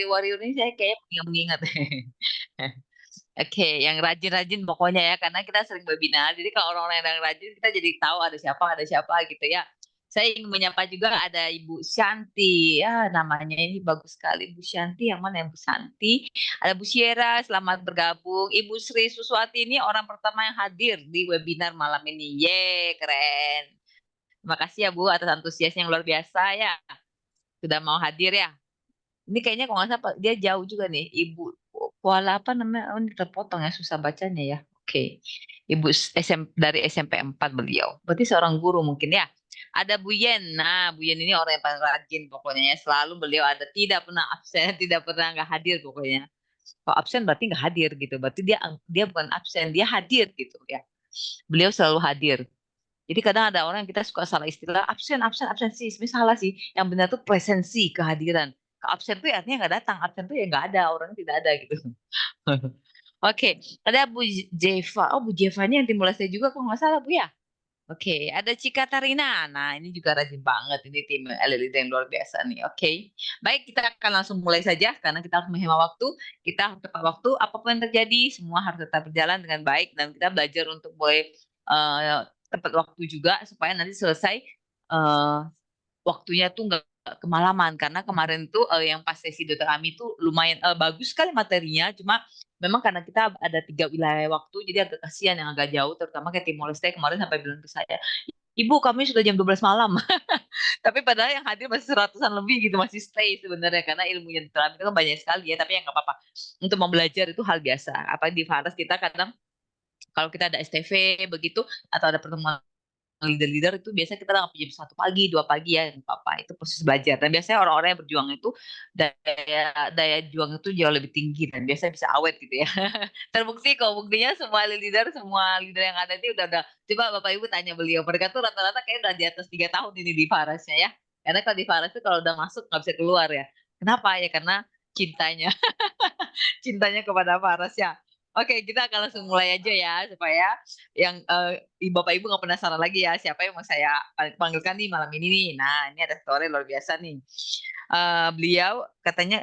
Warrior ini saya kayak mengingat. Oke, yang rajin-rajin pokoknya ya, karena kita sering webinar. Jadi kalau orang-orang yang rajin, kita jadi tahu ada siapa gitu ya. Saya ingin menyapa juga ada Ibu Shanti. Ya, namanya ini bagus sekali. Bu Shanti, yang mana yang Bu Shanti? Ada Bu Syera, selamat bergabung. Ibu Sri Suswati ini orang pertama yang hadir di webinar malam ini. Ye, keren. Terima kasih ya Bu atas antusiasnya yang luar biasa ya. Sudah mau hadir ya. Ini kayaknya kalau nggak salah dia jauh juga nih. Ibu Kuala apa namanya? Oh, ini terpotong ya, susah bacanya ya. Oke. Ibu dari SMP 4 beliau. Berarti seorang guru mungkin ya. Ada Bu Yen. Nah, Bu Yen ini orang yang paling rajin pokoknya ya. Selalu beliau ada, tidak pernah absen, tidak pernah nggak hadir pokoknya. Kalau absen berarti nggak hadir gitu. Berarti dia dia bukan absen, dia hadir gitu ya. Beliau selalu hadir. Jadi kadang ada orang yang kita suka salah istilah absen, absen, absensi. Sebenarnya salah sih. Yang benar tuh presensi, kehadiran. Absen tuh ya artinya nggak datang. Absen tuh ya nggak ada, orang tidak ada gitu. Oke, ada Bu Jeva. Oh, Bu Jeva ini yang tim bola saya juga kok nggak salah Bu ya. Oke, ada Cika Tarina. Nah, ini juga rajin banget. Ini tim LLD yang luar biasa nih. Oke, baik kita akan langsung mulai saja karena kita harus menghemat waktu. Kita harus tepat waktu. Apapun yang terjadi, semua harus tetap berjalan dengan baik dan kita belajar untuk mulai tepat waktu juga supaya nanti selesai eh, waktunya tuh nggak kemalaman karena kemarin tuh yang pas sesi dokter kami tuh lumayan bagus sekali materinya cuma memang karena kita ada 3 wilayah waktu jadi agak kasihan yang agak jauh terutama kayak Timor Leste kemarin sampai bilang ke saya Ibu kami sudah jam 12 malam tapi padahal yang hadir masih seratusan lebih gitu masih stay sebenarnya karena ilmu yang dokter itu kan banyak sekali ya tapi yang nggak apa-apa untuk mau belajar itu hal biasa apa di Faras kita kadang kalau kita ada STV begitu atau ada pertemuan leader-leader itu biasanya kita nggak jam 1 pagi, 2 pagi ya, nggak apa-apa. Itu proses belajar. Dan biasanya orang-orang yang berjuang itu daya daya juang itu jauh lebih tinggi dan biasanya bisa awet gitu ya. Terbukti kok buktinya semua leader yang ada itu udah coba Bapak Ibu tanya beliau. Mereka tuh rata-rata kayak udah di atas 3 tahun ini di Farasnya ya. Karena kalau di Faras itu kalau udah masuk nggak bisa keluar ya. Kenapa ya? Karena cintanya, cintanya kepada Faras ya. Oke, kita akan langsung mulai aja ya supaya yang Bapak Ibu nggak penasaran lagi ya siapa yang mau saya panggilkan nih malam ini nih. Nah, ini ada story luar biasa nih. Beliau katanya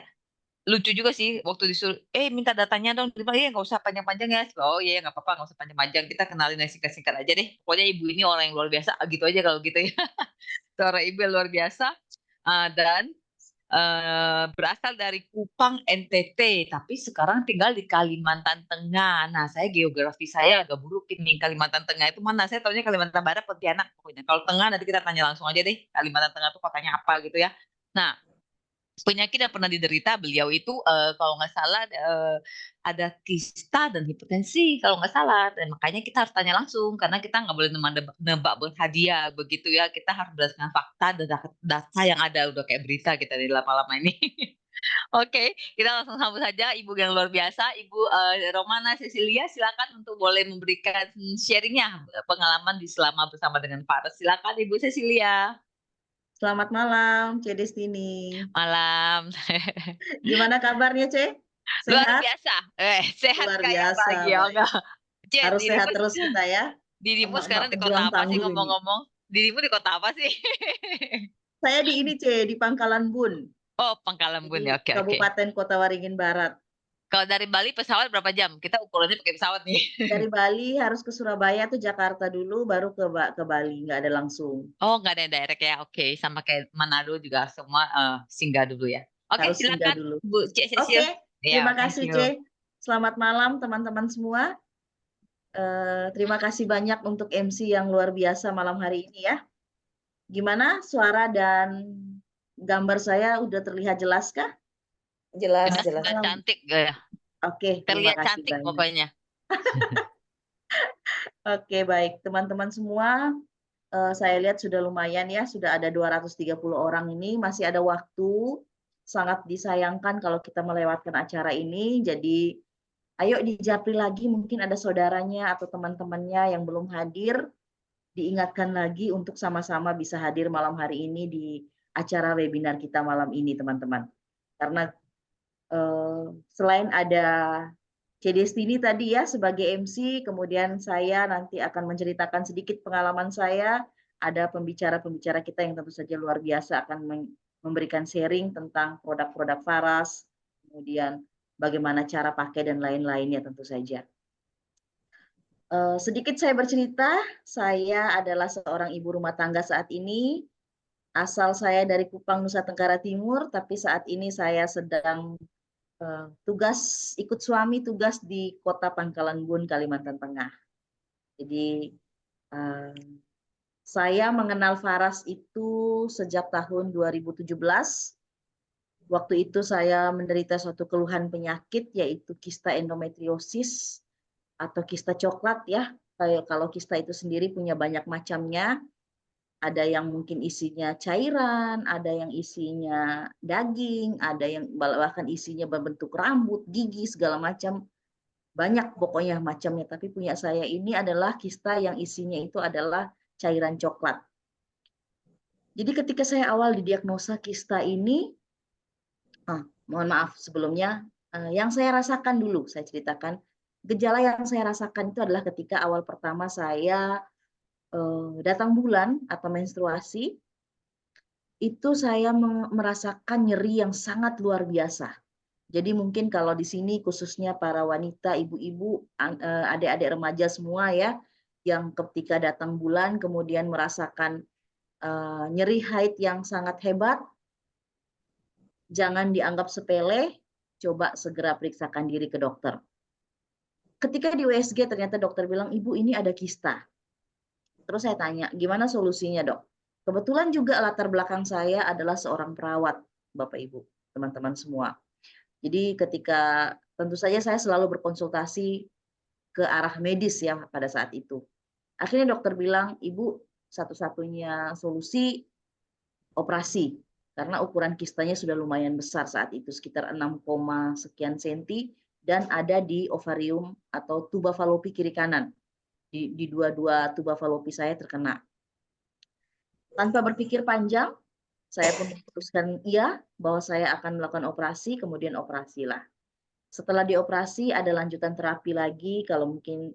lucu juga sih waktu disuruh minta datanya dong terima ya nggak usah panjang-panjang ya oh iya nggak apa-apa nggak usah panjang-panjang kita kenalin yang singkat-singkat aja deh pokoknya ibu ini orang yang luar biasa gitu aja kalau gitu ya seorang ibu yang luar biasa dan berasal dari Kupang NTT, tapi sekarang tinggal di Kalimantan Tengah. Nah, saya geografi saya agak buruk ini. Kalimantan Tengah itu mana? Saya tahunya Kalimantan Barat, Pontianak pokoknya. Kalau Tengah nanti kita tanya langsung aja deh. Kalimantan Tengah itu kotanya apa gitu ya. Nah, penyakit yang pernah diderita beliau itu kalau nggak salah ada kista dan hipertensi kalau nggak salah dan makanya kita harus tanya langsung karena kita nggak boleh nebak berhadiah begitu ya kita harus berdasarkan fakta dan data yang ada udah kayak berita kita di lama-lama ini. Oke, kita langsung sambut saja Ibu yang luar biasa, Ibu Romana Cecilia. Silakan untuk boleh memberikan sharingnya pengalaman di selama bersama dengan Faras. Silakan Ibu Cecilia. Selamat malam, C. Destini. Malam. Gimana kabarnya, C? Luar Sehat? biasa. Sehat Luar kayak biasa, lagi ya baik. enggak. Jen, Harus sehat terus kita ya. dirimu Emak-emak sekarang di kota pejuang apa sih tangguh ini. ngomong-ngomong? Dirimu di kota apa sih? Saya di ini, C, di Pangkalan Bun. Oh, Pangkalan Bun Jadi ya. Oke, oke. Kabupaten Kota Waringin Barat. Kalau dari Bali pesawat berapa jam? Kita ukurannya pakai pesawat nih. Dari Bali harus ke Surabaya tuh Jakarta dulu, baru ke Bali, nggak ada langsung. Oh, nggak ada yang direct ya. Oke, sama kayak Manado juga semua singgah dulu ya. Oke, Harus singgah silakan dulu. Bu Cek Cecil. Oke, Ya, terima thank kasih, you. C. Selamat malam teman-teman semua. Terima kasih banyak untuk MC yang luar biasa malam hari ini ya. Gimana suara dan gambar saya udah terlihat jelas kah? Jelas, Sudah jelas. sudah cantik ya. Oke, terima Terlihat kasih cantik banyak. pokoknya. Oke, baik. Teman-teman semua, saya lihat sudah lumayan ya, sudah ada 230 orang ini, masih ada waktu. Sangat disayangkan kalau kita melewatkan acara ini. Jadi, ayo dijapri lagi, mungkin ada saudaranya atau teman-temannya yang belum hadir, diingatkan lagi untuk sama-sama bisa hadir malam hari ini di acara webinar kita malam ini, teman-teman. Karena selain ada C. Destini tadi ya sebagai MC, kemudian saya nanti akan menceritakan sedikit pengalaman saya. Ada pembicara-pembicara kita yang tentu saja luar biasa akan memberikan sharing tentang produk-produk Faras, kemudian bagaimana cara pakai dan lain-lainnya tentu saja. Sedikit saya bercerita, saya adalah seorang ibu rumah tangga saat ini. Asal saya dari Kupang, Nusa Tenggara Timur, tapi saat ini saya sedang ikut suami tugas di Kota Pangkalan Bun, Kalimantan Tengah. Jadi saya mengenal Faras itu sejak tahun 2017. Waktu itu saya menderita suatu keluhan penyakit yaitu kista endometriosis atau kista coklat ya. Kalau kista itu sendiri punya banyak macamnya. Ada yang mungkin isinya cairan, ada yang isinya daging, ada yang bahkan isinya berbentuk rambut, gigi, segala macam. Banyak pokoknya macamnya. Tapi punya saya ini adalah kista yang isinya itu adalah cairan coklat. Jadi ketika saya awal didiagnosa kista ini, mohon maaf sebelumnya, yang saya rasakan dulu, saya ceritakan. Gejala yang saya rasakan itu adalah ketika awal pertama saya datang bulan atau menstruasi, itu saya merasakan nyeri yang sangat luar biasa. Jadi mungkin kalau di sini khususnya para wanita, ibu-ibu, adik-adik remaja semua ya, yang ketika datang bulan kemudian merasakan nyeri haid yang sangat hebat, jangan dianggap sepele, coba segera periksakan diri ke dokter. Ketika di USG ternyata dokter bilang, ibu ini ada kista. Terus saya tanya, gimana solusinya dok? Kebetulan juga latar belakang saya adalah seorang perawat, Bapak Ibu, teman-teman semua. Jadi ketika tentu saja saya selalu berkonsultasi ke arah medis ya pada saat itu. Akhirnya dokter bilang, ibu satu-satunya solusi operasi. Karena ukuran kistanya sudah lumayan besar saat itu, sekitar 6, sekian senti, dan ada di ovarium atau tuba falopi kiri kanan. Di dua-dua tuba falopi saya terkena. Tanpa berpikir panjang, saya pun memutuskan iya bahwa saya akan melakukan operasi, kemudian operasilah. Setelah dioperasi ada lanjutan terapi lagi, kalau mungkin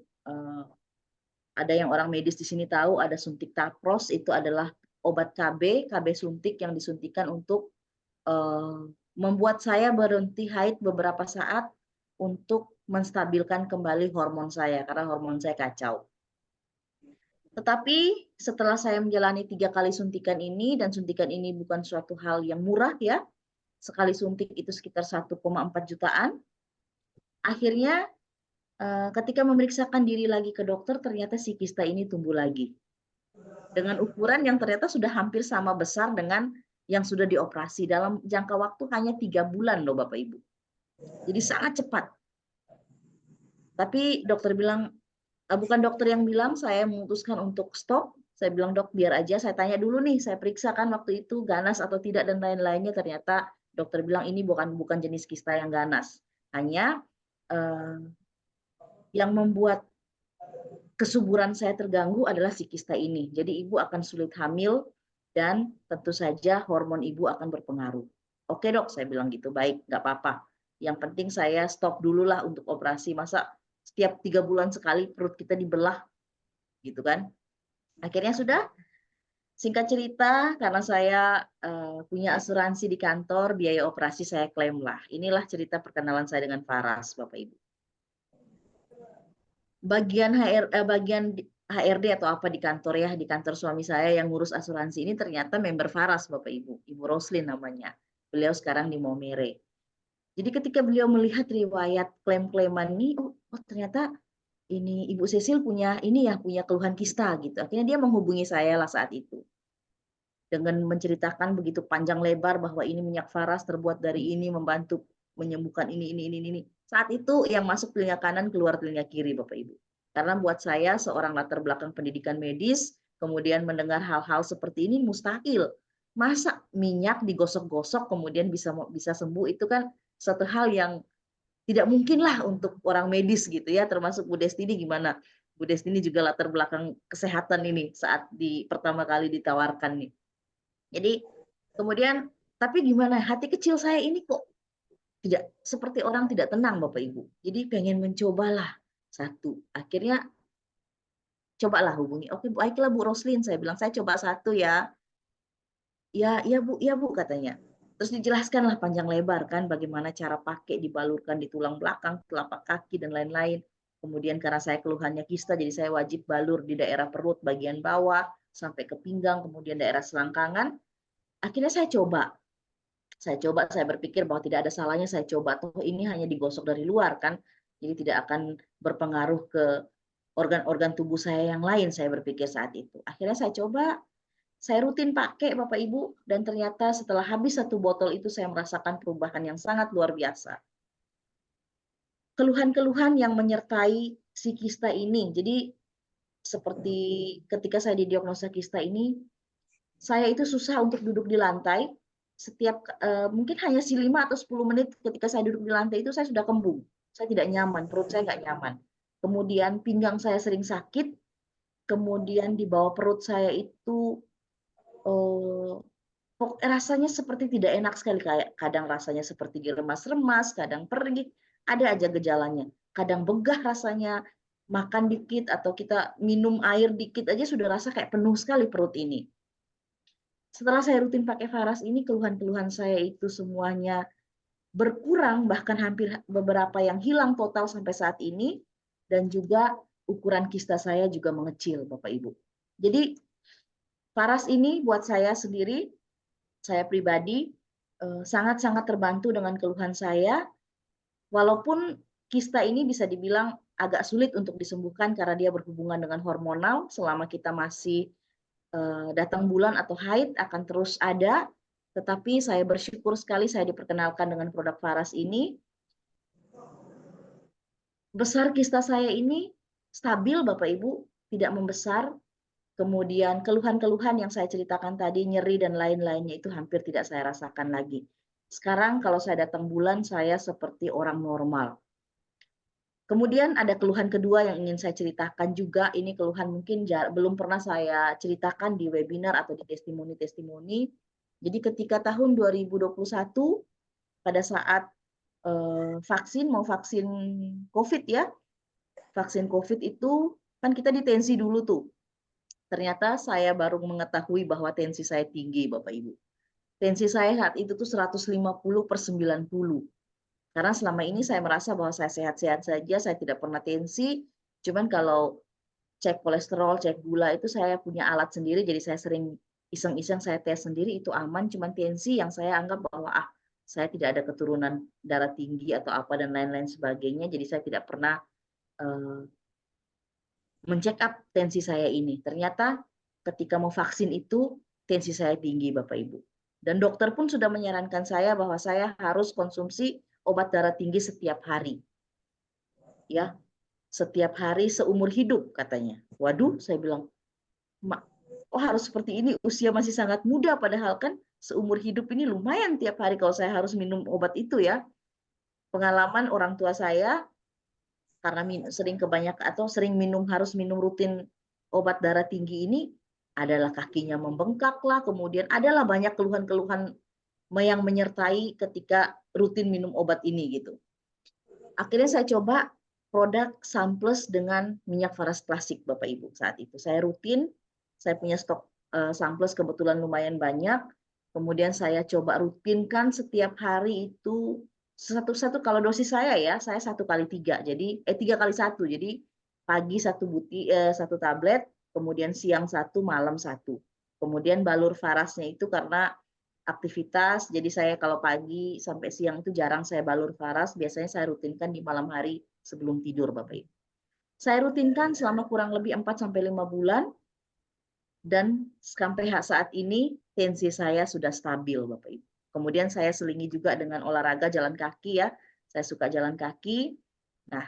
ada yang orang medis di sini tahu, ada suntik tapros, itu adalah obat KB suntik yang disuntikan untuk membuat saya berhenti haid beberapa saat untuk menstabilkan kembali hormon saya, karena hormon saya kacau. Tetapi setelah saya menjalani 3 kali suntikan ini, dan suntikan ini bukan suatu hal yang murah ya, sekali suntik itu sekitar 1,4 jutaan, akhirnya ketika memeriksakan diri lagi ke dokter, ternyata si kista ini tumbuh lagi. Dengan ukuran yang ternyata sudah hampir sama besar dengan yang sudah dioperasi. Dalam jangka waktu hanya 3 bulan loh Bapak Ibu. Jadi sangat cepat. Tapi dokter bilang, bukan dokter yang bilang, saya memutuskan untuk stop. Saya bilang, dok biar aja, saya tanya dulu nih, saya periksa kan waktu itu ganas atau tidak dan lain-lainnya. Ternyata dokter bilang ini bukan jenis kista yang ganas. Hanya yang membuat kesuburan saya terganggu adalah si kista ini. Jadi ibu akan sulit hamil dan tentu saja hormon ibu akan berpengaruh. Oke dok, saya bilang gitu, baik, nggak apa-apa. Yang penting saya stop dulu lah untuk operasi. Masa setiap 3 bulan sekali perut kita dibelah, gitu kan? Akhirnya sudah, singkat cerita, karena saya punya asuransi di kantor, biaya operasi saya klaim lah. Inilah cerita perkenalan saya dengan Faras, Bapak Ibu. Bagian HRD atau apa di kantor ya, di kantor suami saya yang ngurus asuransi ini ternyata member Faras Bapak Ibu, Ibu Roslin namanya. Beliau sekarang di Maumere. Jadi ketika beliau melihat riwayat klaim-klaiman ini, oh ternyata ini Ibu Cecil punya ini ya, punya keluhan kista gitu. Akhirnya dia menghubungi saya lah saat itu. Dengan menceritakan begitu panjang lebar bahwa ini minyak Faras terbuat dari ini, membantu menyembuhkan ini. Saat itu yang masuk telinga kanan keluar telinga kiri Bapak Ibu. Karena buat saya seorang latar belakang pendidikan medis, kemudian mendengar hal-hal seperti ini mustahil. Masa minyak digosok-gosok kemudian bisa sembuh, itu kan suatu hal yang tidak mungkin lah untuk orang medis gitu ya, termasuk Bu Destini gimana? Bu Destini juga latar belakang kesehatan ini saat pertama kali ditawarkan nih. Jadi kemudian tapi gimana, hati kecil saya ini kok tidak seperti orang tidak tenang Bapak Ibu. Jadi pengen mencobalah satu. Akhirnya cobalah hubungi. Oke Bu, baiklah Bu Roslin, saya bilang saya coba satu ya. Ya, iya Bu, katanya. Terus dijelaskanlah panjang lebar kan bagaimana cara pakai, dibalurkan di tulang belakang, telapak kaki dan lain-lain. Kemudian karena saya keluhannya kista, jadi saya wajib balur di daerah perut bagian bawah sampai ke pinggang, kemudian daerah selangkangan. Akhirnya saya berpikir bahwa tidak ada salahnya saya coba, toh ini hanya digosok dari luar kan, jadi tidak akan berpengaruh ke organ-organ tubuh saya yang lain, saya berpikir saat itu. Akhirnya saya coba, saya rutin pakai Bapak Ibu, dan ternyata setelah habis 1 botol itu saya merasakan perubahan yang sangat luar biasa. Keluhan-keluhan yang menyertai si kista ini, jadi seperti ketika saya didiagnosa kista ini, saya itu susah untuk duduk di lantai. Setiap mungkin hanya 5 atau 10 menit ketika saya duduk di lantai itu saya sudah kembung. Saya tidak nyaman, perut saya nggak nyaman. Kemudian pinggang saya sering sakit, kemudian di bawah perut saya itu rasanya seperti tidak enak sekali, kayak kadang rasanya seperti diremas-remas, kadang perih, ada aja gejalanya. Kadang begah rasanya, makan dikit atau kita minum air dikit aja sudah rasa kayak penuh sekali perut ini. Setelah saya rutin pakai Faras ini, keluhan-keluhan saya itu semuanya berkurang, bahkan hampir beberapa yang hilang total sampai saat ini, dan juga ukuran kista saya juga mengecil, Bapak Ibu. Jadi Faras ini buat saya sendiri, saya pribadi sangat-sangat terbantu dengan keluhan saya, walaupun kista ini bisa dibilang agak sulit untuk disembuhkan karena dia berhubungan dengan hormonal. Selama kita masih datang bulan atau haid akan terus ada, tetapi saya bersyukur sekali saya diperkenalkan dengan produk Faras ini. Besar kista saya ini stabil Bapak Ibu, tidak membesar. Kemudian keluhan-keluhan yang saya ceritakan tadi, nyeri dan lain-lainnya itu hampir tidak saya rasakan lagi. Sekarang kalau saya datang bulan, saya seperti orang normal. Kemudian ada keluhan kedua yang ingin saya ceritakan juga. Ini keluhan mungkin belum pernah saya ceritakan di webinar atau di testimoni-testimoni. Jadi ketika tahun 2021, pada saat mau vaksin COVID ya, vaksin COVID itu kan kita ditensi dulu tuh. Ternyata saya baru mengetahui bahwa tensi saya tinggi, Bapak Ibu. Tensi saya saat itu tuh 150/90. Karena selama ini saya merasa bahwa saya sehat-sehat saja, saya tidak pernah tensi. Cuman kalau cek kolesterol, cek gula itu saya punya alat sendiri, jadi saya sering iseng-iseng saya tes sendiri, itu aman. Cuman tensi yang saya anggap bahwa saya tidak ada keturunan darah tinggi atau apa dan lain-lain sebagainya, jadi saya tidak pernah men-check up tensi saya ini. Ternyata ketika mau vaksin itu tensi saya tinggi Bapak Ibu. Dan dokter pun sudah menyarankan saya bahwa saya harus konsumsi obat darah tinggi setiap hari. Ya, setiap hari seumur hidup katanya. Waduh, saya bilang, oh harus seperti ini, usia masih sangat muda padahal kan seumur hidup ini lumayan tiap hari kalau saya harus minum obat itu ya. Pengalaman orang tua saya karena sering harus minum rutin obat darah tinggi ini adalah kakinya membengkak lah, kemudian adalah banyak keluhan-keluhan yang menyertai ketika rutin minum obat ini gitu. Akhirnya saya coba produk Sunplus dengan minyak Faras klasik Bapak Ibu saat itu. Saya rutin, saya punya stok Sunplus kebetulan lumayan banyak. Kemudian saya coba rutinkan setiap hari itu satu kalau dosis saya ya, saya 1x3, jadi 3x1, jadi pagi satu tablet, kemudian siang 1, malam 1. Kemudian balur Farasnya itu karena aktivitas, jadi saya kalau pagi sampai siang itu jarang saya balur Faras, biasanya saya rutinkan di malam hari sebelum tidur Bapak Ibu. Saya rutinkan selama kurang lebih 4-5 bulan, dan sampai saat ini tensi saya sudah stabil Bapak Ibu. Kemudian saya selingi juga dengan olahraga jalan kaki ya. Saya suka jalan kaki. Nah,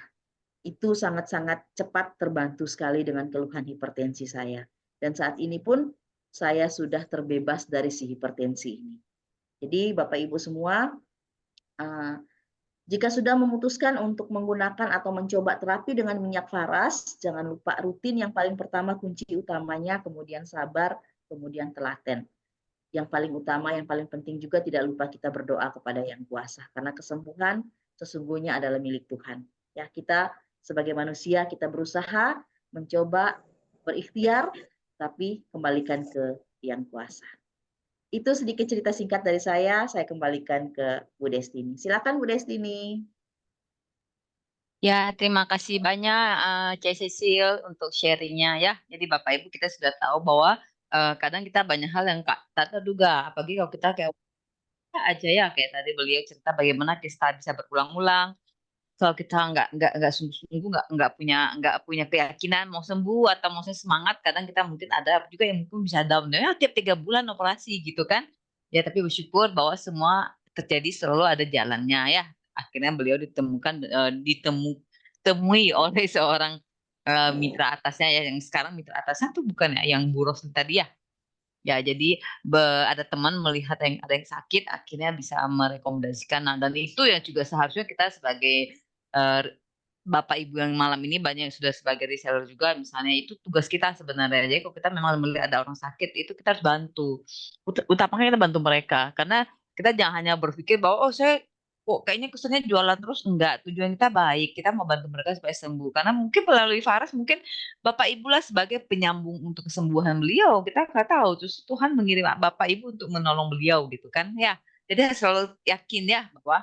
itu sangat-sangat cepat terbantu sekali dengan keluhan hipertensi saya. Dan saat ini pun saya sudah terbebas dari si hipertensi ini. Jadi Bapak Ibu semua, jika sudah memutuskan untuk menggunakan atau mencoba terapi dengan minyak Faras, jangan lupa rutin yang paling pertama kunci utamanya, kemudian sabar, kemudian telaten. Yang paling utama, yang paling penting juga tidak lupa kita berdoa kepada Yang Kuasa, karena kesembuhan sesungguhnya adalah milik Tuhan. Ya, kita sebagai manusia kita berusaha mencoba berikhtiar, tapi kembalikan ke Yang Kuasa. Itu sedikit cerita singkat dari saya kembalikan ke Bu Destini. Silakan Bu Destini. Ya, terima kasih banyak Cek Cecil untuk sharingnya ya. Jadi Bapak Ibu kita sudah tahu bahwa kadang kita banyak hal yang tak terduga. Apalagi kalau kita kayak aja ya kayak tadi beliau cerita bagaimana kita bisa berulang-ulang. Kalau kita nggak sungguh-sungguh nggak punya keyakinan mau sembuh atau mau semangat, kadang kita mungkin ada juga yang mungkin bisa down ya tiap 3 bulan operasi gitu kan. Ya tapi bersyukur bahwa semua terjadi selalu ada jalannya ya. Akhirnya beliau ditemui oleh seorang mitra atasnya ya, yang sekarang mitra atasnya tuh bukan ya yang Bu Roslin tadi ya. Ya, jadi ada teman melihat ada yang sakit, akhirnya bisa merekomendasikan. Nah, dan itu yang juga seharusnya kita sebagai eh, Bapak Ibu yang malam ini banyak yang sudah sebagai reseller juga, misalnya itu tugas kita sebenarnya. Jadi kalau kita memang melihat ada orang sakit, itu kita harus bantu. Utamanya kita bantu mereka, karena kita jangan hanya berpikir bahwa oh saya kok kayaknya kesannya jualan terus. Enggak, tujuan kita baik, kita mau bantu mereka supaya sembuh. Karena mungkin melalui Faras, mungkin Bapak Ibu lah sebagai penyambung untuk kesembuhan beliau. Kita nggak tahu, terus Tuhan mengirim Bapak Ibu untuk menolong beliau gitu kan ya. Jadi selalu yakin ya bahwa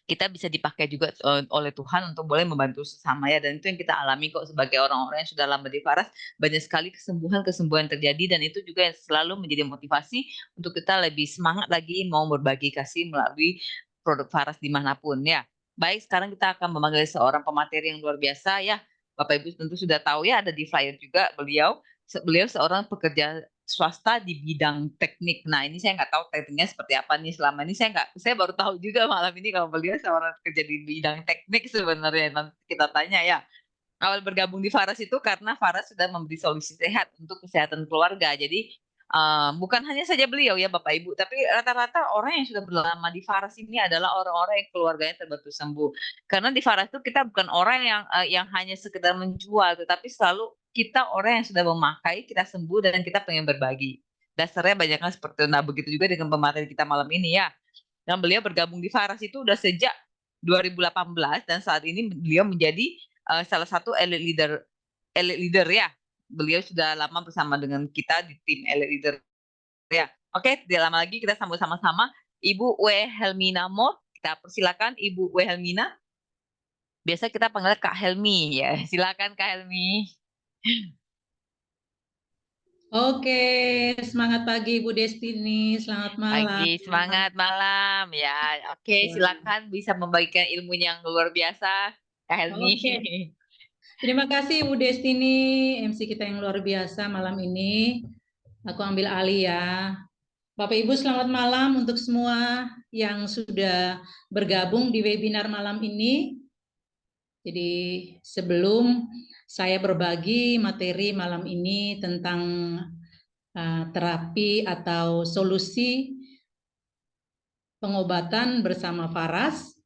kita bisa dipakai juga oleh Tuhan untuk boleh membantu sesama ya, dan itu yang kita alami kok sebagai orang-orang yang sudah lama di Faras. Banyak sekali kesembuhan terjadi, dan itu juga yang selalu menjadi motivasi untuk kita lebih semangat lagi mau berbagi kasih melalui produk Faras dimanapun ya. Baik, sekarang kita akan memanggil seorang pemateri yang luar biasa ya. Bapak Ibu tentu sudah tahu ya, ada di flyer juga beliau seorang pekerja swasta di bidang teknik. Nah, ini saya nggak tahu tekniknya seperti apa nih selama ini. Saya baru tahu juga malam ini kalau beliau seorang kerja di bidang teknik sebenarnya. Nanti kita tanya ya. Awal bergabung di Faras itu karena Faras sudah memberi solusi sehat untuk kesehatan keluarga. Jadi bukan hanya saja beliau ya Bapak Ibu, tapi rata-rata orang yang sudah berlama di Faras ini adalah orang-orang yang keluarganya terbantu sembuh. Karena di Faras itu kita bukan orang yang hanya sekedar menjual, tetapi selalu kita orang yang sudah memakai, kita sembuh dan kita pengen berbagi. Dasarnya banyaknya seperti itu. Nah, begitu juga dengan pemateri kita malam ini ya. Dan beliau bergabung di Faras itu udah sejak 2018, dan saat ini beliau menjadi salah satu elite leader ya. Beliau sudah lama bersama dengan kita di tim elite leader ya. Oke, tidak lama lagi kita sambut sama-sama Ibu W. Helmina Mo. Kita persilakan Ibu W. Helmina. Biasa kita panggil Kak Helmi ya. Silakan Kak Helmi. Oke, semangat pagi Bu Destini, selamat malam. Pagi, semangat malam ya. Oke, Ya. silakan bisa membagikan ilmu yang luar biasa Kak Helmi. Oke, terima kasih Bu Destini, MC kita yang luar biasa malam ini. Aku ambil alih ya. Bapak Ibu selamat malam untuk semua yang sudah bergabung di webinar malam ini. Jadi sebelum saya berbagi materi malam ini tentang terapi atau solusi pengobatan bersama Faras,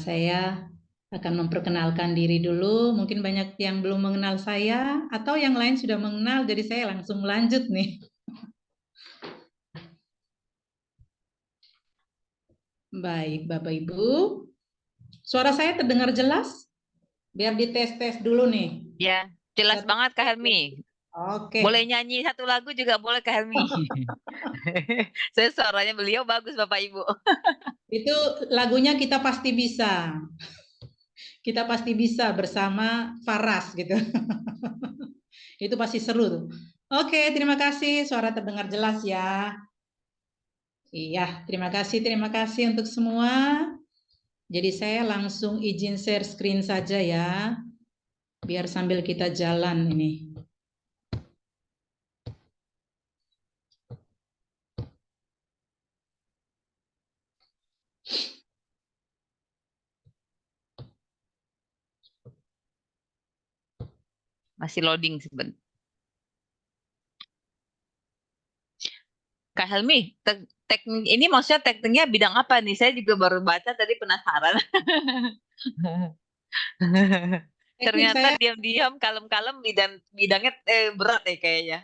saya akan memperkenalkan diri dulu. Mungkin banyak yang belum mengenal saya atau yang lain sudah mengenal, jadi saya langsung lanjut nih. Baik, Bapak Ibu. Suara saya terdengar jelas? Biar dites-tes dulu nih. Ya, jelas banget Kak Helmi. Oke. Boleh nyanyi satu lagu juga boleh Kak Helmi. Saya suaranya beliau bagus Bapak Ibu. Itu lagunya Kita Pasti Bisa. Kita pasti bisa bersama Faras gitu. Itu pasti seru tuh. Oke, terima kasih. Suara terdengar jelas ya. Iya, terima kasih untuk semua. Jadi saya langsung izin share screen saja ya, biar sambil kita jalan ini. Masih loading sebentar. Kak Helmi, teknik ini maksudnya tekniknya bidang apa nih? Saya juga baru baca tadi penasaran. Teknik Ternyata saya diam-diam, kalem-kalem bidangnya berat ya kayaknya.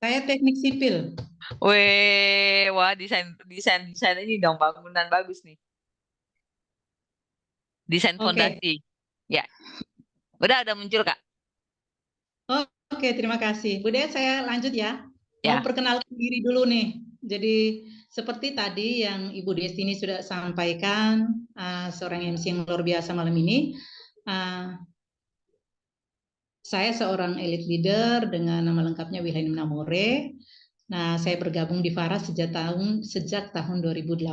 teknik sipil. Wah desain desain desain ini dong bangunan bagus nih. Desain Oke. fondasi. Ya, udah muncul Kak. Oke, terima kasih. Bude, saya lanjut ya. Ya. perkenalkan diri dulu nih. Jadi seperti tadi yang Ibu Destini sudah sampaikan, seorang MC yang luar biasa malam ini. Saya seorang elite leader dengan nama lengkapnya Wilhelm Namore. Nah, saya bergabung di Faras sejak tahun 2018.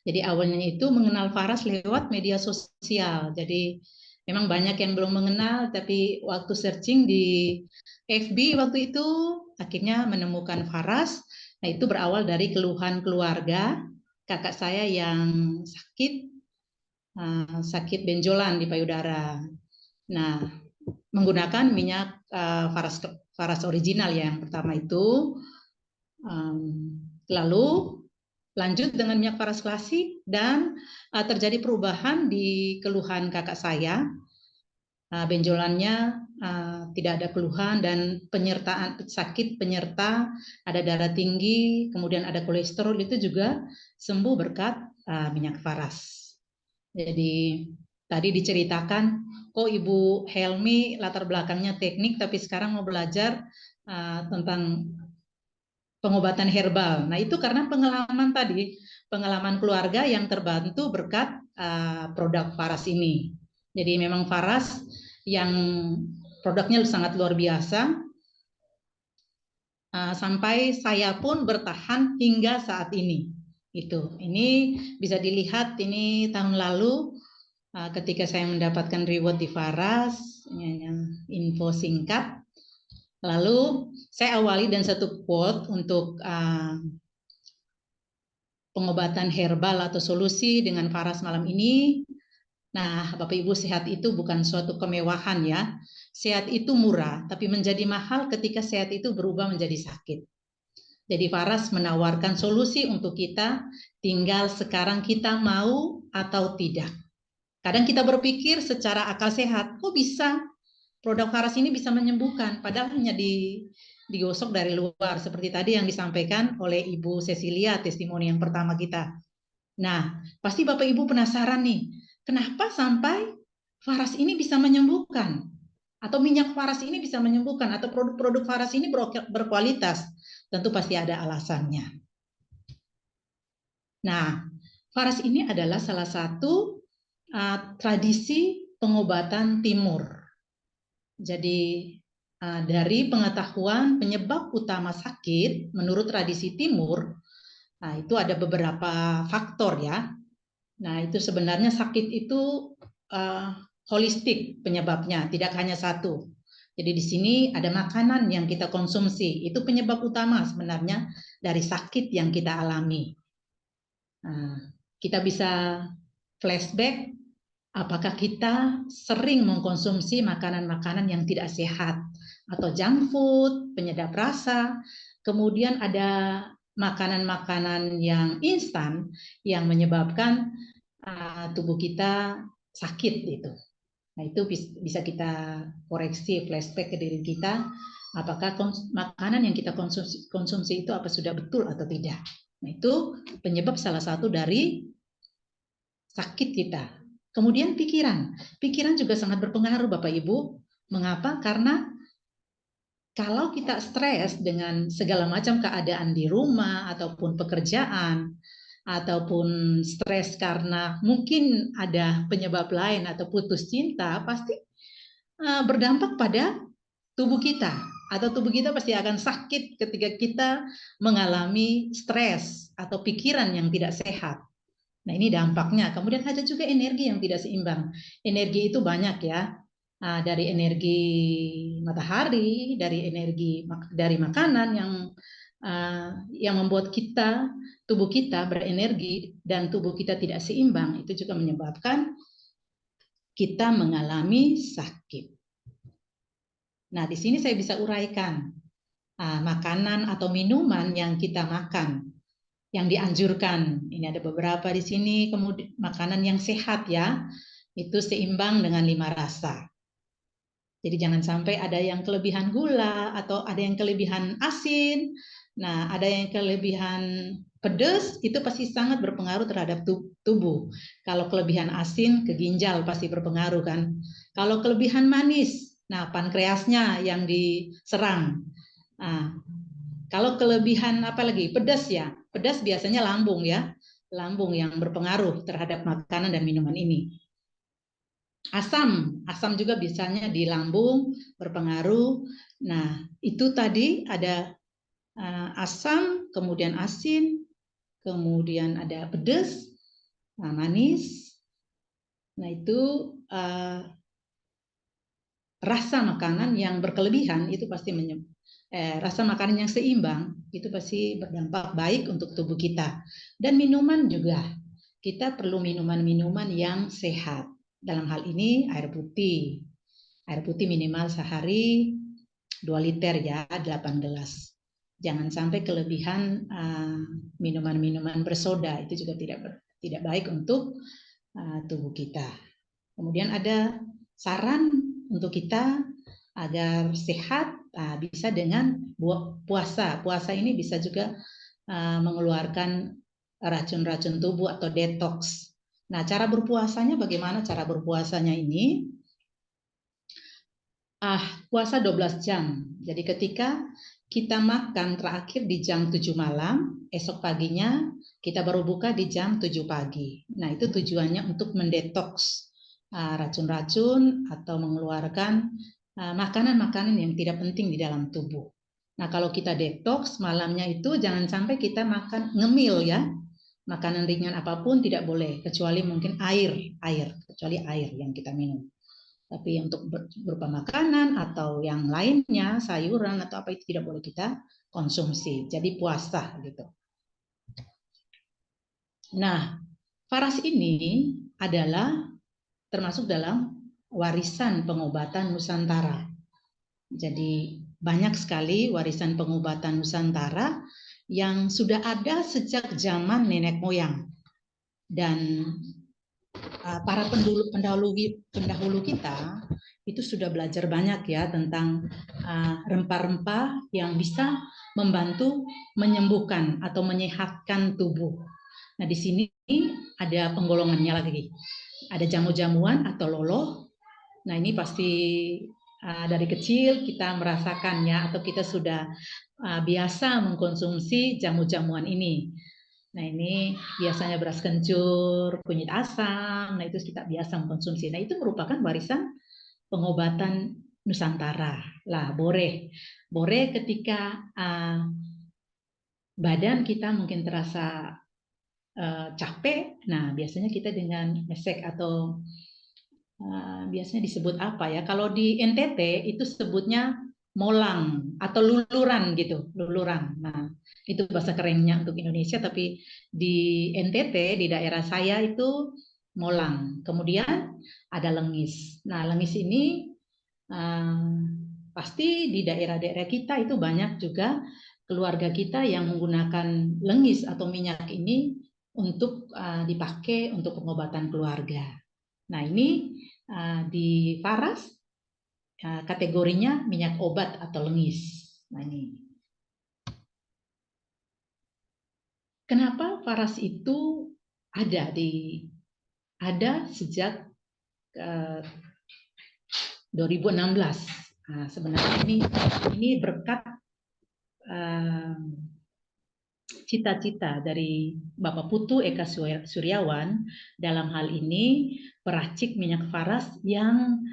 Jadi awalnya itu mengenal Faras lewat media sosial. Jadi memang banyak yang belum mengenal, tapi waktu searching di FB waktu itu akhirnya menemukan Faras. Nah, itu berawal dari keluhan keluarga kakak saya yang sakit benjolan di payudara. Nah, menggunakan minyak Faras original yang pertama itu, lalu lanjut dengan minyak Faras klasik dan terjadi perubahan di keluhan kakak saya. Benjolannya tidak ada keluhan dan penyertaan sakit penyerta ada darah tinggi, kemudian ada kolesterol, itu juga sembuh berkat minyak Faras. Jadi tadi diceritakan, kok Ibu Helmi latar belakangnya teknik, tapi sekarang mau belajar tentang pengobatan herbal. Nah, itu karena pengalaman tadi, pengalaman keluarga yang terbantu berkat produk Faras ini. Jadi memang Faras yang produknya sangat luar biasa, sampai saya pun bertahan hingga saat ini. Ini bisa dilihat, ini tahun lalu ketika saya mendapatkan reward di Faras, info singkat. Lalu saya awali dan satu quote untuk pengobatan herbal atau solusi dengan Faras malam ini. Nah, Bapak Ibu, sehat itu bukan suatu kemewahan ya. Sehat itu murah, tapi menjadi mahal ketika sehat itu berubah menjadi sakit. Jadi Faras menawarkan solusi untuk kita, tinggal sekarang kita mau atau tidak. Kadang kita berpikir secara akal sehat, kok bisa produk Faras ini bisa menyembuhkan, padahal hanya digosok dari luar, seperti tadi yang disampaikan oleh Ibu Cecilia, testimoni yang pertama kita. Nah, pasti Bapak Ibu penasaran nih, kenapa sampai Faras ini bisa menyembuhkan? Atau minyak Faras ini bisa menyembuhkan? Atau produk-produk Faras ini berkualitas? Tentu pasti ada alasannya. Nah, Faras ini adalah salah satu tradisi pengobatan timur. Jadi dari pengetahuan penyebab utama sakit menurut tradisi timur, itu ada beberapa faktor ya. Nah, itu sebenarnya sakit itu holistik penyebabnya, tidak hanya satu. Jadi di sini ada makanan yang kita konsumsi, itu penyebab utama sebenarnya dari sakit yang kita alami. Kita bisa flashback, apakah kita sering mengkonsumsi makanan-makanan yang tidak sehat atau junk food, penyedap rasa, kemudian ada makanan-makanan yang instan yang menyebabkan tubuh kita sakit gitu. Nah, itu bisa kita koreksi, flashback ke diri kita, apakah makanan yang kita konsumsi itu apa sudah betul atau tidak. Nah, itu penyebab salah satu dari sakit kita. Kemudian pikiran juga sangat berpengaruh Bapak Ibu. Mengapa? Karena kalau kita stres dengan segala macam keadaan di rumah ataupun pekerjaan, ataupun stres karena mungkin ada penyebab lain atau putus cinta, pasti berdampak pada tubuh kita. Atau tubuh kita pasti akan sakit ketika kita mengalami stres atau pikiran yang tidak sehat. Nah, ini dampaknya. Kemudian ada juga energi yang tidak seimbang. Energi itu banyak ya. Dari energi matahari, dari makanan yang membuat tubuh kita berenergi dan tubuh kita tidak seimbang, itu juga menyebabkan kita mengalami sakit. Nah, di sini saya bisa uraikan makanan atau minuman yang kita makan, yang dianjurkan. Ini ada beberapa di sini. Kemudian makanan yang sehat ya, itu seimbang dengan 5 rasa. Jadi jangan sampai ada yang kelebihan gula atau ada yang kelebihan asin. Nah, ada yang kelebihan pedas, itu pasti sangat berpengaruh terhadap tubuh. Kalau kelebihan asin ke ginjal pasti berpengaruh kan. Kalau kelebihan manis, nah pankreasnya yang diserang. Nah, Kalau kelebihan apa lagi? Pedas ya. Pedas biasanya lambung ya. Lambung yang berpengaruh terhadap makanan dan minuman ini. Asam juga biasanya di lambung berpengaruh. Nah, itu tadi ada asam, kemudian asin, kemudian ada pedas, manis. Nah, itu rasa makanan yang berkelebihan itu pasti rasa makanan yang seimbang itu pasti berdampak baik untuk tubuh kita. Dan minuman juga. Kita perlu minuman-minuman yang sehat. Dalam hal ini air putih. Air putih minimal sehari 2 liter ya, 8 gelas. Jangan sampai kelebihan minuman-minuman bersoda, itu juga tidak baik untuk tubuh kita. Kemudian ada saran untuk kita agar sehat, bisa dengan puasa. Puasa ini bisa juga mengeluarkan racun-racun tubuh atau detox. Nah, cara berpuasanya bagaimana? Cara berpuasanya ini puasa 12 jam. Jadi ketika kita makan terakhir di jam 7 malam, esok paginya kita baru buka di jam 7 pagi. Nah, itu tujuannya untuk mendetoks racun-racun atau mengeluarkan makanan-makanan yang tidak penting di dalam tubuh. Nah, kalau kita detoks malamnya itu jangan sampai kita makan ngemil ya. Makanan ringan apapun tidak boleh, kecuali mungkin air, kecuali air yang kita minum. Tapi untuk berupa makanan atau yang lainnya, sayuran atau apa itu tidak boleh kita konsumsi. Jadi puasa gitu. Nah, faras ini adalah termasuk dalam warisan pengobatan Nusantara. Jadi banyak sekali warisan pengobatan Nusantara yang sudah ada sejak zaman nenek moyang. Dan para pendahulu kita itu sudah belajar banyak ya tentang rempah-rempah yang bisa membantu menyembuhkan atau menyehatkan tubuh. Nah, di sini ada penggolongannya lagi. Ada jamu-jamuan atau loloh. Nah, ini pasti dari kecil kita merasakannya atau kita sudah biasa mengkonsumsi jamu-jamuan ini. Nah, ini biasanya beras kencur, kunyit asam, nah itu kita biasa mengkonsumsi. Nah, itu merupakan warisan pengobatan Nusantara. Lah, boreh. Boreh ketika badan kita mungkin terasa capek, nah biasanya kita dengan mesek atau biasanya disebut apa ya? Kalau di NTT itu sebutnya molang atau luluran gitu, luluran. Nah, itu bahasa kerennya untuk Indonesia, tapi di NTT di daerah saya itu molang. Kemudian ada lengis. Nah, lengis ini pasti di daerah-daerah kita itu banyak juga keluarga kita yang menggunakan lengis atau minyak ini untuk dipakai untuk pengobatan keluarga. Nah, ini di Faras kategorinya minyak obat atau lengis. Nah, ini. Kenapa Faras itu ada sejak 2016. Nah, sebenarnya ini berkat cita-cita dari Bapak Putu Eka Suryawan, dalam hal ini peracik minyak Faras yang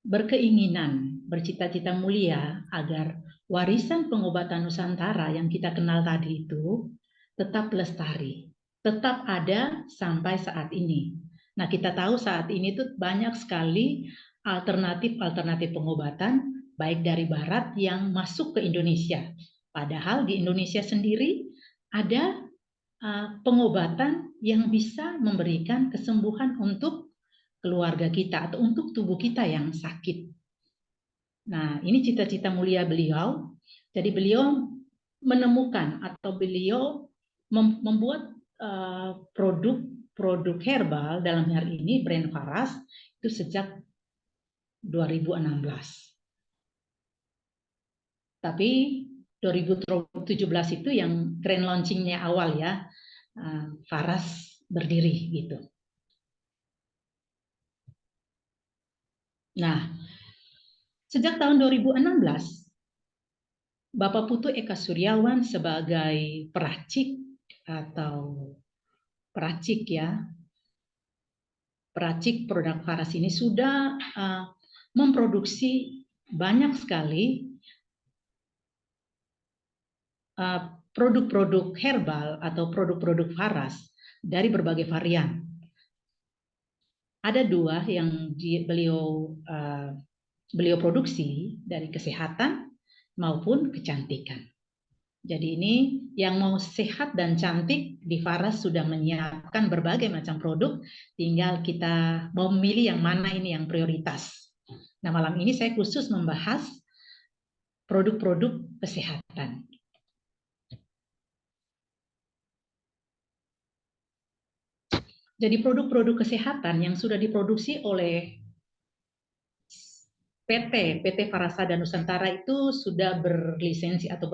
berkeinginan, bercita-cita mulia agar warisan pengobatan Nusantara yang kita kenal tadi itu tetap lestari, tetap ada sampai saat ini. Nah, kita tahu saat ini tuh banyak sekali alternatif pengobatan baik dari barat yang masuk ke Indonesia. Padahal di Indonesia sendiri ada pengobatan yang bisa memberikan kesembuhan untuk keluarga kita atau untuk tubuh kita yang sakit. Nah, ini cita-cita mulia beliau. Jadi beliau menemukan atau beliau membuat produk herbal dalam hal ini brand Faras itu sejak 2016. Tapi 2017 itu yang grand launchingnya awal ya, Faras berdiri gitu. Nah, sejak tahun 2016 Bapak Putu Eka Suryawan sebagai peracik atau peracik ya, peracik produk Faras ini sudah memproduksi banyak sekali produk-produk herbal atau produk-produk Faras dari berbagai varian. Ada dua yang beliau produksi dari kesehatan maupun kecantikan. Jadi ini yang mau sehat dan cantik di Faras sudah menyiapkan berbagai macam produk, tinggal kita mau memilih yang mana ini yang prioritas. Nah, malam ini saya khusus membahas produk-produk kesehatan. Jadi produk-produk kesehatan yang sudah diproduksi oleh PT Farasada Nusantara itu sudah berlisensi atau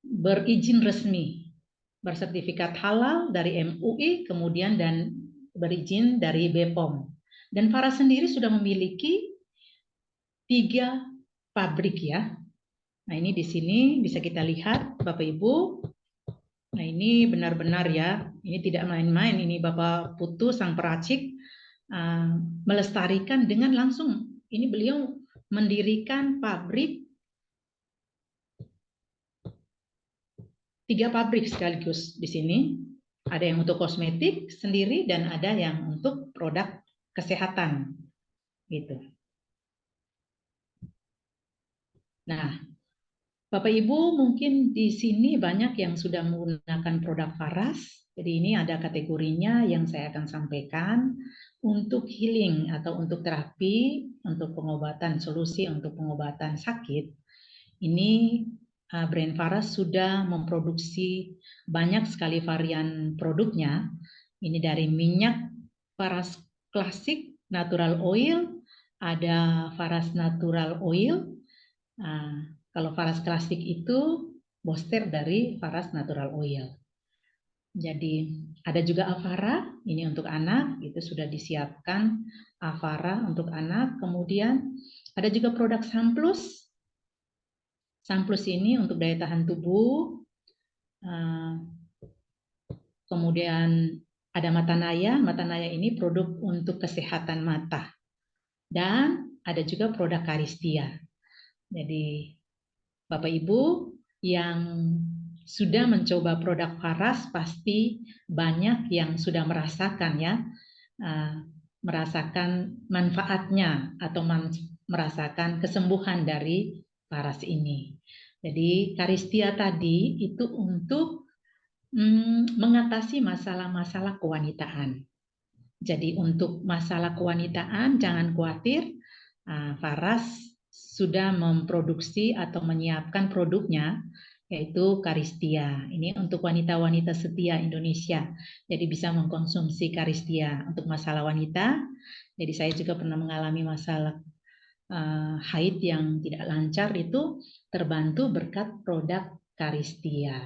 berizin resmi, bersertifikat halal dari MUI, kemudian dan berizin dari BPOM. Dan Faras sendiri sudah memiliki 3 pabrik ya. Nah ini di sini bisa kita lihat Bapak Ibu. Nah ini benar-benar ya, ini tidak main-main, ini Bapak Putu sang peracik melestarikan dengan langsung. Ini beliau mendirikan pabrik, 3 pabrik sekaligus di sini. Ada yang untuk kosmetik sendiri dan ada yang untuk produk kesehatan, gitu. Nah, Bapak Ibu mungkin di sini banyak yang sudah menggunakan produk Faras. Jadi ini ada kategorinya yang saya akan sampaikan untuk healing atau untuk terapi, untuk pengobatan solusi untuk pengobatan sakit. Ini brand Faras sudah memproduksi banyak sekali varian produknya. Ini dari minyak Faras klasik natural oil, ada Faras natural oil. Kalau Faras klasik itu booster dari Faras natural oil. Jadi ada juga Avara, ini untuk anak, itu sudah disiapkan Avara untuk anak. Kemudian ada juga produk Samplus. Samplus ini untuk daya tahan tubuh. Kemudian ada Matanaya. Matanaya ini produk untuk kesehatan mata. Dan ada juga produk Caristia. Jadi Bapak Ibu yang sudah mencoba produk Faras pasti banyak yang sudah merasakan ya, merasakan manfaatnya atau merasakan kesembuhan dari Faras ini. Jadi Caristia tadi itu untuk mengatasi masalah-masalah kewanitaan. Jadi untuk masalah kewanitaan jangan khawatir, Faras sudah memproduksi atau menyiapkan produknya yaitu Caristia. Ini untuk wanita-wanita setia Indonesia. Jadi bisa mengkonsumsi Caristia untuk masalah wanita. Jadi saya juga pernah mengalami masalah haid yang tidak lancar, itu terbantu berkat produk Caristia.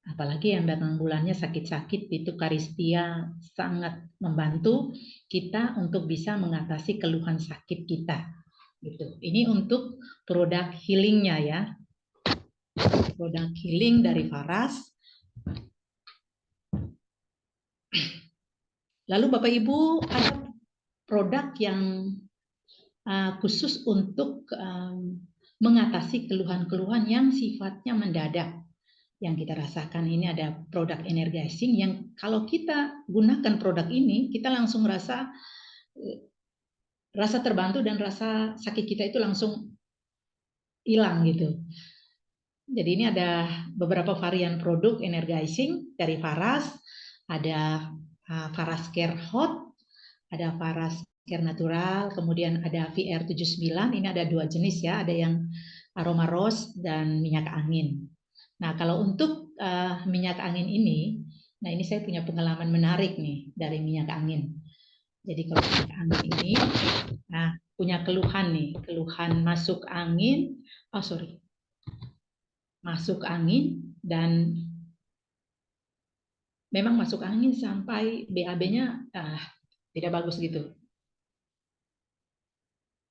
Apalagi yang datang bulannya sakit-sakit, itu Caristia sangat membantu kita untuk bisa mengatasi keluhan sakit kita. Gitu. Ini untuk produk healingnya ya, produk healing dari Faras. Lalu Bapak Ibu ada produk yang khusus untuk mengatasi keluhan-keluhan yang sifatnya mendadak yang kita rasakan. Ini ada produk energizing yang kalau kita gunakan produk ini kita langsung rasa terbantu dan rasa sakit kita itu langsung hilang gitu. Jadi ini ada beberapa varian produk energizing dari Faras. Ada Faras Care Hot, ada Faras Care Natural, kemudian ada VR79. Ini ada 2 jenis ya, ada yang aroma rose dan minyak angin. Nah, kalau untuk minyak angin ini, nah ini saya punya pengalaman menarik nih dari minyak angin. Jadi kalau minyak angin ini, nah punya keluhan nih, keluhan masuk angin, masuk angin dan memang masuk angin sampai BAB-nya tidak bagus gitu.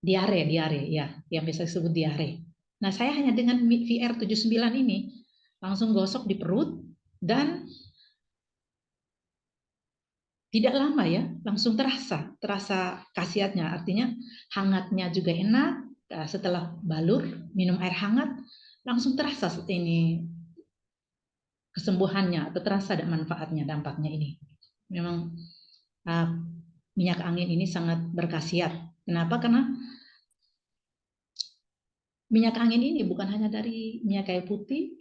Diare ya, yang biasa disebut diare. Nah, saya hanya dengan VR79 ini langsung gosok di perut dan tidak lama ya, langsung terasa khasiatnya. Artinya hangatnya juga enak. Setelah balur minum air hangat, langsung terasa ini kesembuhannya atau terasa ada manfaatnya, dampaknya ini. Memang minyak angin ini sangat berkhasiat. Kenapa? Karena minyak angin ini bukan hanya dari minyak kayu putih,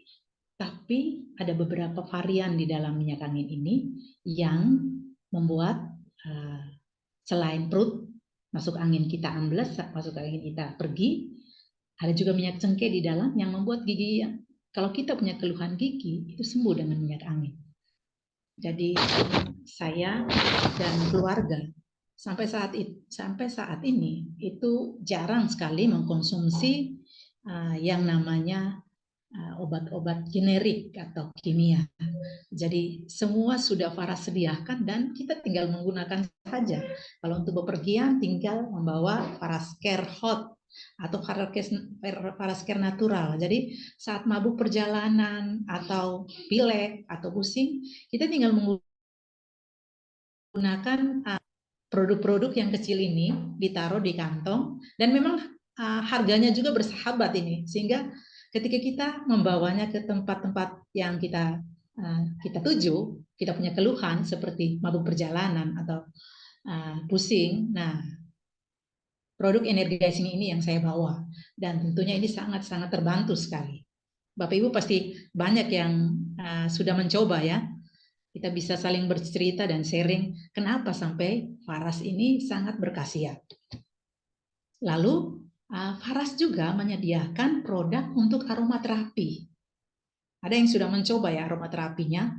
tapi ada beberapa varian di dalam minyak angin ini yang membuat selain perut masuk angin kita ambles, masuk angin kita pergi, ada juga minyak cengkeh di dalam yang membuat gigi, kalau kita punya keluhan gigi itu sembuh dengan minyak angin. Jadi saya dan keluarga sampai saat ini itu jarang sekali mengkonsumsi yang namanya obat-obat generik atau kimia. Jadi semua sudah Faras sediakan dan kita tinggal menggunakan saja. Kalau untuk bepergian tinggal membawa Faras Care Hot atau Faras Care Natural. Jadi saat mabuk perjalanan atau pilek atau pusing, kita tinggal menggunakan produk-produk yang kecil ini, ditaruh di kantong, dan memang harganya juga bersahabat ini, sehingga ketika kita membawanya ke tempat-tempat yang kita tuju, kita punya keluhan seperti mabuk perjalanan atau pusing. Nah, produk energizing ini yang saya bawa, dan tentunya ini sangat-sangat terbantu sekali. Bapak Ibu pasti banyak yang sudah mencoba ya. Kita bisa saling bercerita dan sharing kenapa sampai Faras ini sangat berkhasiat. Lalu Faras juga menyediakan produk untuk aromaterapi. Ada yang sudah mencoba ya aromaterapinya.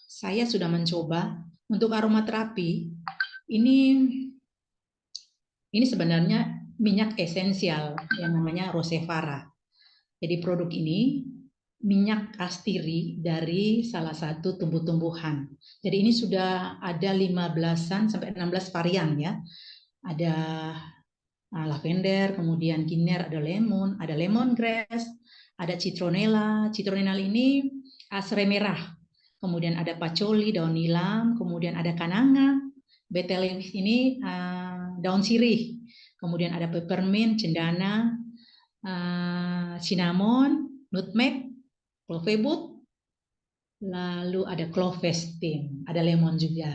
Saya sudah mencoba untuk aromaterapi. Ini sebenarnya minyak esensial yang namanya Rosevara. Jadi produk ini minyak astiri dari salah satu tumbuh-tumbuhan. Jadi ini sudah ada 15-an sampai 16 varian ya. Ada lavender, kemudian kiner, ada lemon, ada lemongrass, ada citronella. Citronella ini serai merah. Kemudian ada patchouli, daun nilam, kemudian ada kananga, betel ini daun sirih. Kemudian ada peppermint, cendana, cinnamon, nutmeg, cloveboot, lalu ada clovestin, ada lemon juga.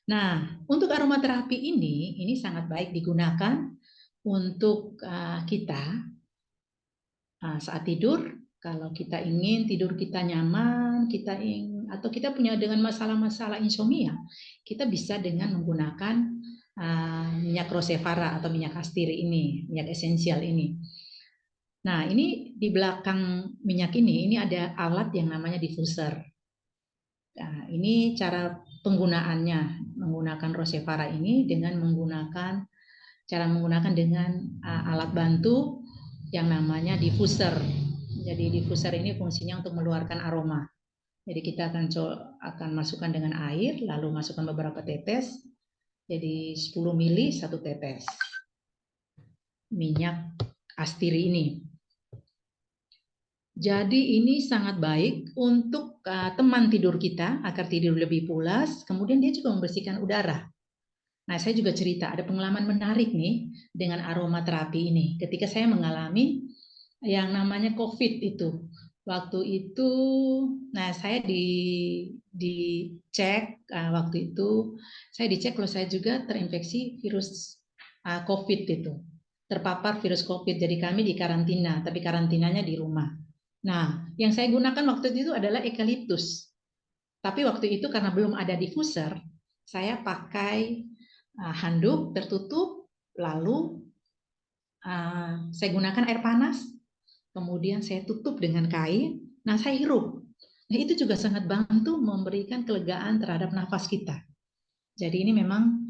Nah, untuk aromaterapi ini sangat baik digunakan untuk kita saat tidur. Kalau kita ingin tidur kita nyaman, atau kita punya dengan masalah-masalah insomnia, kita bisa dengan menggunakan minyak Rosevara atau minyak astiri ini, minyak esensial ini. Nah, ini di belakang minyak ini ada alat yang namanya diffuser. Nah, ini cara penggunaannya, menggunakan Rosevara ini dengan menggunakan alat bantu yang namanya diffuser. Jadi diffuser ini fungsinya untuk mengeluarkan aroma. Jadi kita akan masukkan dengan air, lalu masukkan beberapa tetes. Jadi 10 ml 1 tetes minyak astiri ini. Jadi ini sangat baik untuk teman tidur kita agar tidur lebih pulas. Kemudian dia juga membersihkan udara. Nah, saya juga cerita ada pengalaman menarik nih dengan aromaterapi ini. Ketika saya mengalami yang namanya COVID itu, waktu itu, nah saya dicek waktu itu, saya dicek kalau saya juga terinfeksi virus COVID itu, terpapar virus COVID. Jadi kami di karantina, tapi karantinanya di rumah. Nah, yang saya gunakan waktu itu adalah eukaliptus. Tapi waktu itu karena belum ada diffuser, saya pakai handuk tertutup, lalu saya gunakan air panas, kemudian saya tutup dengan kain, nah saya hirup. Nah itu juga sangat bantu memberikan kelegaan terhadap nafas kita. Jadi ini memang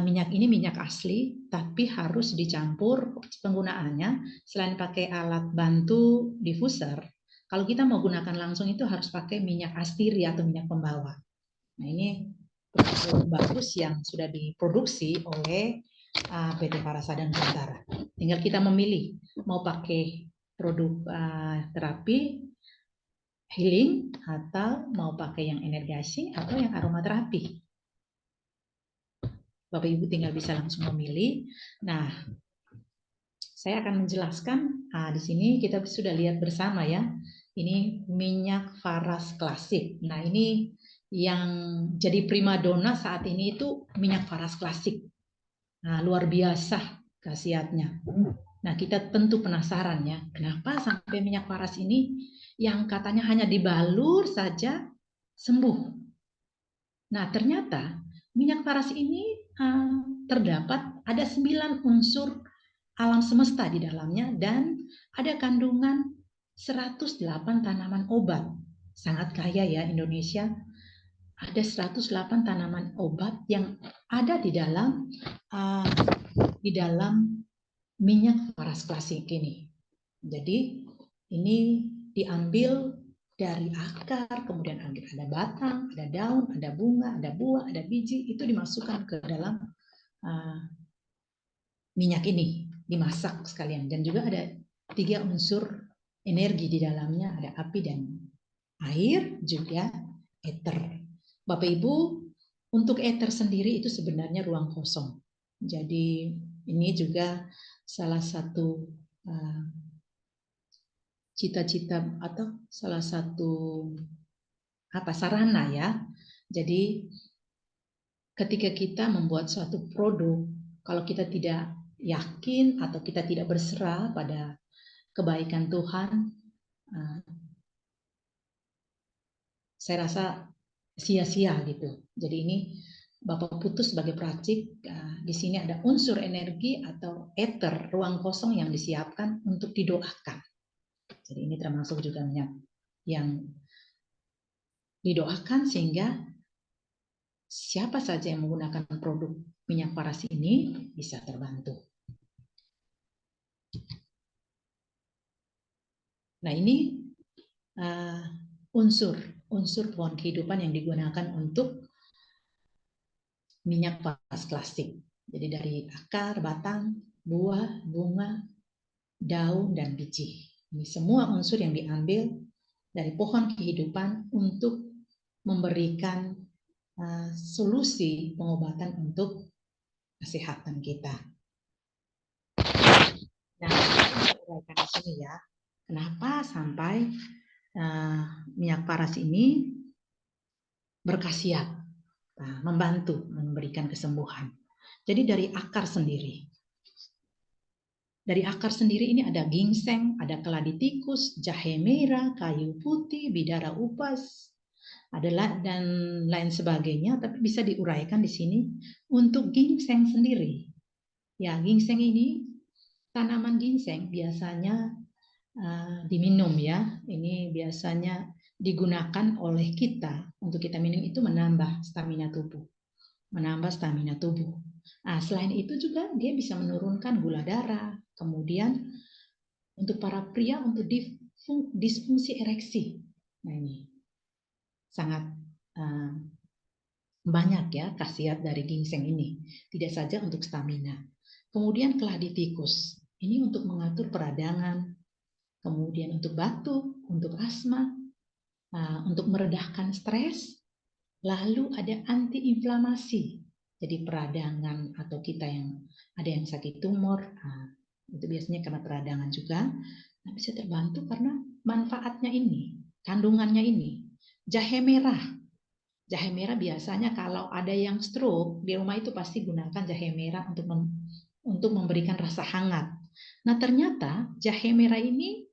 minyak ini minyak asli, tapi harus dicampur penggunaannya. Selain pakai alat bantu diffuser, kalau kita mau gunakan langsung itu harus pakai minyak astiri atau minyak pembawa. Nah ini produk bagus yang sudah diproduksi oleh PT Parasa dan Nusantara. Tinggal kita memilih mau pakai produk terapi healing, atau mau pakai yang energasi atau yang aromaterapi. Bapak Ibu tinggal bisa langsung memilih. Nah, saya akan menjelaskan. Di sini kita sudah lihat bersama ya. Ini minyak Faras klasik. Nah, ini yang jadi primadona saat ini itu minyak Faras klasik. Nah, luar biasa khasiatnya. Nah, kita tentu penasaran ya, kenapa sampai minyak Faras ini yang katanya hanya dibalur saja sembuh. Nah, ternyata minyak Faras ini terdapat ada 9 unsur alam semesta di dalamnya dan ada kandungan 108 tanaman obat. Sangat kaya ya Indonesia. Ada 108 tanaman obat yang ada di dalam minyak Faras klasik ini. Jadi ini diambil dari akar, kemudian ada batang, ada daun, ada bunga, ada buah, ada biji, itu dimasukkan ke dalam minyak ini, dimasak sekalian. Dan juga ada 3 unsur energi di dalamnya, ada api dan air, juga ether. Bapak Ibu, untuk ether sendiri itu sebenarnya ruang kosong. Jadi ini juga salah satu cita-cita atau salah satu sarana ya. Jadi ketika kita membuat suatu produk, kalau kita tidak yakin atau kita tidak berserah pada kebaikan Tuhan, saya rasa sia-sia gitu. Jadi ini Bapak Putus sebagai peracik, di sini ada unsur energi atau ether, ruang kosong yang disiapkan untuk didoakan. Jadi ini termasuk juga minyak yang didoakan sehingga siapa saja yang menggunakan produk minyak Faras ini bisa terbantu. Nah, ini unsur pohon kehidupan yang digunakan untuk minyak Faras klasik. Jadi dari akar, batang, buah, bunga, daun, dan biji. Ini semua unsur yang diambil dari pohon kehidupan untuk memberikan solusi pengobatan untuk kesehatan kita. Nah, kita uraikan di sini ya. Kenapa sampai minyak Faras ini berkhasiat, membantu memberikan kesembuhan. Jadi dari akar sendiri. Dari akar sendiri ini ada ginseng, ada keladi tikus, jahe merah, kayu putih, bidara upas, dan lain sebagainya, tapi bisa diuraikan di sini untuk ginseng sendiri. Ya, ginseng ini, tanaman ginseng biasanya diminum ya. Ini biasanya digunakan oleh kita untuk kita minum itu menambah stamina tubuh. Menambah stamina tubuh. Nah, selain itu juga dia bisa menurunkan gula darah. Kemudian untuk para pria untuk disfungsi ereksi. Nah, ini sangat banyak ya khasiat dari ginseng ini. Tidak saja untuk stamina. Kemudian keladi tikus. Ini untuk mengatur peradangan. Kemudian untuk batuk, untuk asma, untuk meredahkan stres. Lalu ada antiinflamasi. Jadi peradangan atau kita yang ada yang sakit tumor, itu biasanya karena peradangan juga. Nah, bisa terbantu karena manfaatnya ini, kandungannya ini. Jahe merah. Jahe merah biasanya kalau ada yang stroke, di rumah itu pasti gunakan jahe merah untuk memberikan rasa hangat. Nah, ternyata jahe merah ini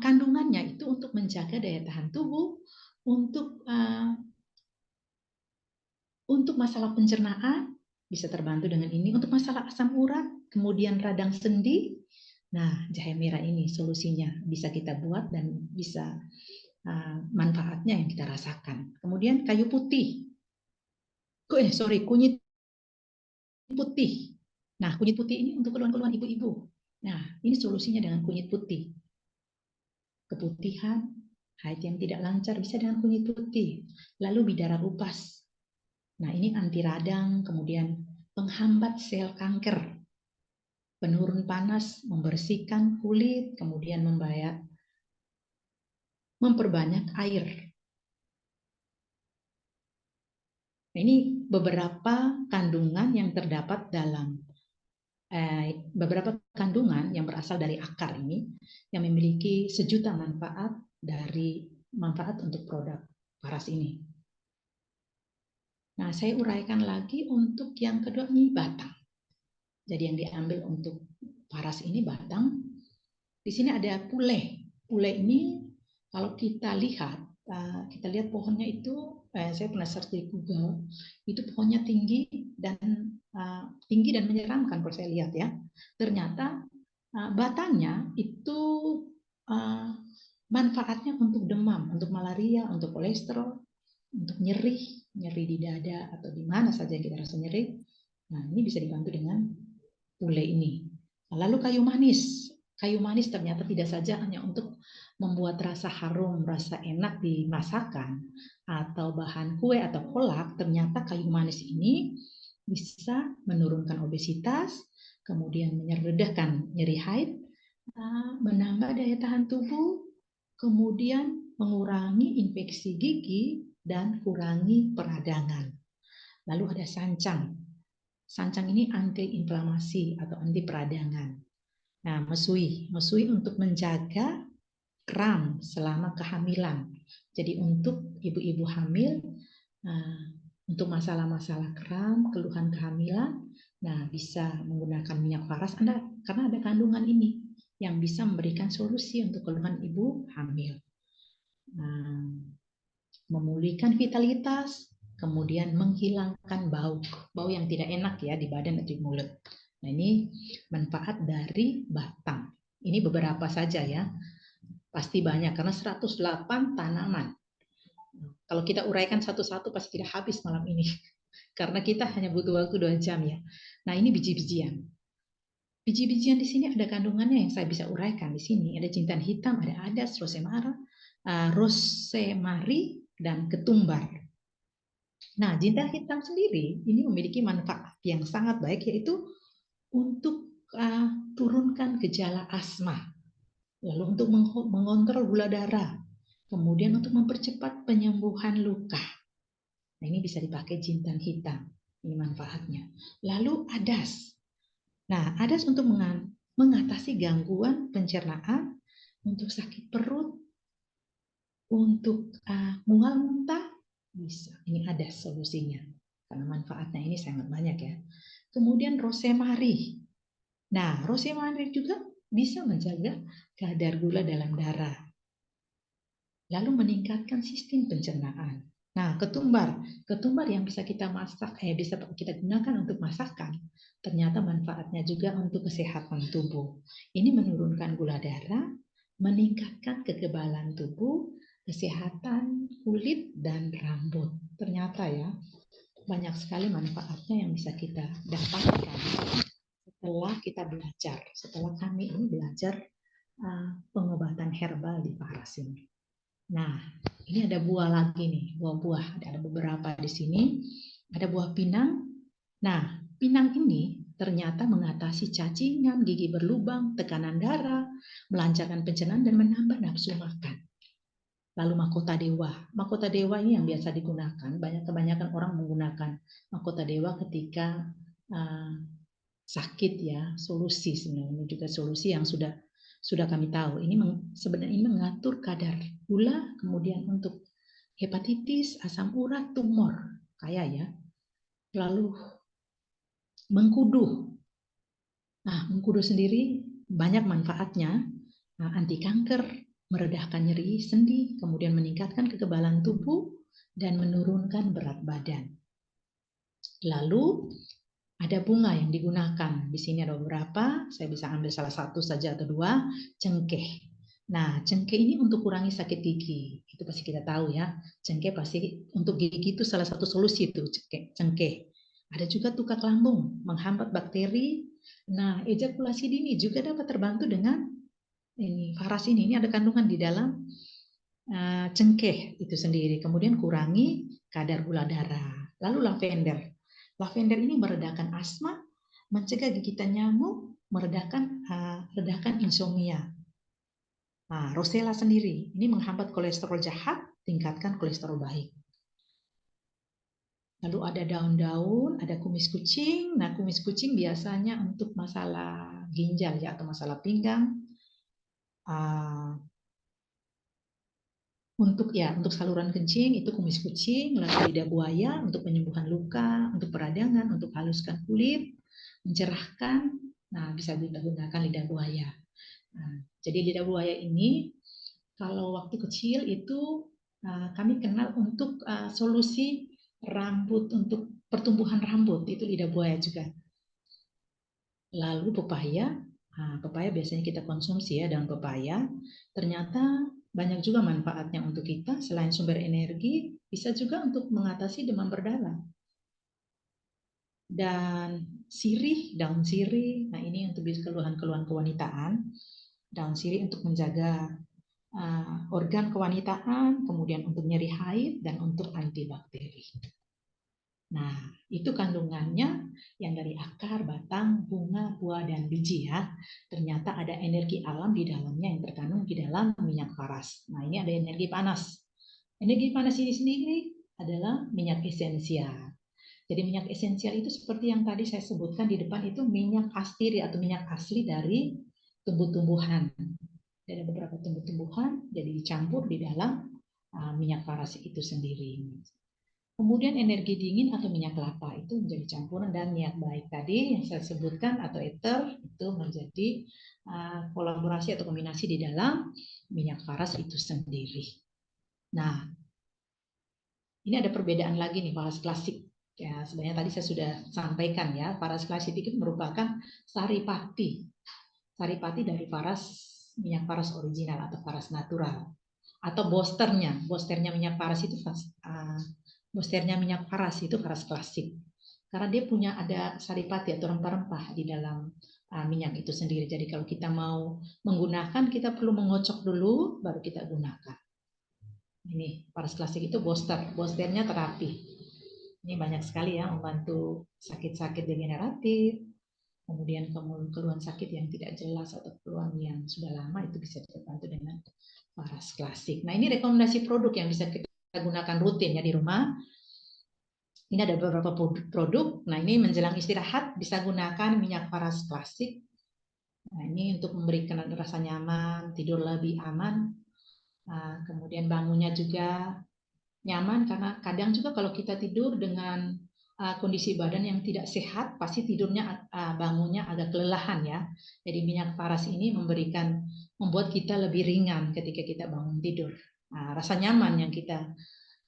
kandungannya itu untuk menjaga daya tahan tubuh, untuk masalah pencernaan bisa terbantu dengan ini, untuk masalah asam urat, kemudian radang sendi. Nah, jahe merah ini solusinya bisa kita buat dan bisa manfaatnya yang kita rasakan. Kemudian kayu putih. Kunyit putih. Nah, kunyit putih ini untuk keluhan-keluhan ibu-ibu. Nah, ini solusinya dengan kunyit putih. Keputihan, haid yang tidak lancar bisa dengan kunyit putih. Lalu bidara upas. Nah, ini anti radang, kemudian penghambat sel kanker. penurun panas, membersihkan kulit, kemudian memperbanyak air. Nah, ini beberapa kandungan yang terdapat dalam beberapa kandungan yang berasal dari akar ini yang memiliki sejuta manfaat untuk produk paras ini. Nah, saya uraikan lagi untuk yang kedua, ini batang. Jadi yang diambil untuk paras ini batang. Di sini ada pule. Pule ini kalau kita lihat pohonnya itu, saya pernah search di Google, itu pohonnya tinggi dan menyeramkan kalau saya lihat ya. Ternyata batangnya itu manfaatnya untuk demam, untuk malaria, untuk kolesterol, untuk nyeri di dada atau di mana saja kita rasa nyeri. Nah, ini bisa dibantu dengan pule ini. Lalu kayu manis. Kayu manis ternyata tidak saja hanya untuk membuat rasa harum, rasa enak di masakan atau bahan kue atau kolak, ternyata kayu manis ini bisa menurunkan obesitas, kemudian meredakan nyeri haid, menambah daya tahan tubuh, kemudian mengurangi infeksi gigi dan kurangi peradangan. Lalu ada sancang. Sancang ini anti-inflamasi atau anti peradangan. Nah, mesui untuk menjaga kram selama kehamilan. Jadi untuk ibu-ibu hamil, untuk masalah-masalah kram, keluhan kehamilan, nah bisa menggunakan minyak paras karena ada kandungan ini yang bisa memberikan solusi untuk keluhan ibu hamil. Nah, memulihkan vitalitas, kemudian menghilangkan bau yang tidak enak ya di badan atau di mulut. Nah, ini manfaat dari batang. Ini beberapa saja ya. Pasti banyak karena 108 tanaman. Kalau kita uraikan satu-satu pasti tidak habis malam ini. Karena kita hanya butuh waktu 2 jam ya. Nah, ini biji-bijian. Biji-bijian di sini ada kandungannya yang saya bisa uraikan di sini. Ada jintan hitam, ada adas, rosemary, dan ketumbar. Nah, jintan hitam sendiri ini memiliki manfaat yang sangat baik, yaitu untuk turunkan gejala asma, lalu untuk mengontrol gula darah, kemudian untuk mempercepat penyembuhan luka. Nah, ini bisa dipakai jintan hitam, ini manfaatnya. Lalu adas. Nah, adas untuk mengatasi gangguan pencernaan, untuk sakit perut, untuk mual muntah, bisa. Ini adas solusinya, karena manfaatnya ini sangat banyak ya. Kemudian rosemary. Nah, rosemary juga bisa menjaga kadar gula dalam darah, lalu meningkatkan sistem pencernaan. Nah, ketumbar yang bisa kita masak, bisa kita gunakan untuk masakan, ternyata manfaatnya juga untuk kesehatan tubuh. Ini menurunkan gula darah, meningkatkan kekebalan tubuh, kesehatan kulit dan rambut. Ternyata ya, banyak sekali manfaatnya yang bisa kita dapatkan setelah kita belajar, setelah kami ini belajar pengobatan herbal di paras ini. Nah, ini ada buah lagi nih, buah-buah. Ada beberapa di sini. Ada buah pinang. Nah, pinang ini ternyata mengatasi cacingan, gigi berlubang, tekanan darah, melancarkan pencernaan dan menambah nafsu makan. Lalu mahkota dewa. Mahkota dewa ini yang biasa digunakan. Kebanyakan orang menggunakan mahkota dewa ketika sakit ya, solusi sebenarnya. Ini juga solusi yang sudah kami tahu. Ini sebenarnya ini mengatur kadar gula, kemudian untuk hepatitis, asam urat, tumor, kayak ya. Lalu mengkudu. Nah, mengkudu sendiri banyak manfaatnya, anti kanker, meredakan nyeri sendi, kemudian meningkatkan kekebalan tubuh dan menurunkan berat badan. Lalu ada bunga yang digunakan. Di sini ada beberapa, saya bisa ambil salah satu saja atau dua, cengkeh. Nah, cengkeh ini untuk kurangi sakit gigi. Itu pasti kita tahu ya. Cengkeh pasti untuk gigi itu salah satu solusi itu, cengkeh. Ada juga tukak lambung, menghambat bakteri. Nah, ejakulasi dini juga dapat terbantu dengan ini paras ini. Ini ada kandungan di dalam cengkeh itu sendiri. Kemudian kurangi kadar gula darah. Lalu lavender. Lavender ini meredakan asma, mencegah gigitan nyamuk, redakan insomnia. Nah, Rosella sendiri ini menghambat kolesterol jahat, tingkatkan kolesterol baik. Lalu ada daun-daun, ada kumis kucing. Nah, kumis kucing biasanya untuk masalah ginjal ya atau masalah pinggang. Untuk saluran kencing itu kumis kucing, lalu lidah buaya untuk penyembuhan luka, untuk peradangan, untuk haluskan kulit, mencerahkan. Nah, bisa digunakan lidah buaya. Nah, jadi lidah buaya ini kalau waktu kecil itu kami kenal untuk solusi rambut, untuk pertumbuhan rambut, itu lidah buaya juga. Lalu pepaya, pepaya biasanya kita konsumsi ya, daun pepaya. Ternyata banyak juga manfaatnya untuk kita, selain sumber energi, bisa juga untuk mengatasi demam berdarah. Dan sirih, daun sirih, nah ini untuk keluhan-keluhan kewanitaan. Daun sirih untuk menjaga organ kewanitaan, kemudian untuk nyeri haid, dan untuk antibakteri. Nah, itu kandungannya yang dari akar, batang, bunga, buah, dan biji ya. Ternyata ada energi alam di dalamnya yang terkandung di dalam minyak paras. Nah, ini ada energi panas. Energi panas ini sendiri adalah minyak esensial. Jadi minyak esensial itu seperti yang tadi saya sebutkan di depan, itu minyak astiri atau minyak asli dari tumbuh-tumbuhan. Dari beberapa tumbuh-tumbuhan jadi dicampur di dalam minyak paras itu sendiri. Kemudian energi dingin atau minyak kelapa itu menjadi campuran, dan niat baik tadi yang saya sebutkan atau ether itu menjadi kolaborasi atau kombinasi di dalam minyak paras itu sendiri. Nah, ini ada perbedaan lagi nih paras klasik. Ya, sebenarnya tadi saya sudah sampaikan ya, paras klasik itu merupakan saripati. Saripati dari minyak paras original atau paras natural. Atau bosternya minyak paras itu minyak paras itu paras klasik, karena dia punya ada saripati atau rempah-rempah di dalam minyak itu sendiri. Jadi kalau kita mau menggunakan, kita perlu mengocok dulu baru kita gunakan. Ini paras klasik itu bosternya terapi. Ini banyak sekali ya, membantu sakit-sakit degeneratif, kemudian keluhan sakit yang tidak jelas atau keluhan yang sudah lama itu bisa dibantu dengan paras klasik. Nah, ini rekomendasi produk yang bisa kita gunakan rutin ya di rumah. Ini ada beberapa produk. Nah, ini menjelang istirahat bisa gunakan minyak paras klasik. Nah, ini untuk memberikan rasa nyaman, tidur lebih aman. Kemudian bangunnya juga nyaman, karena kadang juga kalau kita tidur dengan kondisi badan yang tidak sehat, pasti tidurnya bangunnya agak kelelahan ya. Jadi minyak paras ini membuat kita lebih ringan ketika kita bangun tidur. Rasa nyaman yang kita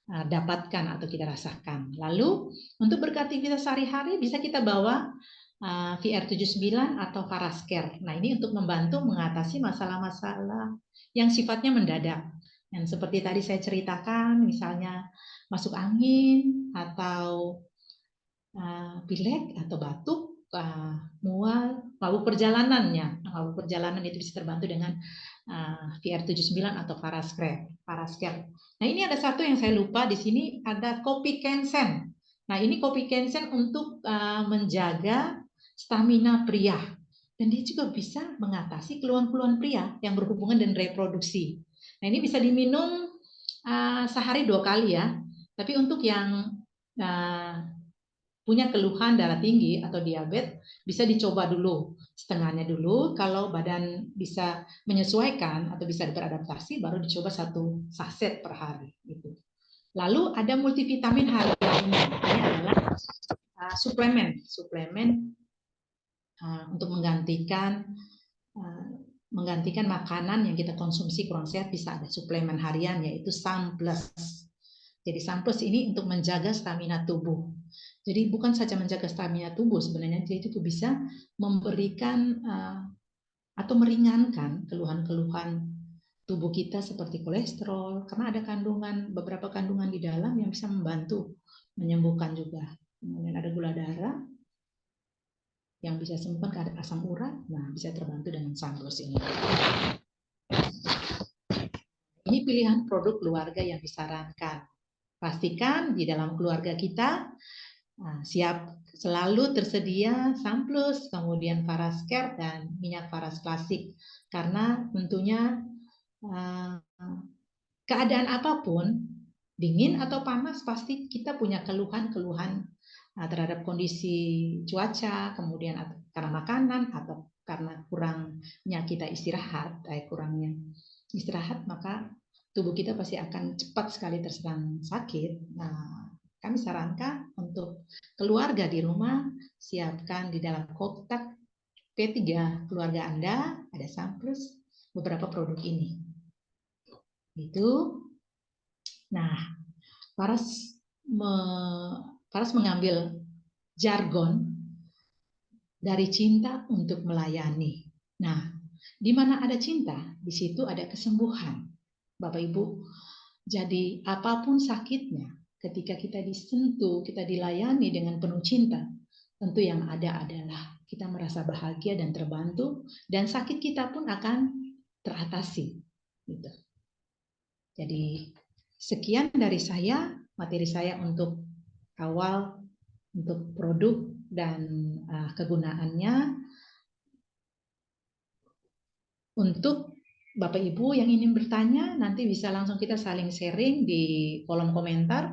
dapatkan atau kita rasakan. Lalu untuk beraktivitas sehari-hari bisa kita bawa VR79 atau Parascare. Nah, ini untuk membantu mengatasi masalah-masalah yang sifatnya mendadak. Yang seperti tadi saya ceritakan, misalnya masuk angin atau pilek atau batuk, mual, mabuk perjalanannya. Mabuk perjalanan itu bisa terbantu dengan VR79 atau Parascare. Nah, ini ada satu yang saya lupa di sini, ada kopi Kensen. Nah, ini kopi Kensen untuk menjaga stamina pria, dan dia juga bisa mengatasi keluhan-keluhan pria yang berhubungan dengan reproduksi. Nah, ini bisa diminum sehari 2 kali ya. Tapi untuk yang punya keluhan darah tinggi atau diabetes, bisa dicoba dulu setengahnya dulu. Kalau badan bisa menyesuaikan atau bisa beradaptasi, baru dicoba 1 saset per hari gitu. Lalu ada multivitamin hariannya. Ini adalah suplemen untuk menggantikan makanan yang kita konsumsi kurang sehat. Bisa ada suplemen harian, yaitu Sunplus. Jadi Sunplus ini untuk menjaga stamina tubuh. Jadi bukan saja menjaga stamina tubuh, sebenarnya dia itu bisa memberikan atau meringankan keluhan-keluhan tubuh kita seperti kolesterol, karena ada beberapa kandungan di dalam yang bisa membantu menyembuhkan juga. Kemudian ada gula darah yang bisa sembuhkan asam urat, nah bisa terbantu dengan Sunplus ini. Ini pilihan produk keluarga yang disarankan. Pastikan di dalam keluarga kita Nah, siap selalu tersedia Sunplus, kemudian Faras Care dan minyak Faras klasik. Karena tentunya keadaan apapun, dingin atau panas, pasti kita punya keluhan-keluhan terhadap kondisi cuaca, kemudian karena makanan atau karena kurangnya kita istirahat, kurangnya istirahat, maka tubuh kita pasti akan cepat sekali terserang sakit. Nah, kami sarankan untuk keluarga di rumah, siapkan di dalam kotak P3 keluarga Anda, ada Sunplus, beberapa produk ini. Itu. Nah, Faras mengambil jargon dari cinta untuk melayani. Nah, di mana ada cinta, di situ ada kesembuhan. Bapak Ibu, jadi apapun sakitnya, ketika kita disentuh, kita dilayani dengan penuh cinta, tentu yang ada adalah kita merasa bahagia dan terbantu, dan sakit kita pun akan teratasi. Gitu. Jadi sekian dari saya, materi saya untuk awal, untuk produk dan kegunaannya. Untuk Bapak Ibu yang ingin bertanya, nanti bisa langsung kita saling sharing di kolom komentar.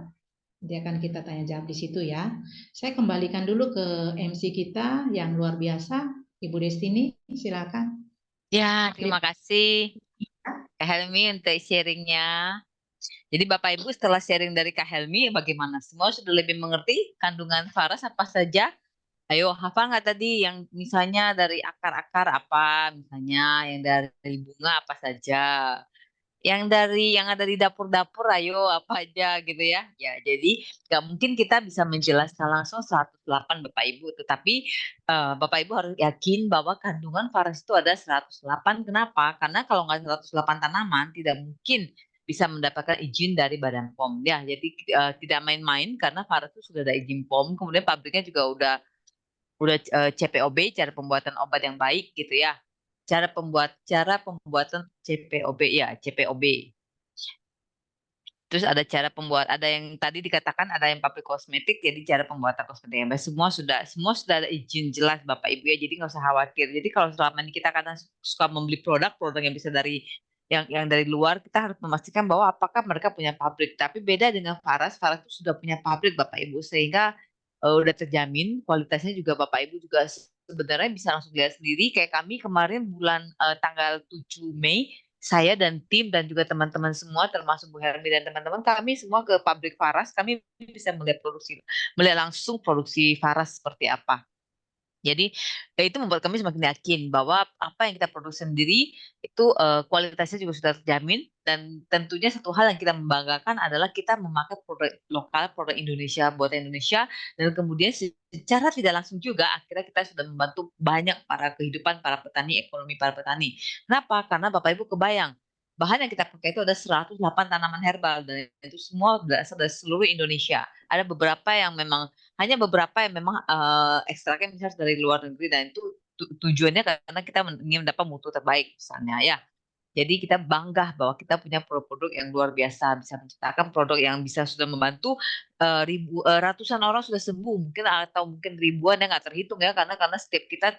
Nanti akan kita tanya jawab di situ ya. Saya kembalikan dulu ke MC kita yang luar biasa, Ibu Destini, silakan. Ya, terima kasih Kak Helmi untuk sharingnya. Jadi Bapak Ibu setelah sharing dari Kak Helmi, bagaimana? Semua sudah lebih mengerti kandungan Faras apa saja? Ayo, hafal nggak tadi yang misalnya dari akar-akar apa, misalnya yang dari bunga apa saja, yang ada di dapur-dapur, ayo apa aja gitu ya. Ya, jadi nggak mungkin kita bisa menjelaskan langsung 108 Bapak Ibu, tetapi Bapak Ibu harus yakin bahwa kandungan Faras itu ada 108. Kenapa? Karena kalau nggak 108 tanaman, tidak mungkin bisa mendapatkan izin dari Badan POM. Ya, jadi tidak main-main karena Faras itu sudah ada izin POM, kemudian pabriknya juga udah CPOB, cara pembuatan obat yang baik gitu ya. Cara pembuatan CPOB ya, CPOB. Terus ada yang tadi dikatakan ada yang pabrik kosmetik, jadi cara pembuatan kosmetik yang baik. Semua sudah ada izin jelas Bapak Ibu ya, jadi nggak usah khawatir. Jadi kalau selama ini kita kadang suka membeli produk yang bisa dari yang dari luar, kita harus memastikan bahwa apakah mereka punya pabrik. Tapi beda dengan Faras itu sudah punya pabrik Bapak Ibu, sehingga udah terjamin kualitasnya juga Bapak Ibu juga sebenarnya bisa langsung lihat sendiri. Kayak kami kemarin bulan tanggal 7 Mei, saya dan tim dan juga teman-teman semua termasuk Bu Hermi dan teman-teman kami semua ke pabrik Faras, kami bisa melihat langsung produksi Faras seperti apa. Jadi itu membuat kami semakin yakin bahwa apa yang kita produksi sendiri itu kualitasnya juga sudah terjamin, dan tentunya satu hal yang kita membanggakan adalah kita memakai produk lokal, produk Indonesia buatan Indonesia, dan kemudian secara tidak langsung juga akhirnya kita sudah membantu banyak kehidupan para petani, ekonomi para petani. Kenapa? Karena Bapak Ibu kebayang bahan yang kita pakai itu ada 108 tanaman herbal, dan itu semua berasal dari seluruh Indonesia. Ada hanya beberapa yang memang ekstraknya misalnya dari luar negeri, dan itu tujuannya karena kita ingin mendapat mutu terbaik misalnya ya. Jadi kita bangga bahwa kita punya produk-produk yang luar biasa, bisa menciptakan produk yang bisa sudah membantu ratusan orang sudah sembuh, mungkin atau mungkin ribuan yang nggak terhitung ya, karena setiap kita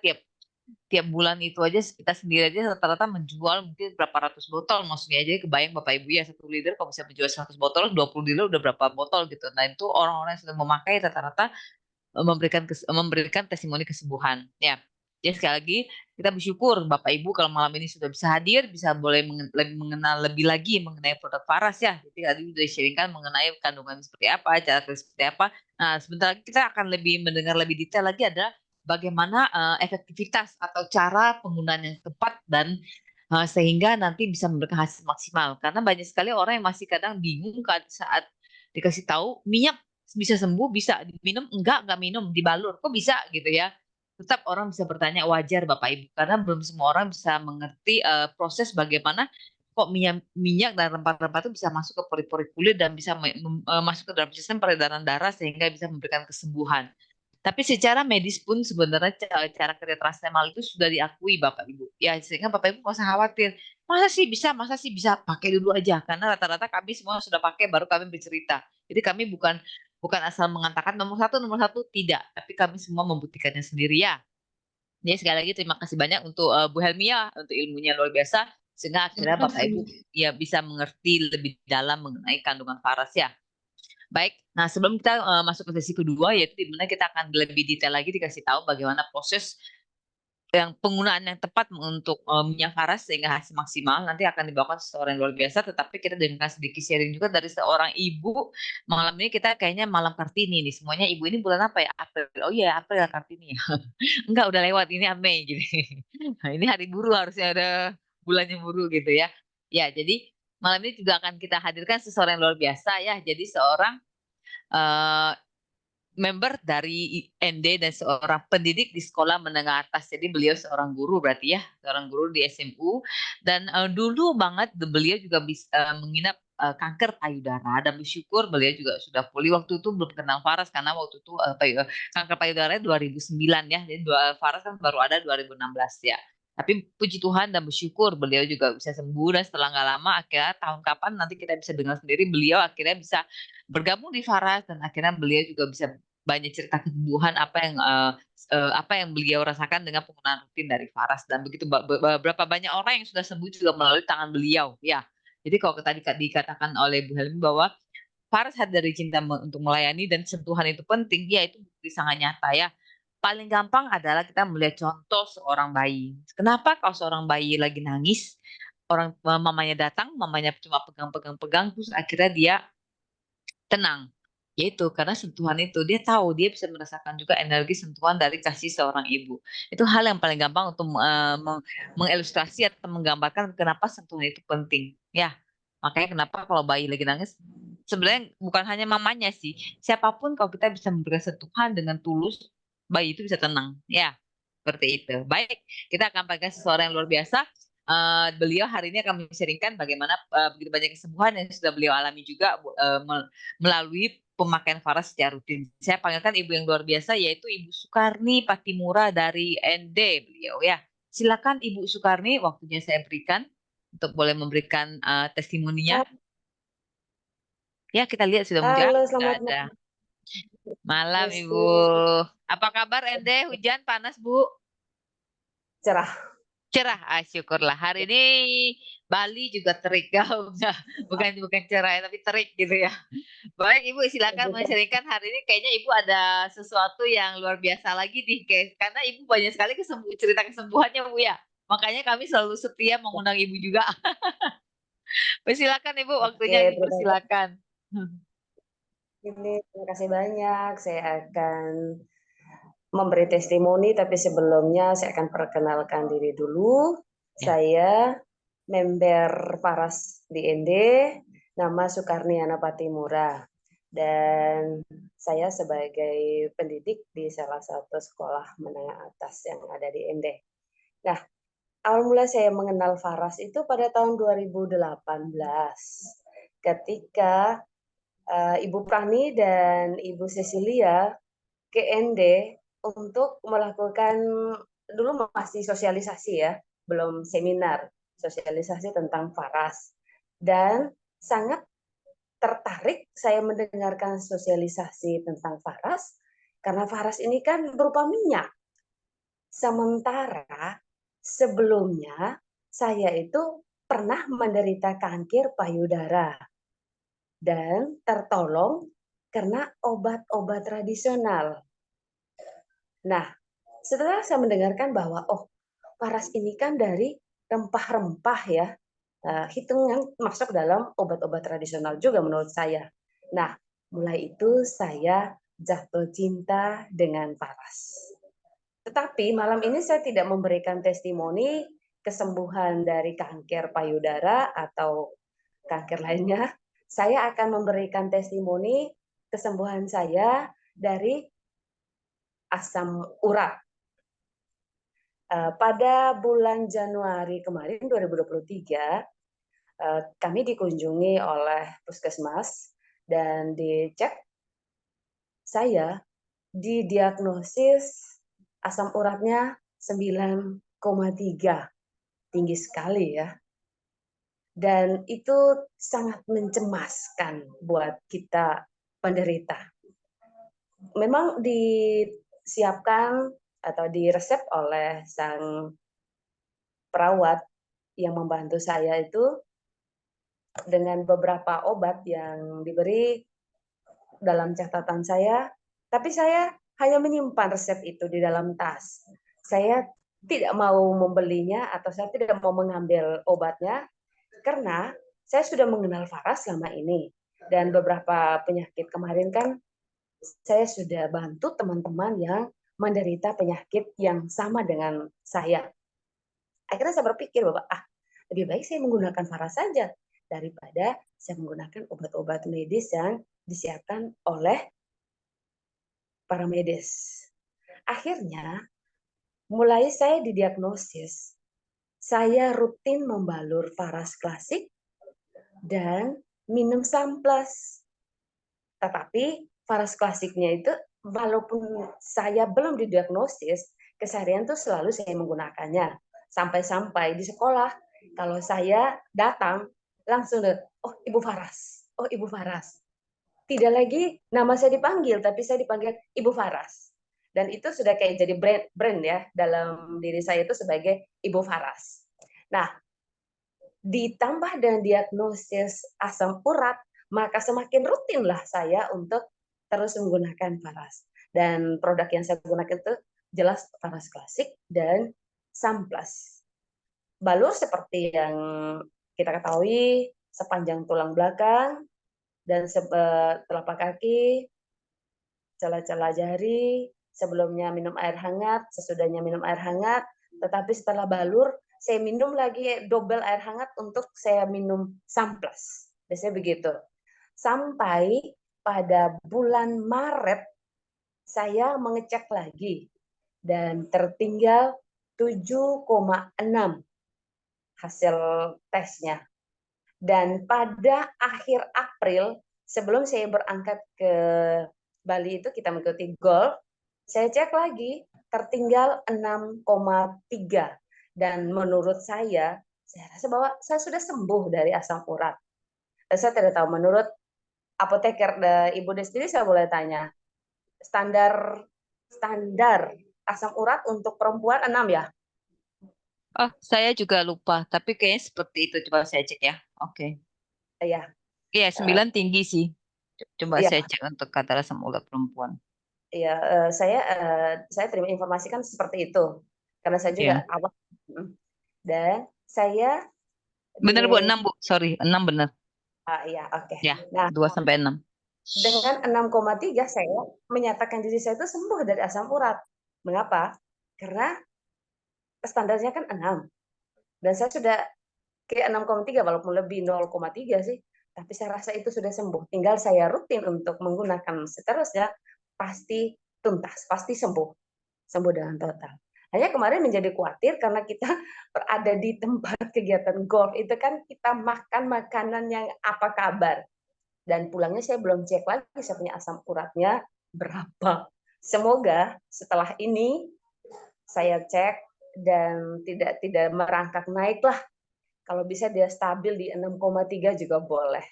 tiap bulan itu aja kita sendiri aja rata-rata menjual mungkin berapa ratus botol, maksudnya aja kebayang Bapak Ibu ya, 1 liter kalau bisa menjual 100 botol, 20 liter udah berapa botol gitu. Nah itu orang-orang yang sudah memakai rata-rata memberikan testimoni kesembuhan ya. Jadi sekali lagi kita bersyukur Bapak Ibu kalau malam ini sudah bisa hadir, bisa boleh mengenal lebih lagi mengenai produk Faras ya. Jadi tadi sudah sharingkan mengenai kandungan seperti apa, cara kerja seperti apa. Nah sebentar lagi kita akan lebih mendengar lebih detail lagi ada bagaimana efektivitas atau cara penggunaan yang tepat, dan sehingga nanti bisa memberikan hasil maksimal. Karena banyak sekali orang yang masih kadang bingung saat dikasih tahu minyak bisa sembuh, bisa diminum, enggak minum, dibalur, kok bisa gitu ya. Tetap orang bisa bertanya, wajar Bapak Ibu, karena belum semua orang bisa mengerti proses bagaimana kok minyak dan rempah-rempah itu bisa masuk ke pori-pori kulit dan bisa masuk ke dalam sistem peredaran darah sehingga bisa memberikan kesembuhan. Tapi secara medis pun sebenarnya cara kerja transdermal itu sudah diakui Bapak Ibu. Ya, sehingga Bapak Ibu nggak usah khawatir. Masa sih bisa pakai dulu aja. Karena rata-rata kami semua sudah pakai baru kami bercerita. Jadi kami bukan bukan asal mengatakan nomor satu tidak, tapi kami semua membuktikannya sendiri ya. Jadi sekali lagi terima kasih banyak untuk Bu Helmia untuk ilmunya luar biasa sehingga akhirnya Bapak Ibu ya bisa mengerti lebih dalam mengenai kandungan faras ya. Baik, nah sebelum kita masuk ke sesi kedua yaitu di mana kita akan lebih detail lagi dikasih tahu bagaimana proses yang penggunaan yang tepat untuk minyak faras sehingga hasil maksimal nanti akan dibawakan seseorang yang luar biasa, tetapi kita dengarkan sedikit sharing juga dari seorang ibu. Malam ini kita kayaknya malam Kartini nih, semuanya ibu ini bulan apa ya? April. Oh iya, April ya Kartini ya. Enggak, udah lewat ini Mei jadi. Nah, ini hari buruh harusnya ada bulannya buruh gitu ya. Ya, jadi malam ini juga akan kita hadirkan seseorang yang luar biasa ya. Jadi seorang eh, member dari ND dan seorang pendidik di sekolah menengah atas. Jadi beliau seorang guru berarti ya, seorang guru di SMU. Dan dulu banget beliau juga menginap kanker payudara dan bersyukur beliau juga sudah pulih. Waktu itu belum kenal Faras karena waktu itu kanker payudara 2009 ya. Jadi Faras kan baru ada 2016 ya. Tapi puji Tuhan dan bersyukur beliau juga bisa sembuh dan setelah nggak lama akhirnya tahun kapan nanti kita bisa dengar sendiri beliau akhirnya bisa bergabung di Faras dan akhirnya beliau juga bisa banyak cerita kesembuhan apa yang beliau rasakan dengan penggunaan rutin dari Faras dan begitu beberapa banyak orang yang sudah sembuh juga melalui tangan beliau ya. Jadi kalau tadi dikatakan oleh Bu Helmi bahwa Faras hadir dari cinta untuk melayani dan sentuhan itu penting, ya itu bukti sangat nyata ya. Paling gampang adalah kita melihat contoh seorang bayi. Kenapa kalau seorang bayi lagi nangis, mamanya datang, mamanya cuma pegang-pegang-pegang, terus akhirnya dia tenang. Yaitu karena sentuhan itu dia tahu dia bisa merasakan juga energi sentuhan dari kasih seorang ibu. Itu hal yang paling gampang untuk mengilustrasi atau menggambarkan kenapa sentuhan itu penting. Ya, makanya kenapa kalau bayi lagi nangis sebenarnya bukan hanya mamanya sih, siapapun kalau kita bisa memberikan sentuhan dengan tulus, bayi itu bisa tenang. Ya, seperti itu. Baik, kita akan pakai seseorang yang luar biasa. Beliau hari ini akan men-sharingkan bagaimana begitu banyak kesembuhan yang sudah beliau alami juga melalui pemakaian Faras secara rutin. Saya panggilkan ibu yang luar biasa yaitu Ibu Sukarni Patimura dari ND beliau ya. Silakan Ibu Sukarni, waktunya saya berikan untuk boleh memberikan testimoninya. Ya, kita lihat sudah muncul. Halo, Sudah selamat ada. malam. Malam Ibu. Apa kabar ND? Hujan, panas Bu? Cerah. Cerah, syukurlah. Hari ini Bali juga terik, bukan cerah tapi terik gitu ya. Baik Ibu, silakan men-sharingkan hari ini. Kayaknya Ibu ada sesuatu yang luar biasa lagi nih, karena Ibu banyak sekali cerita kesembuhannya Bu ya. Makanya kami selalu setia mengundang Ibu juga. Silakan Ibu, waktunya Oke, dipersilakan. terima kasih banyak. Saya akan memberi testimoni, tapi sebelumnya saya akan perkenalkan diri dulu. Ya. Saya member Faras di ND, nama Sukarniana Patimura. Dan saya sebagai pendidik di salah satu sekolah menengah atas yang ada di ND. Nah, awal mula saya mengenal Faras itu pada tahun 2018 ketika Ibu Prani dan Ibu Cecilia ke ND untuk melakukan, dulu masih sosialisasi ya, belum seminar, sosialisasi tentang Faras. Dan sangat tertarik saya mendengarkan sosialisasi tentang Faras, karena Faras ini kan berupa minyak. Sementara sebelumnya saya itu pernah menderita kanker payudara dan tertolong karena obat-obat tradisional. Nah, setelah saya mendengarkan bahwa Faras ini kan dari rempah-rempah ya, hitungan masuk dalam obat-obat tradisional juga menurut saya. Nah, mulai itu saya jatuh cinta dengan Faras. Tetapi malam ini saya tidak memberikan testimoni kesembuhan dari kanker payudara atau kanker lainnya. Saya akan memberikan testimoni kesembuhan saya dari asam urat. Pada bulan Januari kemarin 2023, kami dikunjungi oleh puskesmas dan dicek. Saya didiagnosis asam uratnya 9,3, tinggi sekali ya. Dan itu sangat mencemaskan buat kita penderita. memang disiapkan atau diresep oleh sang perawat yang membantu saya itu dengan beberapa obat yang diberi dalam catatan saya, tapi saya hanya menyimpan resep itu di dalam tas. Saya tidak mau membelinya atau saya tidak mau mengambil obatnya karena saya sudah mengenal Faras selama ini. Dan beberapa penyakit kemarin kan saya sudah bantu teman-teman yang menderita penyakit yang sama dengan saya. Akhirnya saya berpikir bahwa lebih baik saya menggunakan Faras saja daripada saya menggunakan obat-obat medis yang disiapkan oleh para medis. Akhirnya, mulai saya didiagnosis, saya rutin membalur Faras klasik dan minum Samplas. Tetapi Faras klasiknya itu, walaupun saya belum didiagnosis, keseharian tuh selalu saya menggunakannya. Sampai-sampai di sekolah, kalau saya datang, langsung, oh Ibu Faras, oh Ibu Faras. Tidak lagi nama saya dipanggil, tapi saya dipanggil Ibu Faras. Dan itu sudah kayak jadi brand ya dalam diri saya itu sebagai Ibu Faras. Nah, ditambah dengan diagnosis asam urat, maka semakin rutinlah saya untuk terus menggunakan Faras. Dan produk yang saya gunakan itu jelas Faras klasik dan Samplas. Balur seperti yang kita ketahui sepanjang tulang belakang dan telapak kaki, celah-celah jari, sebelumnya minum air hangat, sesudahnya minum air hangat, tetapi setelah balur, saya minum lagi double air hangat untuk saya minum Samplas. Biasanya begitu. Sampai pada bulan Maret, saya mengecek lagi, dan tertinggal 7,6 hasil tesnya. Dan pada akhir April, sebelum saya berangkat ke Bali itu kita mengikuti golf, saya cek lagi tertinggal 6,3 dan menurut saya rasa bahwa saya sudah sembuh dari asam urat. Saya tidak tahu menurut apoteker Ibu Destini, saya boleh tanya standar asam urat untuk perempuan 6 ya? Oh, saya juga lupa, tapi kayaknya seperti itu. Coba saya cek ya. Oke. Iya. Iya, 9 tinggi sih. Coba Iya. saya cek untuk kadar asam urat perempuan. Iya, saya terima informasi kan seperti itu. Karena saya juga Iya. awal. Dan saya Benar Bu, 6 Bu. Sorry, 6 benar. iya, oke. Ya, Nah, 2 sampai 6. dengan 6,3 saya menyatakan diri saya itu sembuh dari asam urat. Mengapa? Karena standarnya kan 6. Dan saya sudah kayak 6,3 walaupun lebih 0,3 sih. Tapi saya rasa itu sudah sembuh. Tinggal saya rutin untuk menggunakan seterusnya, pasti tuntas, pasti sembuh. Sembuh dengan total. Hanya kemarin menjadi khawatir karena kita berada di tempat kegiatan golf, itu kan kita makan makanan yang apa kabar. Dan pulangnya saya belum cek lagi saya punya asam uratnya berapa. Semoga setelah ini saya cek dan tidak merangkak naik lah. Kalau bisa dia stabil di 6,3 juga boleh.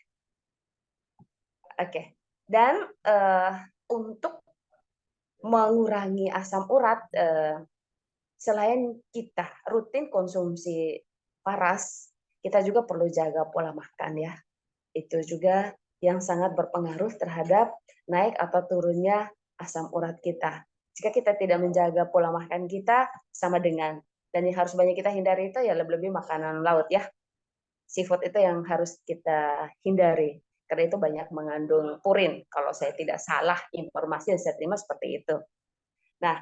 Oke. Dan untuk mengurangi asam urat, selain kita rutin konsumsi Faras, kita juga perlu jaga pola makan ya. Itu juga yang sangat berpengaruh terhadap naik atau turunnya asam urat kita. Jika kita tidak menjaga pola makan kita, sama dengan, dan yang harus banyak kita hindari itu ya lebih-lebih makanan laut ya. Seafood itu yang harus kita hindari. Karena itu banyak mengandung purin. Kalau saya tidak salah, informasi yang saya terima seperti itu. Nah,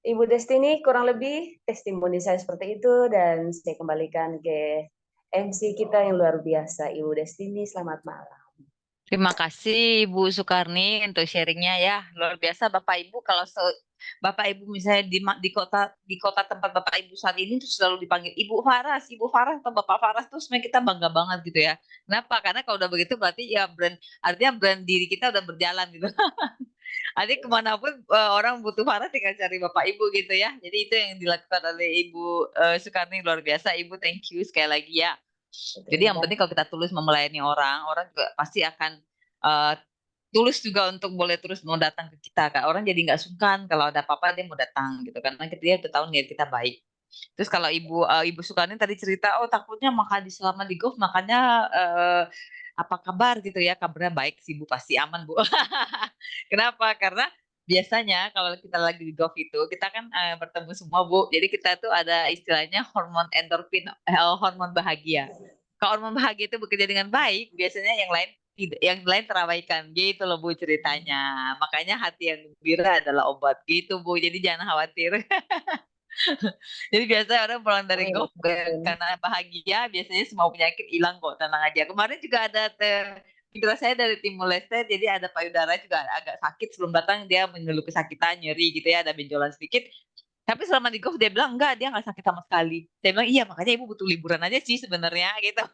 Ibu Destini, kurang lebih testimoni saya seperti itu, dan saya kembalikan ke MC kita yang luar biasa, Ibu Destini. Selamat malam. Terima kasih Ibu Sukarni untuk sharingnya ya. Luar biasa Bapak Ibu, kalau Bapak Ibu misalnya di kota tempat Bapak Ibu saat ini tuh selalu dipanggil Ibu Faras atau Bapak Faras, tuh sebenarnya kita bangga banget gitu ya. Kenapa? Karena kalau udah begitu berarti ya artinya brand diri kita udah berjalan gitu. Artinya kemanapun orang butuh Faras tinggal cari Bapak Ibu gitu ya. Jadi itu yang dilakukan oleh Ibu Sukarni, luar biasa. Ibu thank you sekali lagi ya. Jadi yang penting kalau kita tulus melayani orang juga pasti akan tulus juga untuk boleh terus mau datang ke kita, Kak. Orang jadi nggak sungkan kalau ada apa-apa dia mau datang gitu, karena dia udah tahu niat kita baik. Terus kalau Ibu Sukarni tadi cerita, oh takutnya makan selama di golf makannya apa kabar gitu ya, kabarnya baik sih Bu, pasti aman Bu. Kenapa? Karena biasanya kalau kita lagi di golf itu kita kan bertemu semua Bu, jadi kita tuh ada istilahnya hormon endorfin, hormon bahagia. Kalau hormon bahagia itu bekerja dengan baik, biasanya yang lain tidak, yang lain terabaikan gitu loh Bu ceritanya. Makanya hati yang gembira adalah obat gitu Bu, jadi jangan khawatir. Jadi biasanya orang pulang dari Amin, golf amin. karena bahagia, biasanya semua penyakit hilang kok, tenang aja. Kemarin juga ada mitra saya dari Timur Leste, jadi ada payudara juga agak sakit sebelum datang, dia mengeluh kesakitan, nyeri gitu ya, ada benjolan sedikit. Tapi selama di golf dia bilang enggak, dia nggak sakit sama sekali. Saya bilang iya, makanya ibu butuh liburan aja sih sebenarnya gitu.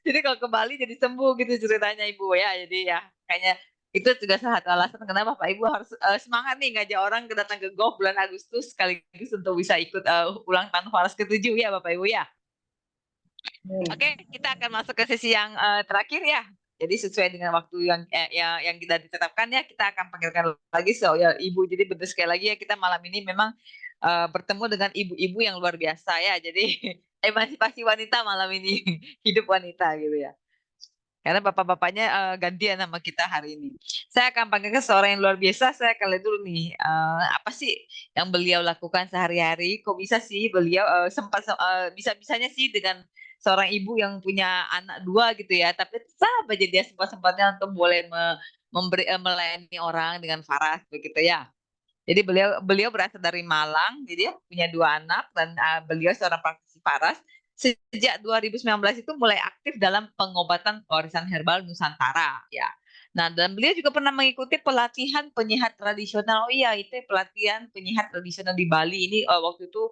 Jadi kalau ke Bali jadi sembuh gitu ceritanya ibu ya. Jadi ya kayaknya itu juga salah satu alasan kenapa Pak Ibu harus semangat nih ngajak orang datang ke golf bulan Agustus sekaligus untuk bisa ikut ulang tahun Faras ke-7 ya Bapak Ibu ya. Oke, kita akan masuk ke sesi yang terakhir ya. Jadi sesuai dengan waktu yang kita ditetapkan ya, kita akan panggilkan lagi ya Ibu. Jadi betul sekali lagi ya, kita malam ini memang bertemu dengan ibu-ibu yang luar biasa ya. Jadi emansipasi wanita malam ini, hidup wanita gitu ya. Karena bapak-bapaknya gantian sama kita hari ini. Saya akan panggilkan seorang yang luar biasa. Saya akan lihat dulu nih, apa sih yang beliau lakukan sehari-hari? Kok bisa sih beliau bisa-bisanya sih dengan seorang ibu yang punya anak 2 gitu ya, tapi tetap aja dia sempat-sempatnya untuk boleh melayani orang dengan Faras begitu ya. Jadi beliau beliau berasal dari Malang, jadi punya 2 anak dan beliau seorang praktisi Faras. Sejak 2019 itu mulai aktif dalam pengobatan warisan herbal Nusantara ya. Nah, dan beliau juga pernah mengikuti pelatihan penyihat tradisional. Oh iya, itu pelatihan penyihat tradisional di Bali ini waktu itu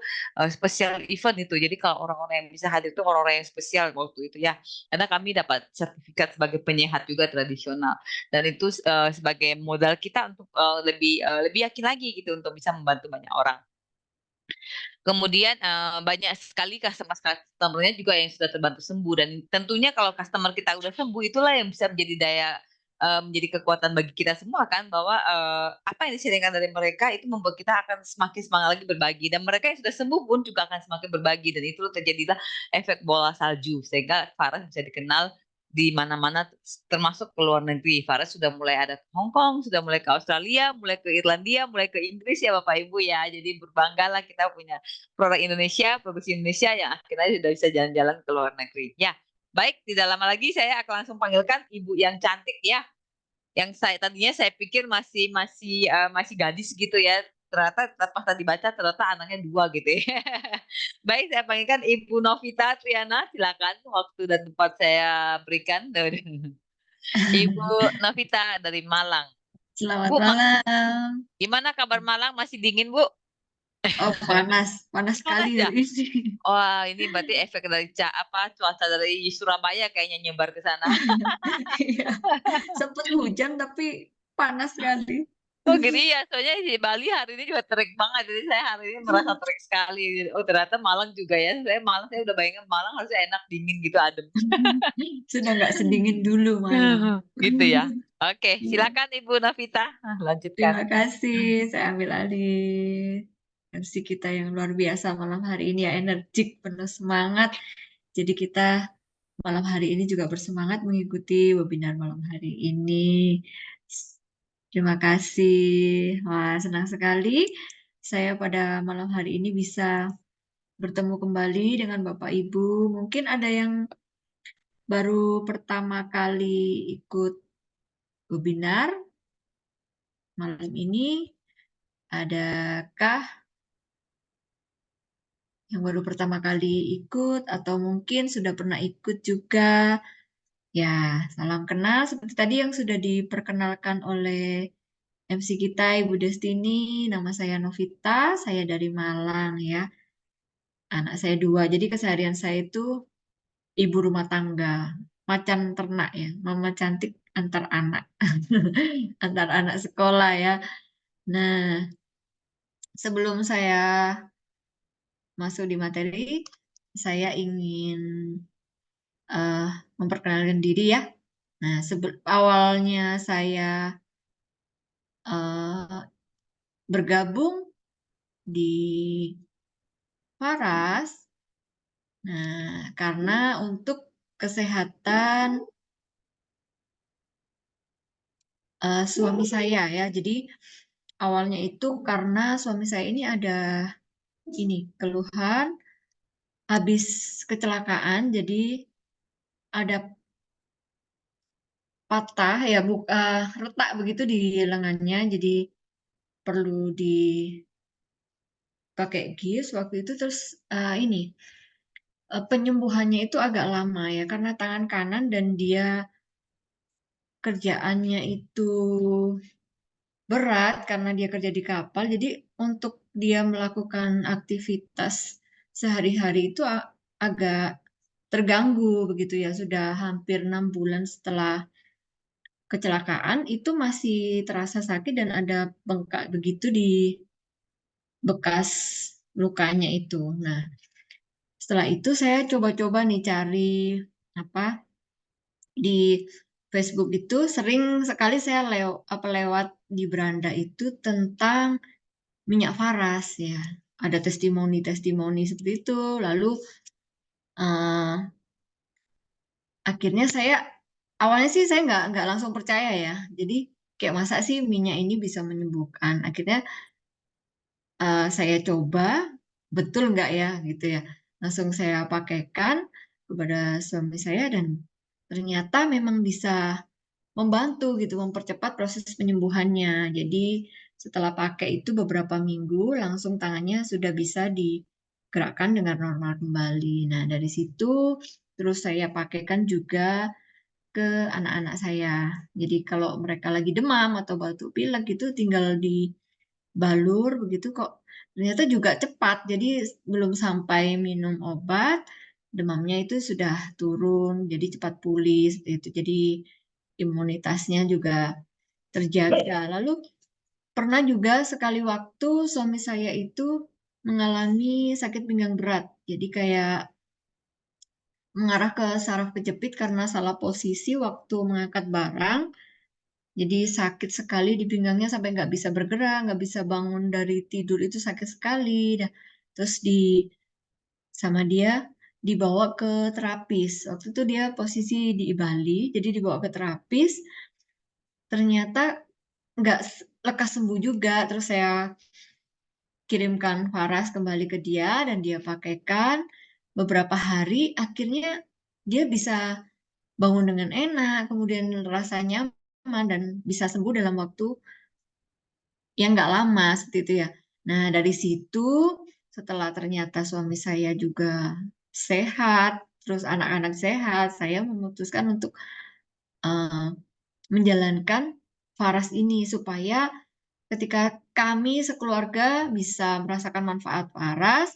spesial event itu. Jadi kalau orang-orang yang bisa hadir itu orang-orang yang spesial waktu itu ya. Karena kami dapat sertifikat sebagai penyihat juga tradisional. Dan itu sebagai modal kita untuk lebih yakin lagi gitu untuk bisa membantu banyak orang. Kemudian banyak sekali customer-nya juga yang sudah terbantu sembuh dan tentunya kalau customer kita udah sembuh itulah yang bisa menjadi daya menjadi kekuatan bagi kita semua kan bahwa apa yang disediakan dari mereka itu membuat kita akan semakin semangat lagi berbagi dan mereka yang sudah sembuh pun juga akan semakin berbagi dan itu terjadilah efek bola salju sehingga Faras bisa dikenal di mana-mana termasuk ke luar negeri. Faras sudah mulai ada ke Hong Kong, sudah mulai ke Australia, mulai ke Irlandia, mulai ke Inggris ya Bapak Ibu ya. Jadi berbanggalah kita punya produk Indonesia, produksi Indonesia yang akhirnya sudah bisa jalan-jalan ke luar negeri. Ya, baik, tidak lama lagi saya akan langsung panggilkan Ibu yang cantik ya, yang tadinya saya pikir masih gadis gitu ya. Ternyata pas tadi baca ternyata anaknya 2 gitu ya. Baik, saya panggilkan Ibu Novita Triana, silakan waktu dan tempat saya berikan. Ibu Novita dari Malang. Selamat Bu, malam. gimana kabar Malang? Masih dingin, Bu? Oh, panas Panas sekali ya? dari sini. Wah, ini berarti efek dari cuaca dari Surabaya kayaknya nyebar ke sana. Iya, sempat hujan tapi panas sekali. Oh gitu ya, soalnya di Bali hari ini juga terik banget, jadi saya hari ini merasa terik sekali. Oh ternyata Malang juga ya, saya udah bayangin Malang harusnya enak dingin gitu adem. Sudah nggak sedingin dulu malam. Gitu ya. Oke, Iya. silakan Ibu Novita, lanjutkan. Terima kasih. Saya ambil alih MC kita yang luar biasa malam hari ini ya, energik, penuh semangat. Jadi kita malam hari ini juga bersemangat mengikuti webinar malam hari ini. Terima kasih. Wah, senang sekali saya pada malam hari ini bisa bertemu kembali dengan Bapak Ibu. Mungkin ada yang baru pertama kali ikut webinar malam ini. Adakah yang baru pertama kali ikut atau mungkin sudah pernah ikut juga? Ya, salam kenal seperti tadi yang sudah diperkenalkan oleh MC kita Ibu Destini. Nama saya Novita, saya dari Malang ya. Anak saya 2, jadi keseharian saya itu ibu rumah tangga, macan ternak ya, mama cantik antar anak, antar anak sekolah ya. Nah, sebelum saya masuk di materi, saya ingin memperkenalkan diri ya. Nah, awalnya saya bergabung di Faras, nah karena untuk kesehatan suami saya ya. Jadi awalnya itu karena suami saya ini ada keluhan habis kecelakaan, jadi ada patah ya, retak begitu di lengannya, jadi perlu dipakai gips waktu itu. Terus penyembuhannya itu agak lama ya, karena tangan kanan dan dia kerjaannya itu berat karena dia kerja di kapal. Jadi untuk dia melakukan aktivitas sehari-hari itu agak terganggu begitu ya. Sudah hampir 6 bulan setelah kecelakaan itu masih terasa sakit dan ada bengkak begitu di bekas lukanya itu. Nah, setelah itu saya coba-coba nih cari di Facebook itu, sering sekali saya lewat di beranda itu tentang minyak faras ya. Ada testimoni-testimoni seperti itu. Lalu akhirnya awalnya sih saya nggak langsung percaya ya. Jadi kayak masa sih minyak ini bisa menyembuhkan. Akhirnya saya coba, betul nggak ya gitu ya. Langsung saya pakaikan kepada suami saya dan ternyata memang bisa membantu gitu, mempercepat proses penyembuhannya. Jadi setelah pakai itu beberapa minggu, langsung tangannya sudah bisa digerakkan dengan normal kembali. Nah, dari situ terus saya pakaikan juga ke anak-anak saya. Jadi kalau mereka lagi demam atau batuk pilek gitu, tinggal dibalur begitu kok. Ternyata juga cepat. Jadi belum sampai minum obat, demamnya itu sudah turun, jadi cepat pulih seperti itu. Jadi imunitasnya juga terjaga. Lalu pernah juga sekali waktu suami saya itu mengalami sakit pinggang berat. Jadi kayak mengarah ke saraf kejepit karena salah posisi waktu mengangkat barang. Jadi sakit sekali di pinggangnya sampai nggak bisa bergerak, nggak bisa bangun dari tidur, itu sakit sekali. Nah, terus sama dia dibawa ke terapis. Waktu itu dia posisi di Bali, jadi dibawa ke terapis. Ternyata nggak lekas sembuh juga. Terus saya kirimkan Faras kembali ke dia dan dia pakaikan beberapa hari. Akhirnya dia bisa bangun dengan enak, kemudian rasanya nyaman dan bisa sembuh dalam waktu yang nggak lama seperti itu ya. Nah, dari situ setelah ternyata suami saya juga sehat, terus anak-anak sehat, saya memutuskan untuk menjalankan Faras ini supaya ketika kami sekeluarga bisa merasakan manfaat Faras,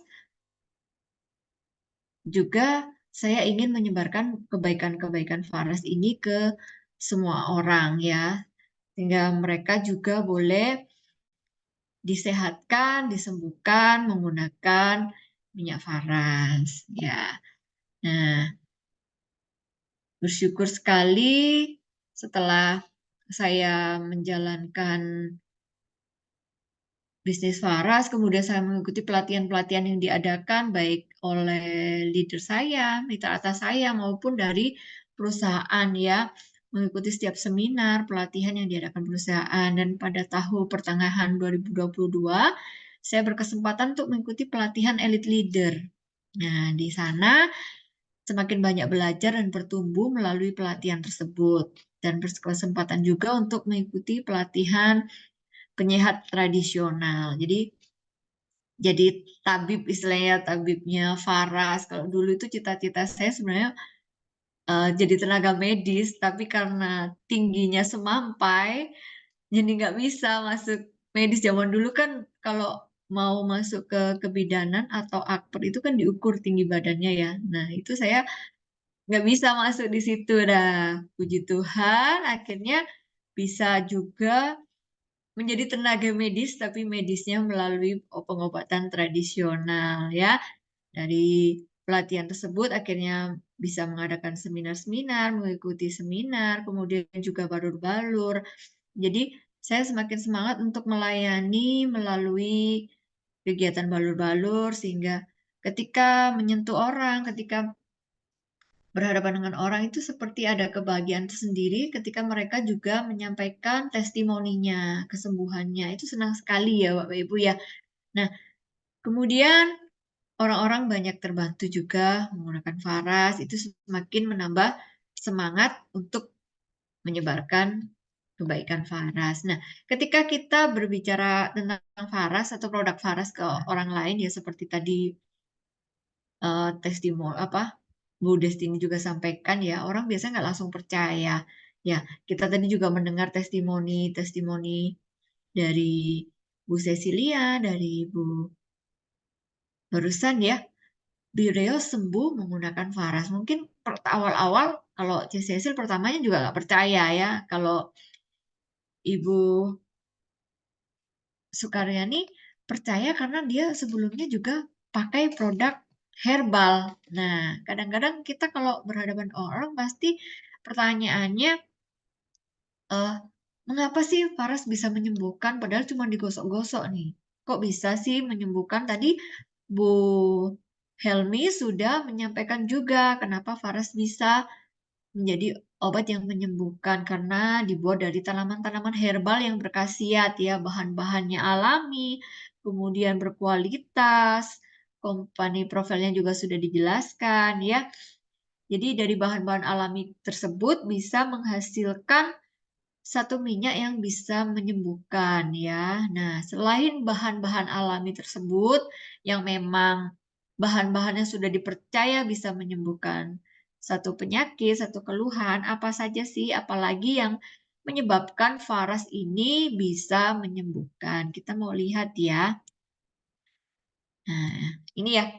juga saya ingin menyebarkan kebaikan-kebaikan Faras ini ke semua orang ya, sehingga mereka juga boleh disehatkan, disembuhkan menggunakan minyak Faras ya. Nah, bersyukur sekali setelah saya menjalankan bisnis Faras, kemudian saya mengikuti pelatihan-pelatihan yang diadakan baik oleh leader saya, mitra atas saya, maupun dari perusahaan ya, mengikuti setiap seminar, pelatihan yang diadakan perusahaan. Dan pada tahun pertengahan 2022, saya berkesempatan untuk mengikuti pelatihan elite leader. Nah, di sana semakin banyak belajar dan bertumbuh melalui pelatihan tersebut. Dan berkesempatan juga untuk mengikuti pelatihan penyehat tradisional. Jadi tabib, istilahnya tabibnya Faras. Kalau dulu itu cita-cita saya sebenarnya jadi tenaga medis, tapi karena tingginya semampai, jadi nggak bisa masuk medis. Zaman dulu kan kalau mau masuk ke kebidanan atau akper itu kan diukur tinggi badannya ya. Nah, itu saya nggak bisa masuk di situ. Dah, puji Tuhan, akhirnya bisa juga menjadi tenaga medis, tapi medisnya melalui pengobatan tradisional ya. Dari pelatihan tersebut akhirnya bisa mengadakan seminar-seminar, mengikuti seminar, kemudian juga balur-balur. Jadi saya semakin semangat untuk melayani melalui kegiatan balur-balur, sehingga ketika menyentuh orang, ketika berhadapan dengan orang itu seperti ada kebahagiaan tersendiri ketika mereka juga menyampaikan testimoninya, kesembuhannya. Itu senang sekali ya Bapak Ibu ya. Nah, kemudian orang-orang banyak terbantu juga menggunakan Faras, itu semakin menambah semangat untuk menyebarkan kebaikan Faras. Nah, ketika kita berbicara tentang Faras atau produk Faras ke orang lain ya seperti tadi testimoni Bu Destiny juga sampaikan ya, orang biasanya nggak langsung percaya. Ya, kita tadi juga mendengar testimoni dari Bu Cecilia, dari Bu barusan ya, beliau sembuh menggunakan Faras. Mungkin awal-awal kalau Cecil pertamanya juga nggak percaya ya, kalau Ibu Sukaryani percaya karena dia sebelumnya juga pakai produk herbal. Nah, kadang-kadang kita kalau berhadapan orang pasti pertanyaannya, mengapa sih Faras bisa menyembuhkan padahal cuma digosok-gosok nih? Kok bisa sih menyembuhkan? Tadi Bu Helmi sudah menyampaikan juga kenapa Faras bisa menjadi obat yang menyembuhkan karena dibuat dari tanaman-tanaman herbal yang berkhasiat ya, bahan-bahannya alami, kemudian berkualitas, company profilnya juga sudah dijelaskan ya. Jadi dari bahan-bahan alami tersebut bisa menghasilkan satu minyak yang bisa menyembuhkan ya. Nah, selain bahan-bahan alami tersebut yang memang bahan-bahannya sudah dipercaya bisa menyembuhkan satu penyakit, satu keluhan, apa saja sih apalagi yang menyebabkan Faras ini bisa menyembuhkan. Kita mau lihat ya. Nah, ini ya.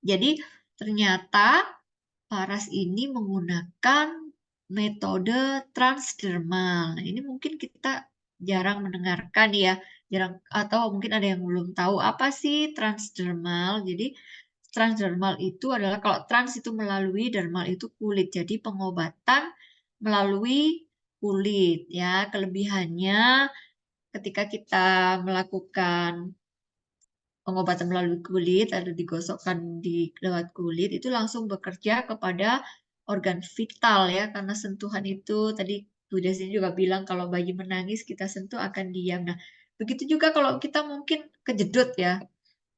Jadi ternyata Faras ini menggunakan metode transdermal. Nah, ini mungkin kita jarang mendengarkan ya, jarang atau mungkin ada yang belum tahu apa sih transdermal. Jadi transdermal itu adalah kalau trans itu melalui, dermal itu kulit. Jadi pengobatan melalui kulit ya. Kelebihannya ketika kita melakukan pengobatan melalui kulit atau digosokkan lewat kulit itu langsung bekerja kepada organ vital ya, karena sentuhan itu tadi Bu Desi juga bilang kalau bayi menangis kita sentuh akan diam. Nah, begitu juga kalau kita mungkin kejedut ya,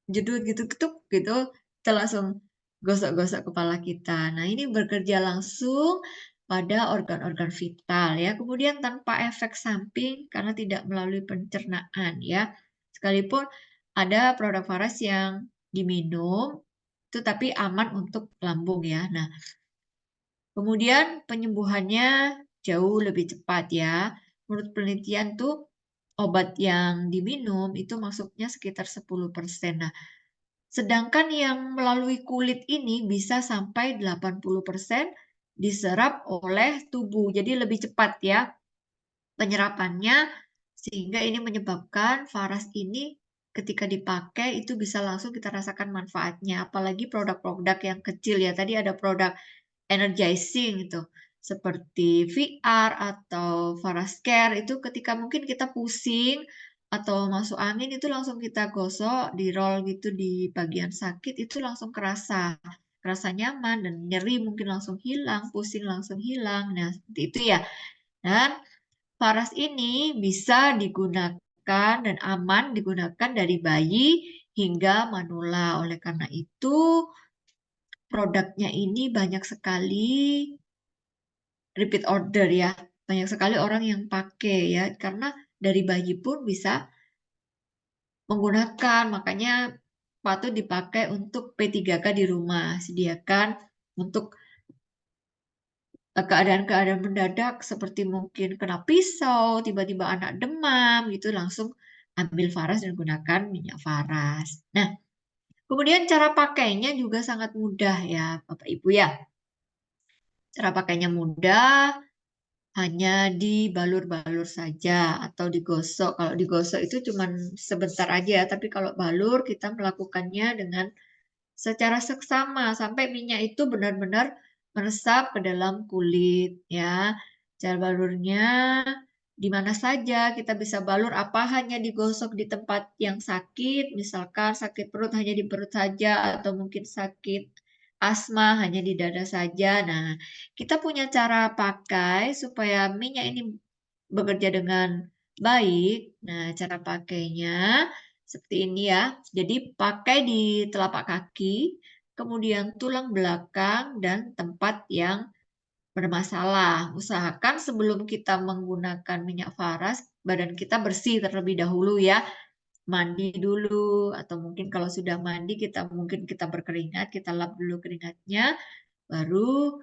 jedut gitu ketuk gitu, kita langsung gosok-gosok kepala kita. Nah, ini bekerja langsung pada organ-organ vital ya. Kemudian tanpa efek samping karena tidak melalui pencernaan ya. Sekalipun ada produk Faras yang diminum itu tapi aman untuk lambung ya. Nah, kemudian penyembuhannya jauh lebih cepat ya. Menurut penelitian tuh obat yang diminum itu masuknya sekitar 10%. Nah, sedangkan yang melalui kulit ini bisa sampai 80% diserap oleh tubuh. Jadi lebih cepat ya penyerapannya, sehingga ini menyebabkan Faras ini ketika dipakai itu bisa langsung kita rasakan manfaatnya. Apalagi produk-produk yang kecil ya. Tadi ada produk energizing itu seperti VR atau Faras Care itu ketika mungkin kita pusing atau masuk angin itu langsung kita gosok, di roll gitu di bagian sakit itu langsung kerasa nyaman dan nyeri mungkin langsung hilang, pusing langsung hilang. Nah, seperti itu ya. Dan Faras ini bisa digunakan dan aman digunakan dari bayi hingga manula. Oleh karena itu, produknya ini banyak sekali repeat order ya. Banyak sekali orang yang pakai ya, karena dari bayi pun bisa menggunakan. Makanya patut dipakai untuk P3K di rumah. Sediakan untuk keadaan-keadaan mendadak seperti mungkin kena pisau, tiba-tiba anak demam gitu langsung ambil Faras dan gunakan minyak Faras. Nah, kemudian cara pakainya juga sangat mudah ya Bapak Ibu ya. Cara pakainya mudah, hanya dibalur-balur saja atau digosok. Kalau digosok itu cuma sebentar aja, tapi kalau balur kita melakukannya dengan secara seksama sampai minyak itu benar-benar meresap ke dalam kulit ya. Cara balurnya di mana saja kita bisa balur, apa hanya digosok di tempat yang sakit, misalkan sakit perut hanya di perut saja atau mungkin sakit asma hanya di dada saja. Nah, kita punya cara pakai supaya minyak ini bekerja dengan baik. Nah, cara pakainya seperti ini ya. Jadi pakai di telapak kaki, kemudian tulang belakang dan tempat yang bermasalah. Usahakan sebelum kita menggunakan minyak faras, badan kita bersih terlebih dahulu ya. Mandi dulu atau mungkin kalau sudah mandi mungkin kita berkeringat, kita lap dulu keringatnya, baru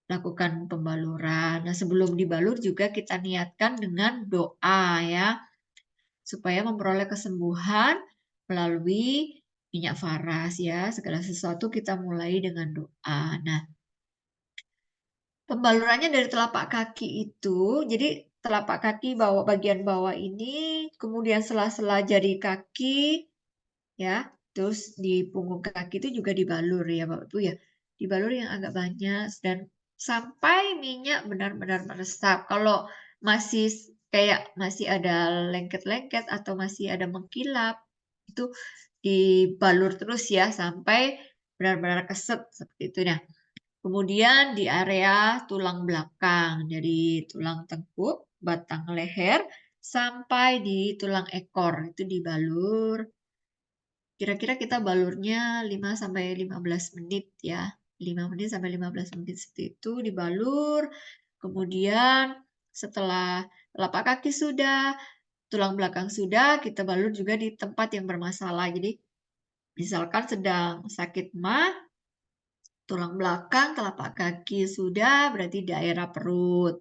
lakukan pembaluran. Nah, sebelum dibalur juga kita niatkan dengan doa ya, supaya memperoleh kesembuhan melalui minyak faras ya. Segala sesuatu kita mulai dengan doa. Nah, pembalurannya dari telapak kaki itu, jadi telapak kaki bagian bawah ini, kemudian sela-sela jari kaki, ya, terus di punggung kaki itu juga dibalur ya Bapak Ibu ya, dibalur yang agak banyak dan sampai minyak benar-benar meresap. Kalau masih masih ada lengket-lengket atau masih ada mengkilap, itu dibalur terus ya sampai benar-benar keset seperti itu. Nah, kemudian di area tulang belakang, dari tulang tengkuk, batang leher, sampai di tulang ekor, itu dibalur. Kira-kira kita balurnya 5-15 menit ya. 5 menit sampai 15 menit seperti itu dibalur. Kemudian setelah telapak kaki sudah, tulang belakang sudah, kita balur juga di tempat yang bermasalah. Jadi misalkan sedang sakit mah, tulang belakang, telapak kaki sudah, berarti daerah perut.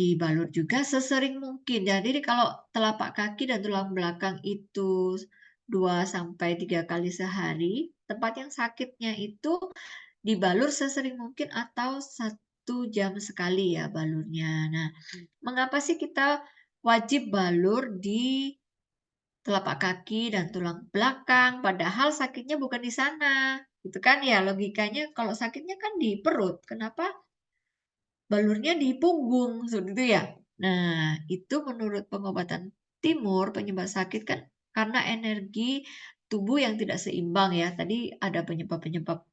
Dibalur juga sesering mungkin. Jadi kalau telapak kaki dan tulang belakang itu 2-3 kali sehari, tempat yang sakitnya itu dibalur sesering mungkin atau 1 jam sekali ya balurnya. Nah, mengapa sih kita wajib balur di telapak kaki dan tulang belakang, padahal sakitnya bukan di sana. Gitu kan ya, logikanya kalau sakitnya kan di perut, kenapa balurnya di punggung, seperti itu ya. Nah, itu menurut pengobatan timur, penyebab sakit kan karena energi tubuh yang tidak seimbang ya. Tadi ada penyebab-penyebab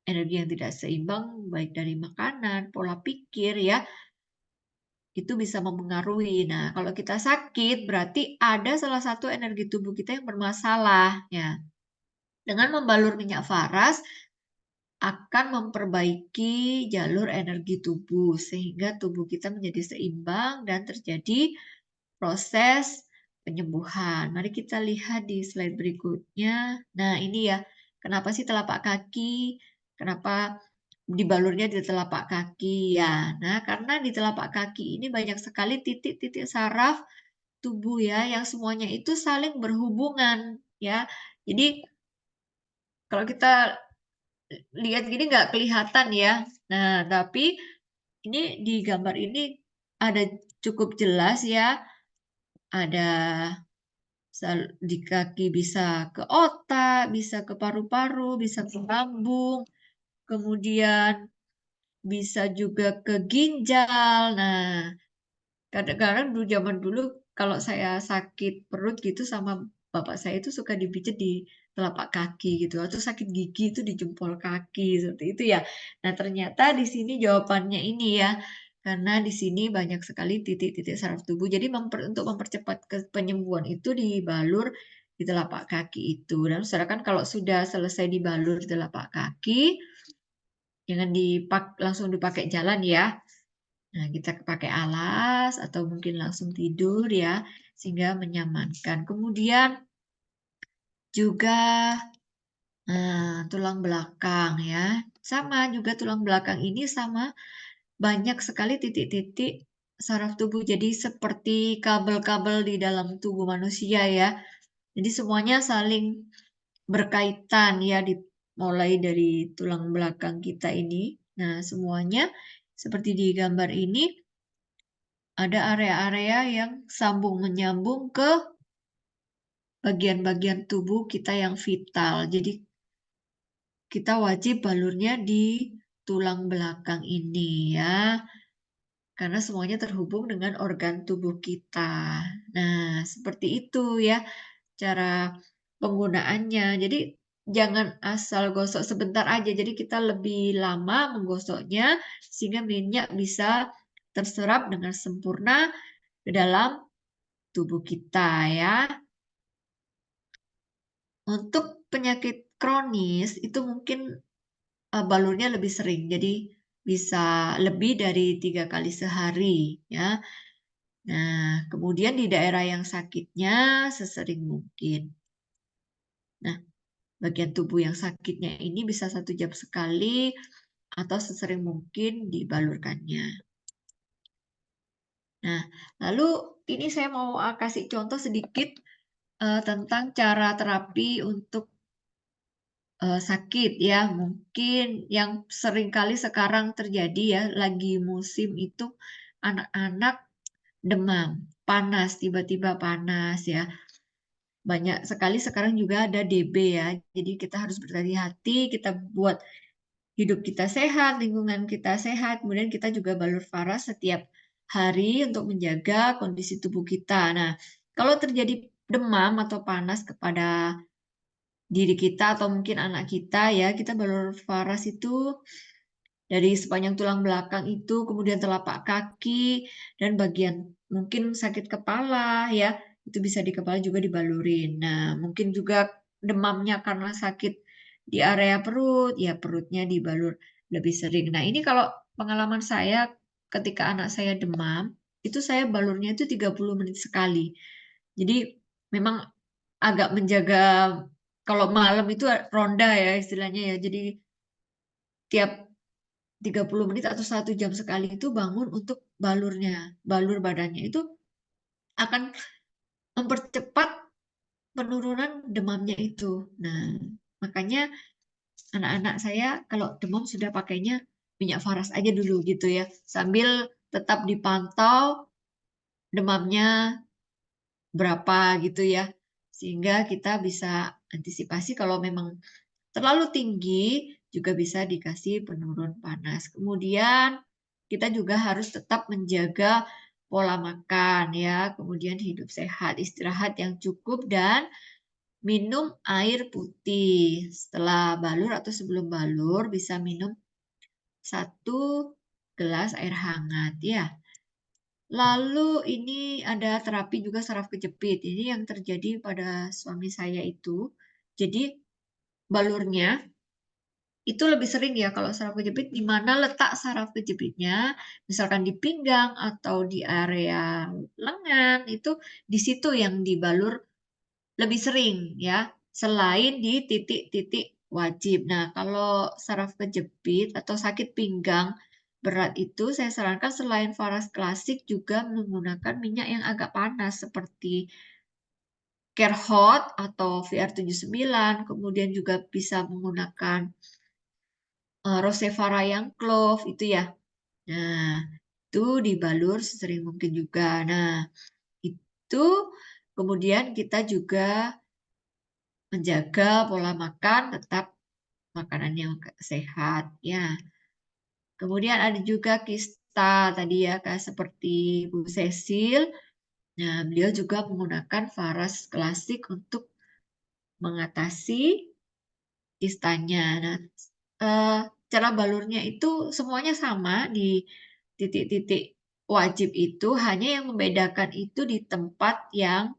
energi yang tidak seimbang, baik dari makanan, pola pikir ya, itu bisa mempengaruhi. Nah, kalau kita sakit berarti ada salah satu energi tubuh kita yang bermasalah ya. Dengan membalur minyak faras akan memperbaiki jalur energi tubuh sehingga tubuh kita menjadi seimbang dan terjadi proses penyembuhan. Mari kita lihat di slide berikutnya. Nah, ini ya, kenapa sih telapak kaki? Kenapa dibalurnya di telapak kaki ya? Nah, karena di telapak kaki ini banyak sekali titik-titik saraf tubuh ya yang semuanya itu saling berhubungan ya. Jadi kalau kita lihat gini nggak kelihatan ya. Nah, tapi ini di gambar ini ada cukup jelas ya. Ada di kaki bisa ke otak, bisa ke paru-paru, bisa ke lambung, kemudian bisa juga ke ginjal. Nah, kadang-kadang zaman dulu kalau saya sakit perut gitu sama bapak saya itu suka dipijit di telapak kaki gitu atau sakit gigi itu di jempol kaki seperti itu ya. Nah, ternyata di sini jawabannya ini ya. Karena di sini banyak sekali titik-titik saraf tubuh. Jadi untuk mempercepat penyembuhan itu dibalur di telapak kaki itu. Dan saudara kan kalau sudah selesai dibalur di telapak kaki, jangan langsung dipakai jalan ya. Nah, kita pakai alas atau mungkin langsung tidur ya, sehingga menyamankan. Kemudian juga tulang belakang ya. Sama juga tulang belakang ini sama banyak sekali titik-titik saraf tubuh. Jadi seperti kabel-kabel di dalam tubuh manusia ya. Jadi semuanya saling berkaitan ya, mulai dari tulang belakang kita ini. Nah, semuanya seperti di gambar ini ada area-area yang menyambung ke bagian-bagian tubuh kita yang vital. Jadi kita wajib balurnya di tulang belakang ini ya. Karena semuanya terhubung dengan organ tubuh kita. Nah, seperti itu ya cara penggunaannya. Jadi jangan asal gosok sebentar aja. Jadi kita lebih lama menggosoknya sehingga minyak bisa terserap dengan sempurna ke dalam tubuh kita ya. Untuk penyakit kronis itu mungkin balurnya lebih sering. Jadi bisa lebih dari 3 kali sehari ya. Nah, kemudian di daerah yang sakitnya sesering mungkin. Nah, bagian tubuh yang sakitnya ini bisa 1 jam sekali atau sesering mungkin dibalurkannya. Nah, lalu ini saya mau kasih contoh sedikit tentang cara terapi untuk sakit ya. Mungkin yang sering kali sekarang terjadi ya, lagi musim itu anak-anak demam, panas, tiba-tiba panas ya. Banyak sekali sekarang juga ada DB ya. Jadi kita harus berhati-hati, kita buat hidup kita sehat, lingkungan kita sehat, kemudian kita juga balur faras setiap hari untuk menjaga kondisi tubuh kita. Nah, kalau terjadi demam atau panas kepada diri kita atau mungkin anak kita ya, kita balur faras itu dari sepanjang tulang belakang itu, kemudian telapak kaki, dan bagian mungkin sakit kepala ya, itu bisa di kepala juga dibalurin. Nah, mungkin juga demamnya karena sakit di area perut, ya perutnya dibalur lebih sering. Nah, ini kalau pengalaman saya ketika anak saya demam, itu saya balurnya itu 30 menit sekali. Jadi memang agak menjaga kalau malam itu ronda ya istilahnya ya. Jadi tiap 30 menit atau 1 jam sekali itu bangun untuk balurnya, balur badannya itu akan mempercepat penurunan demamnya itu. Nah, makanya anak-anak saya kalau demam sudah pakainya minyak faras aja dulu gitu ya, sambil tetap dipantau demamnya berapa gitu ya, sehingga kita bisa antisipasi kalau memang terlalu tinggi juga bisa dikasih penurun panas. Kemudian kita juga harus tetap menjaga pola makan ya, kemudian hidup sehat, istirahat yang cukup dan minum air putih. Setelah balur atau sebelum balur bisa minum 1 gelas air hangat ya. Lalu ini ada terapi juga saraf kejepit. Ini yang terjadi pada suami saya itu. Jadi balurnya itu lebih sering ya kalau saraf kejepit, di mana letak saraf kejepitnya, misalkan di pinggang atau di area lengan, itu di situ yang dibalur lebih sering ya, selain di titik-titik wajib. Nah, kalau saraf kejepit atau sakit pinggang berat itu saya sarankan selain faras klasik juga menggunakan minyak yang agak panas seperti Kerhot atau VR79, kemudian juga bisa menggunakan Rosevara yang clove itu ya. Nah, itu dibalur sesering mungkin juga. Nah, itu kemudian kita juga menjaga pola makan tetap makanan yang sehat ya. Kemudian ada juga kista tadi ya, kayak seperti Bu Cecil. Nah, beliau juga menggunakan faras klasik untuk mengatasi kistanya. Nah, cara balurnya itu semuanya sama di titik-titik wajib itu, hanya yang membedakan itu di tempat yang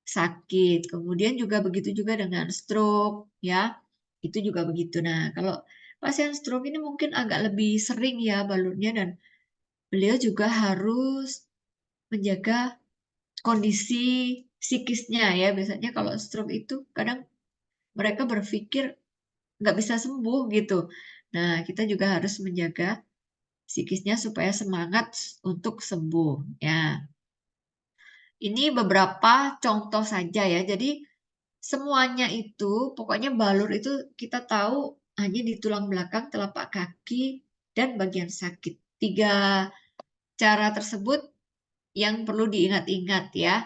sakit. Kemudian juga begitu juga dengan stroke ya, itu juga begitu. Nah, kalau pasien stroke ini mungkin agak lebih sering ya balurnya dan beliau juga harus menjaga kondisi psikisnya ya. Biasanya kalau stroke itu kadang mereka berpikir nggak bisa sembuh gitu. Nah, kita juga harus menjaga psikisnya supaya semangat untuk sembuh ya. Ini beberapa contoh saja ya. Jadi semuanya itu pokoknya balur itu kita tahu hanya di tulang belakang, telapak kaki dan bagian sakit. 3 cara tersebut yang perlu diingat-ingat ya.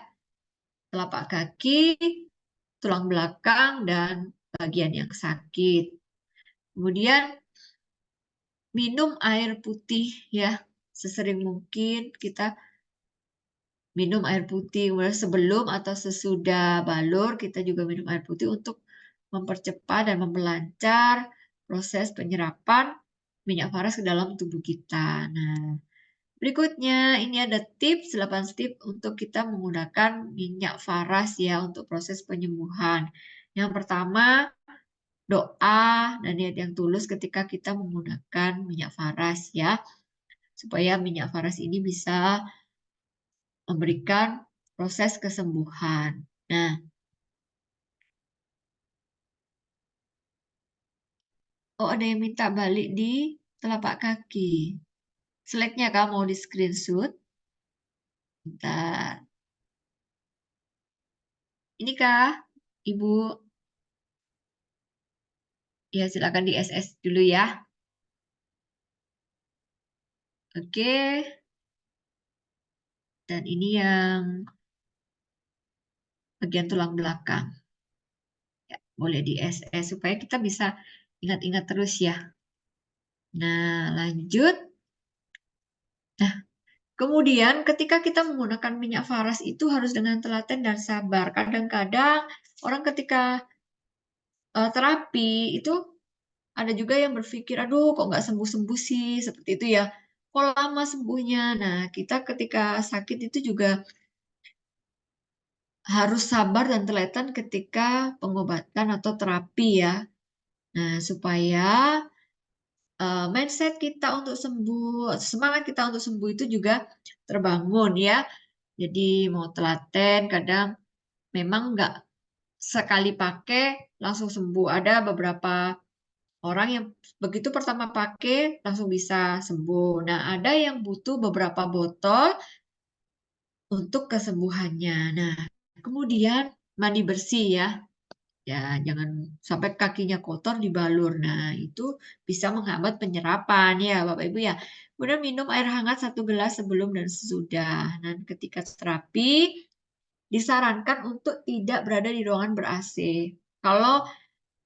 Telapak kaki, tulang belakang dan bagian yang sakit. Kemudian minum air putih ya, sesering mungkin kita minum air putih. Kemudian sebelum atau sesudah balur kita juga minum air putih untuk mempercepat dan memperlancar proses penyerapan minyak faras ke dalam tubuh kita. Nah, berikutnya ini ada 8 tips untuk kita menggunakan minyak faras ya untuk proses penyembuhan. Yang pertama, doa dan niat yang tulus ketika kita menggunakan minyak faras ya, supaya minyak faras ini bisa memberikan proses kesembuhan. Nah, ada yang minta balik di telapak kaki. Slide-nya kamu mau di screenshot. Bentar. Inikah, Ibu? Ya, silakan di SS dulu ya. Oke. Dan ini yang bagian tulang belakang. Ya, boleh di SS supaya kita bisa ingat-ingat terus ya. Nah, lanjut. Nah, kemudian ketika kita menggunakan minyak faras itu harus dengan telaten dan sabar. Kadang-kadang orang ketika terapi itu ada juga yang berpikir, aduh kok nggak sembuh-sembuh sih, seperti itu ya. Kok lama sembuhnya? Nah, kita ketika sakit itu juga harus sabar dan telaten ketika pengobatan atau terapi ya. Nah, supaya mindset kita untuk sembuh, semangat kita untuk sembuh itu juga terbangun ya. Jadi mau telaten, kadang memang nggak sekali pakai langsung sembuh. Ada beberapa orang yang begitu pertama pakai langsung bisa sembuh. Nah, ada yang butuh beberapa botol untuk kesembuhannya. Nah, kemudian mandi bersih ya. Ya, jangan sampai kakinya kotor dibalur. Nah, itu bisa menghambat penyerapan ya, Bapak Ibu ya. Kemudian minum air hangat 1 gelas sebelum dan sesudah. Dan ketika terapi, disarankan untuk tidak berada di ruangan ber-AC. Kalau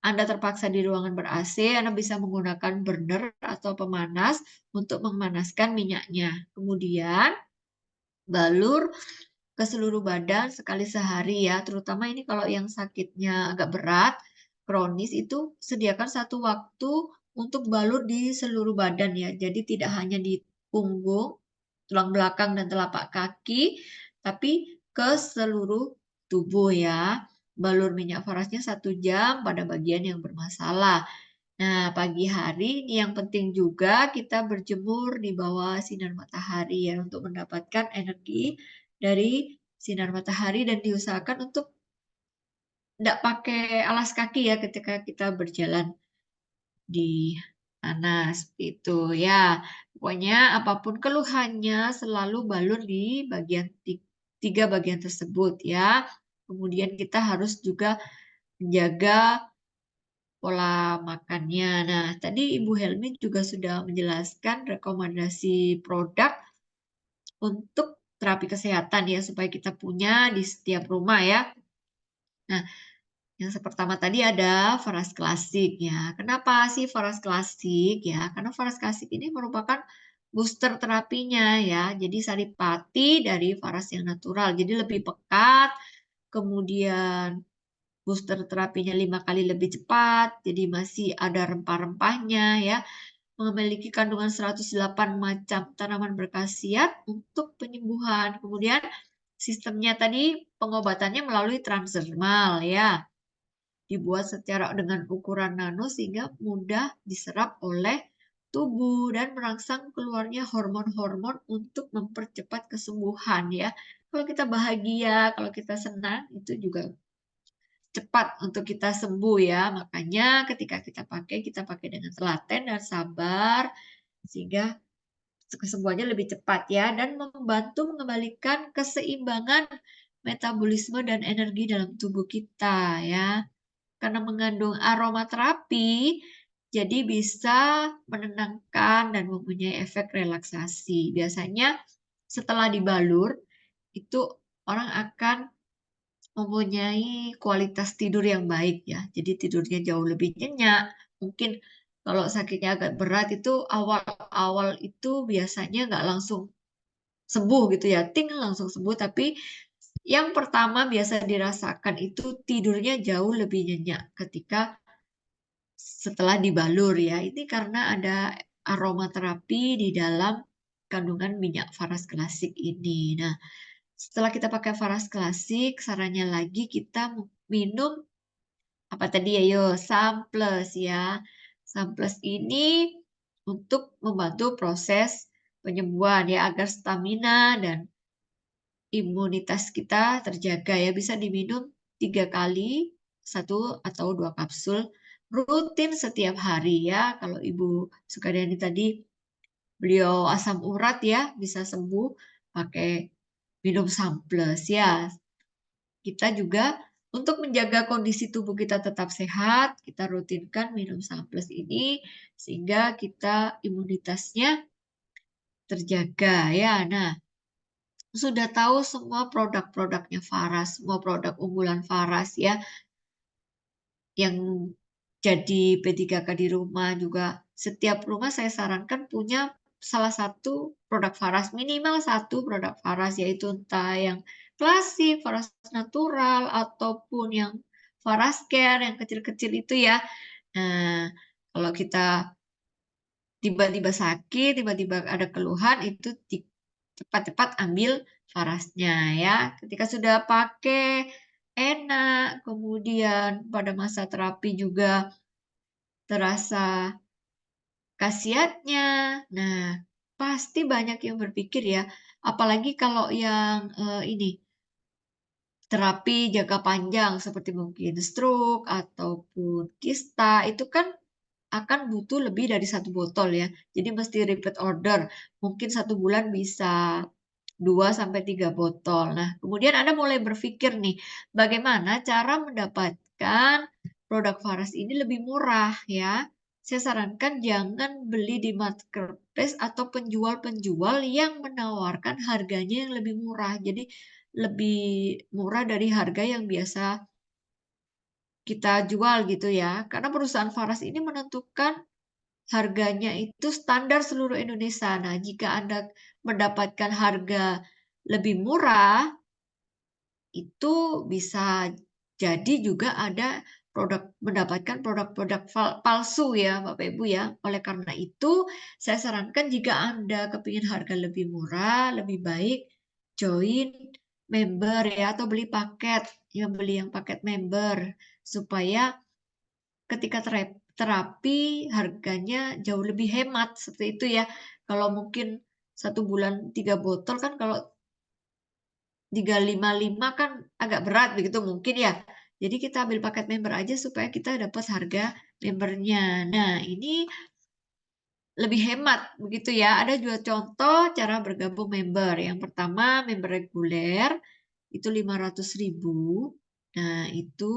Anda terpaksa di ruangan ber-AC, Anda bisa menggunakan burner atau pemanas untuk memanaskan minyaknya. Kemudian, balur ke seluruh badan sekali sehari ya, terutama ini kalau yang sakitnya agak berat, kronis itu sediakan satu waktu untuk balur di seluruh badan ya. Jadi tidak hanya di punggung, tulang belakang dan telapak kaki, tapi ke seluruh tubuh ya. Balur minyak farasnya 1 jam pada bagian yang bermasalah. Nah, pagi hari ini yang penting juga kita berjemur di bawah sinar matahari ya untuk mendapatkan energi dari sinar matahari dan diusahakan untuk tidak pakai alas kaki ya ketika kita berjalan di tanah seperti itu ya. Pokoknya apapun keluhannya selalu balur di bagian 3 bagian tersebut ya. Kemudian kita harus juga menjaga pola makannya. Nah, tadi Ibu Helmi juga sudah menjelaskan rekomendasi produk untuk terapi kesehatan ya, supaya kita punya di setiap rumah ya. Nah, yang pertama tadi ada Faras Klasik ya. Kenapa sih Faras Klasik ya? Karena Faras Klasik ini merupakan booster terapinya ya. Jadi saripati dari Faras yang natural. Jadi lebih pekat, kemudian booster terapinya 5 kali lebih cepat, jadi masih ada rempah-rempahnya ya. Memiliki kandungan 108 macam tanaman berkhasiat untuk penyembuhan. Kemudian sistemnya tadi pengobatannya melalui transdermal ya. Dibuat secara dengan ukuran nano sehingga mudah diserap oleh tubuh dan merangsang keluarnya hormon-hormon untuk mempercepat kesembuhan ya. Kalau kita bahagia, kalau kita senang itu juga cepat untuk kita sembuh ya. Makanya ketika kita pakai dengan telaten dan sabar sehingga kesembuhannya lebih cepat ya dan membantu mengembalikan keseimbangan metabolisme dan energi dalam tubuh kita ya. Karena mengandung aromaterapi, jadi bisa menenangkan dan mempunyai efek relaksasi. Biasanya setelah dibalur itu orang akan mempunyai kualitas tidur yang baik ya. Jadi tidurnya jauh lebih nyenyak, mungkin Kalau sakitnya agak berat itu awal-awal itu biasanya nggak langsung sembuh gitu ya, ting langsung sembuh. Tapi yang pertama biasa dirasakan itu tidurnya jauh lebih nyenyak ketika setelah dibalur ya. Ini karena ada aromaterapi di dalam kandungan minyak faras klasik ini. Nah, setelah kita pakai faras klasik, sarannya lagi kita minum apa tadi ya, Sunplus ya. Sunplus ini untuk membantu proses penyembuhan ya, agar stamina dan imunitas kita terjaga ya. Bisa diminum 3 kali, 1 atau 2 kapsul rutin setiap hari ya. Kalau Ibu Sukadani tadi beliau asam urat ya, bisa sembuh pakai minum Sunplus ya. Kita juga untuk menjaga kondisi tubuh kita tetap sehat, kita rutinkan minum Sunplus ini sehingga kita imunitasnya terjaga ya. Nah, sudah tahu semua produk-produknya Faras, semua produk unggulan Faras ya, yang jadi P3K di rumah juga. Setiap rumah saya sarankan punya salah satu produk Faras, minimal 1 produk Faras, yaitu entah yang klasik, Faras natural, ataupun yang Faras Care yang kecil-kecil itu ya. Nah, kalau kita tiba-tiba sakit, tiba-tiba ada keluhan, itu cepat-cepat ambil Farasnya ya. Ketika sudah pakai enak, kemudian pada masa terapi juga terasa khasiatnya. Nah, pasti banyak yang berpikir ya, apalagi kalau yang ini terapi jangka panjang seperti mungkin stroke ataupun kista, itu kan akan butuh lebih dari 1 botol ya. Jadi mesti repeat order. Mungkin 1 bulan bisa 2 sampai 3 botol. Nah, kemudian Anda mulai berpikir nih, bagaimana cara mendapatkan produk Faras ini lebih murah ya. Saya sarankan jangan beli di marketplace atau penjual-penjual yang menawarkan harganya yang lebih murah. Jadi lebih murah dari harga yang biasa kita jual gitu ya. Karena perusahaan Faras ini menentukan harganya itu standar seluruh Indonesia. Nah, jika Anda mendapatkan harga lebih murah, itu bisa jadi juga ada mendapatkan produk-produk palsu ya, Bapak Ibu ya. Oleh karena itu, saya sarankan jika Anda kepingin harga lebih murah, lebih baik join member ya, atau beli paket, beli yang paket member supaya ketika terapi harganya jauh lebih hemat seperti itu ya. Kalau mungkin 1 bulan 3 botol kan, kalau 355 kan agak berat begitu mungkin ya. Jadi kita ambil paket member aja supaya kita dapat harga membernya. Nah, ini lebih hemat begitu ya. Ada 2 contoh cara bergabung member. Yang pertama member reguler itu 500.000. Nah, itu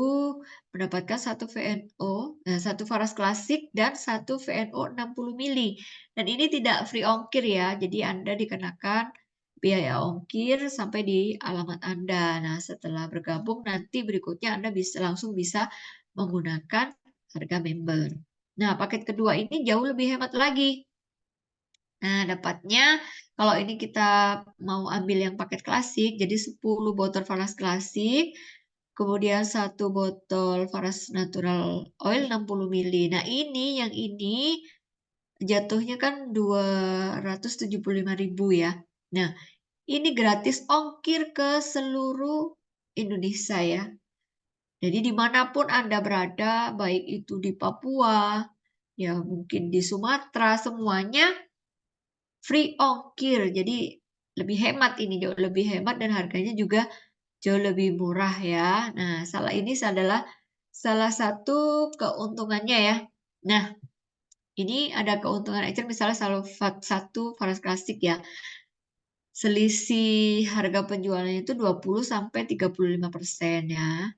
mendapatkan 1 VNO, 1 Faras klasik dan 1 VNO 60 mili. Dan ini tidak free ongkir ya. Jadi Anda dikenakan biaya ongkir sampai di alamat Anda. Nah, setelah bergabung nanti berikutnya Anda langsung bisa menggunakan harga member. Nah, paket kedua ini jauh lebih hemat lagi. Nah, dapatnya kalau ini kita mau ambil yang paket klasik, jadi 10 botol Faras klasik, kemudian 1 botol Faras natural oil 60 mili. Nah, yang ini jatuhnya kan 275.000 ya. Nah, ini gratis ongkir ke seluruh Indonesia ya. Jadi dimanapun Anda berada, baik itu di Papua, ya mungkin di Sumatera, semuanya free ongkir. Jadi lebih hemat ini, jauh lebih hemat dan harganya juga jauh lebih murah ya. Nah, ini adalah salah satu keuntungannya ya. Nah, ini ada keuntungan ecer misalnya satu Faras klasik ya. Selisih harga penjualannya itu 20-35% ya.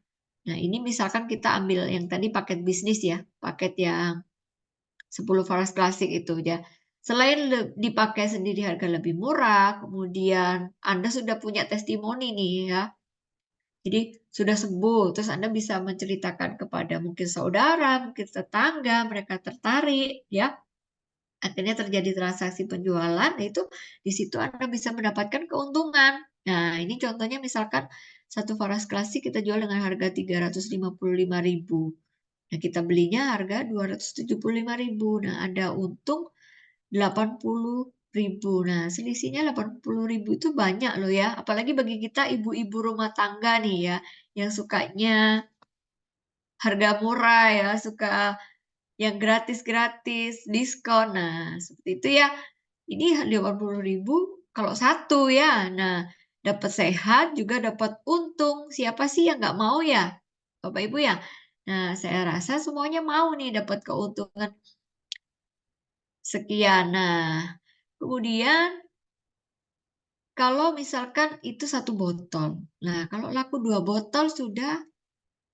Nah, ini misalkan kita ambil yang tadi paket bisnis ya, paket yang 10 Faras klasik itu ya. Selain dipakai sendiri harga lebih murah, kemudian Anda sudah punya testimoni nih ya, Jadi sudah sembuh, terus Anda bisa menceritakan kepada mungkin saudara, mungkin tetangga, mereka tertarik, ya. Akhirnya terjadi transaksi penjualan, itu di situ Anda bisa mendapatkan keuntungan. Nah, ini contohnya misalkan satu varas klasik kita jual dengan harga 355.000. Nah, kita belinya harga 275.000. Nah, ada untung 80.000. Nah, selisihnya 80.000 itu banyak loh ya. Apalagi bagi kita ibu-ibu rumah tangga nih ya, yang sukanya harga murah ya, suka yang gratis-gratis, diskon. Nah, seperti itu ya. Ini 80.000 kalau satu ya. Nah, dapat sehat juga dapat untung. Siapa sih yang nggak mau ya, Bapak Ibu ya? Nah, saya rasa semuanya mau nih dapat keuntungan sekian. Nah, kemudian kalau misalkan itu satu botol. Nah, kalau laku 2 botol sudah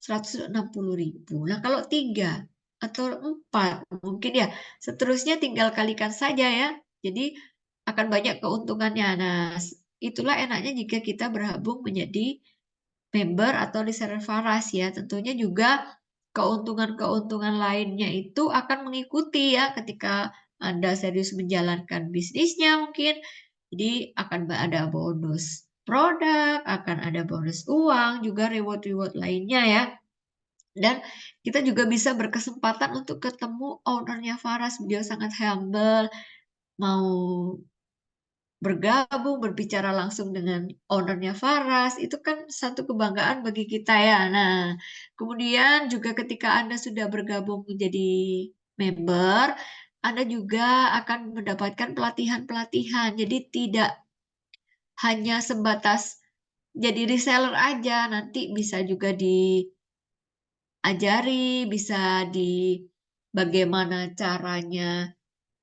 160.000. Nah, kalau 3 atau 4 mungkin ya, seterusnya tinggal kalikan saja ya. Jadi akan banyak keuntungannya. Nah, itulah enaknya jika kita bergabung menjadi member atau reseller Faras ya. Tentunya juga keuntungan-keuntungan lainnya itu akan mengikuti ya ketika Anda serius menjalankan bisnisnya mungkin. Jadi akan ada bonus produk, akan ada bonus uang, juga reward-reward lainnya ya. Dan kita juga bisa berkesempatan untuk ketemu ownernya Faras. Beliau sangat humble, mau bergabung, berbicara langsung dengan ownernya Faras, itu kan satu kebanggaan bagi kita ya. Nah, kemudian juga ketika Anda sudah bergabung menjadi member, Anda juga akan mendapatkan pelatihan-pelatihan. Jadi tidak hanya sebatas jadi reseller aja, nanti bisa juga diajari, bisa bagaimana caranya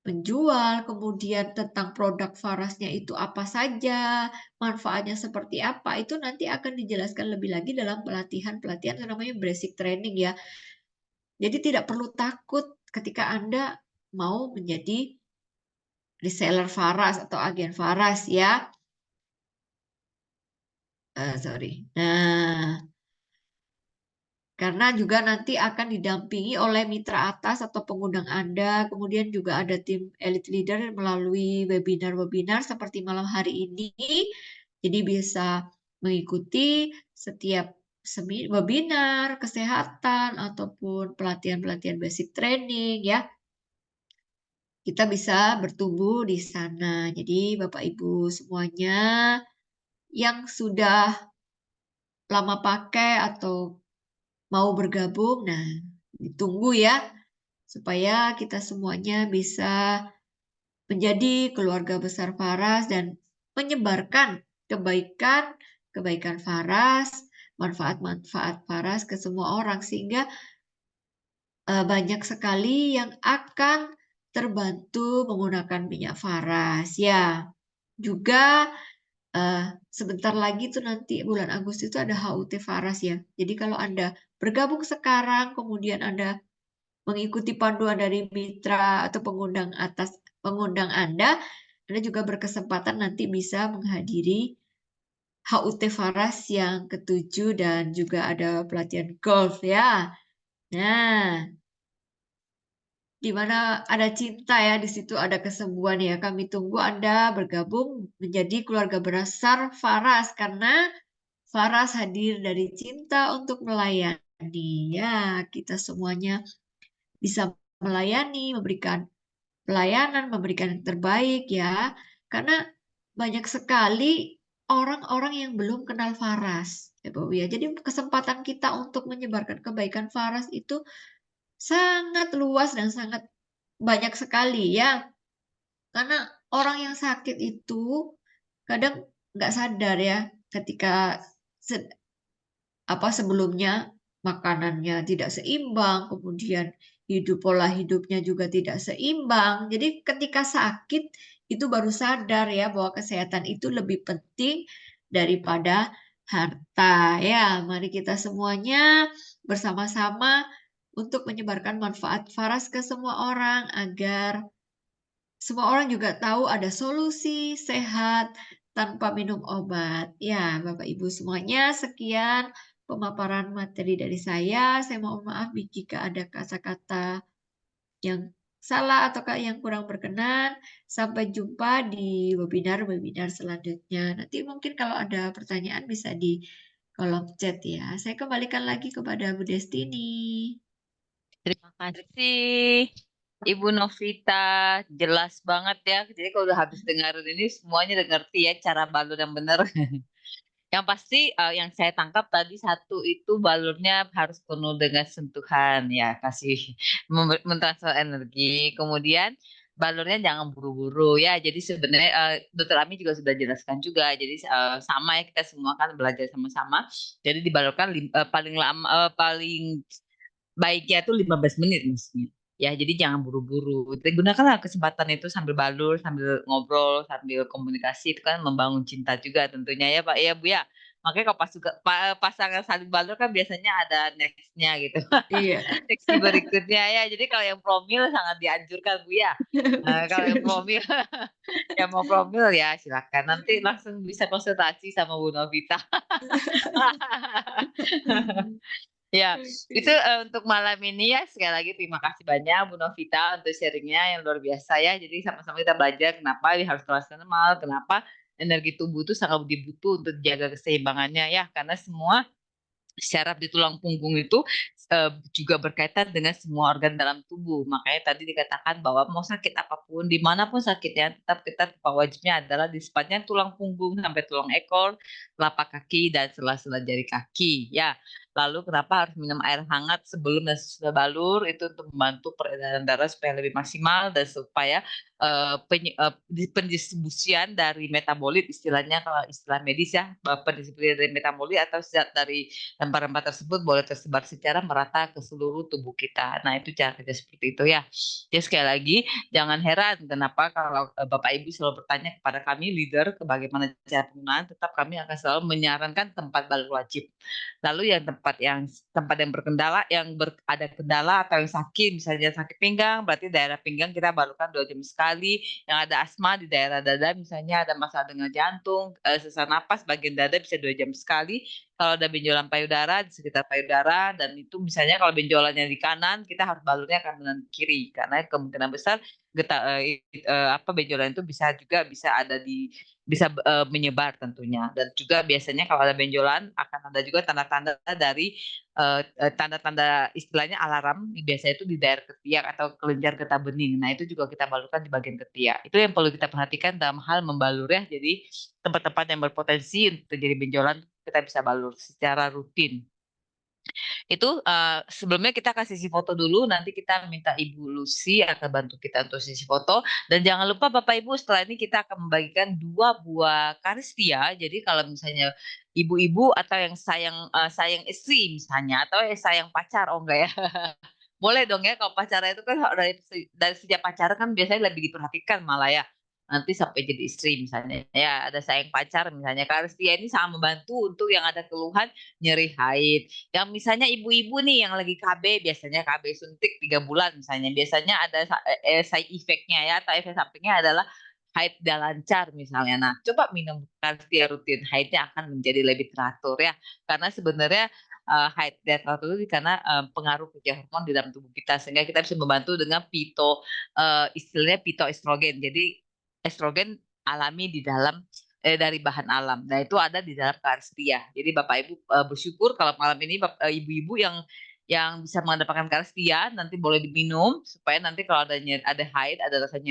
menjual, kemudian tentang produk Farasnya itu apa saja, manfaatnya seperti apa, itu nanti akan dijelaskan lebih lagi dalam pelatihan-pelatihan yang namanya basic training ya. Jadi tidak perlu takut ketika Anda mau menjadi reseller Faras atau agen Faras ya. Sorry. Nah, karena juga nanti akan didampingi oleh mitra atas atau pengundang Anda, kemudian juga ada tim elite leader melalui webinar-webinar seperti malam hari ini. Jadi bisa mengikuti setiap webinar kesehatan ataupun pelatihan-pelatihan basic training ya. Kita bisa bertumbuh di sana. Jadi Bapak Ibu semuanya yang sudah lama pakai atau mau bergabung, nah ditunggu ya, supaya kita semuanya bisa menjadi keluarga besar Faras dan menyebarkan kebaikan Faras, manfaat-manfaat Faras ke semua orang, sehingga banyak sekali yang akan terbantu menggunakan minyak Faras. Ya, juga sebentar lagi tuh nanti bulan Agustus itu ada HUT Faras ya. Jadi kalau Anda bergabung sekarang, kemudian Anda mengikuti panduan dari mitra atau pengundang Anda juga berkesempatan nanti bisa menghadiri HUT Faras yang ke-7 dan juga ada pelatihan golf ya. Nah, di mana ada cinta ya, di situ ada kesembuhan ya. Kami tunggu Anda bergabung menjadi keluarga besar Faras karena Faras hadir dari cinta untuk melayani. Ya, kita semuanya bisa melayani, memberikan pelayanan, memberikan yang terbaik ya. Karena banyak sekali orang-orang yang belum kenal Faras. Ya, Bu ya. Jadi kesempatan kita untuk menyebarkan kebaikan Faras itu sangat luas dan sangat banyak sekali ya. Karena orang yang sakit itu kadang nggak sadar ya ketika sebelumnya makanannya tidak seimbang, kemudian pola hidupnya juga tidak seimbang. Jadi ketika sakit itu baru sadar ya bahwa kesehatan itu lebih penting daripada harta. Ya, mari kita semuanya bersama-sama untuk menyebarkan manfaat Faras ke semua orang agar semua orang juga tahu ada solusi sehat tanpa minum obat. Ya, Bapak Ibu semuanya, sekian pemaparan materi dari saya. Saya mohon maaf jika ada kata-kata yang salah atau yang kurang berkenan. Sampai jumpa di webinar-webinar selanjutnya. Nanti mungkin kalau ada pertanyaan bisa di kolom chat ya. Saya kembalikan lagi kepada Bu Destini. Terima kasih Ibu Novita, jelas banget ya. Jadi kalau udah habis dengerin ini semuanya udah ngerti ya cara balur yang benar. Yang pasti yang saya tangkap tadi satu itu balurnya harus penuh dengan sentuhan ya, kasih mentransfer energi. Kemudian balurnya jangan buru-buru ya. Jadi sebenarnya Dokter Ami juga sudah jelaskan juga. Jadi sama ya kita semua kan belajar sama-sama. Jadi dibalurkan paling lama paling baiknya itu 15 menit maksudnya. Ya, jadi jangan buru-buru. Gunakanlah kesempatan itu sambil balur, sambil ngobrol, sambil komunikasi itu kan membangun cinta juga tentunya ya Pak ya Bu ya. Makanya kalau pasangan saling balur kan biasanya ada next-nya gitu. Iya. Next berikutnya ya. Jadi kalau yang promil sangat dianjurkan Bu ya. Kalau yang promil yang mau promil ya silakan. Nanti langsung bisa konsultasi sama Bu Novita. Ya, itu untuk malam ini ya sekali lagi terima kasih banyak Bu Novita untuk sharingnya yang luar biasa ya. Jadi sama-sama kita belajar kenapa ini harus transnormal, kenapa energi tubuh itu sangat dibutuh untuk jaga keseimbangannya ya. Karena semua syaraf di tulang punggung itu juga berkaitan dengan semua organ dalam tubuh. Makanya tadi dikatakan bahwa mau sakit apapun, dimanapun sakitnya, tetap kita wajibnya adalah di sepanjang tulang punggung sampai tulang ekor, telapak kaki dan sela-sela jari kaki. Ya, lalu kenapa harus minum air hangat sebelum dan sesudah balur? Itu untuk membantu peredaran darah supaya lebih maksimal dan supaya pendistribusian dari metabolit istilahnya kalau istilah medis ya, pendistribusian dari metabolit atau zat dari rempah-rempah tersebut boleh tersebar secara merata ke seluruh tubuh kita. Nah, itu cara kerja seperti itu ya. Jadi sekali lagi, jangan heran kenapa kalau Bapak Ibu selalu bertanya kepada kami leader ke bagaimana cara penggunaan, tetap kami akan selalu menyarankan tempat balur wajib. Lalu yang tempat yang berkendala, ada kendala atau yang sakit, misalnya sakit pinggang, berarti daerah pinggang kita balurkan 2 jam sekali. Yang ada asma di daerah dada, misalnya ada masalah dengan jantung, sesak napas bagian dada bisa 2 jam sekali. Kalau ada benjolan payudara di sekitar payudara dan itu misalnya kalau benjolannya di kanan kita harus balurnya kanan kiri karena kemungkinan besar benjolan itu bisa ada menyebar tentunya dan juga biasanya kalau ada benjolan akan ada juga tanda-tanda dari tanda-tanda istilahnya alarm biasanya itu di daerah ketiak atau kelenjar getah bening. Nah itu juga kita balurkan di bagian ketiak. Itu yang perlu kita perhatikan dalam hal membalur ya. Jadi tempat-tempat yang berpotensi untuk terjadi benjolan kita bisa balur secara rutin. Itu sebelumnya kita kasih sisi foto dulu, nanti kita minta Ibu Lucy akan bantu kita untuk sisi foto. Dan jangan lupa Bapak Ibu setelah ini kita akan membagikan 2 buah karistia. Jadi kalau misalnya ibu-ibu atau yang sayang istri misalnya atau yang sayang pacar, oh enggak ya. Boleh dong ya kalau pacaran itu kan dari sejak pacaran kan biasanya lebih diperhatikan malah ya. Nanti sampai jadi istri misalnya ya ada sayang pacar misalnya. Karistia ini sangat membantu untuk yang ada keluhan nyeri haid. Yang misalnya ibu-ibu nih yang lagi KB, biasanya KB suntik 3 bulan misalnya. Biasanya ada side effect-nya ya atau efek sampingnya adalah haid tidak lancar misalnya. Nah, coba minum karistia rutin, haidnya akan menjadi lebih teratur ya. Karena sebenarnya haid tidak teratur itu karena pengaruh kerja hormon di dalam tubuh kita sehingga kita bisa membantu dengan istilahnya pitoestrogen. Jadi estrogen alami di dalam dari bahan alam. Nah, itu ada di dalam karistia. Jadi Bapak Ibu bersyukur kalau malam ini ibu-ibu yang bisa mendapatkan karistia nanti boleh diminum supaya nanti kalau ada haid, ada rasanya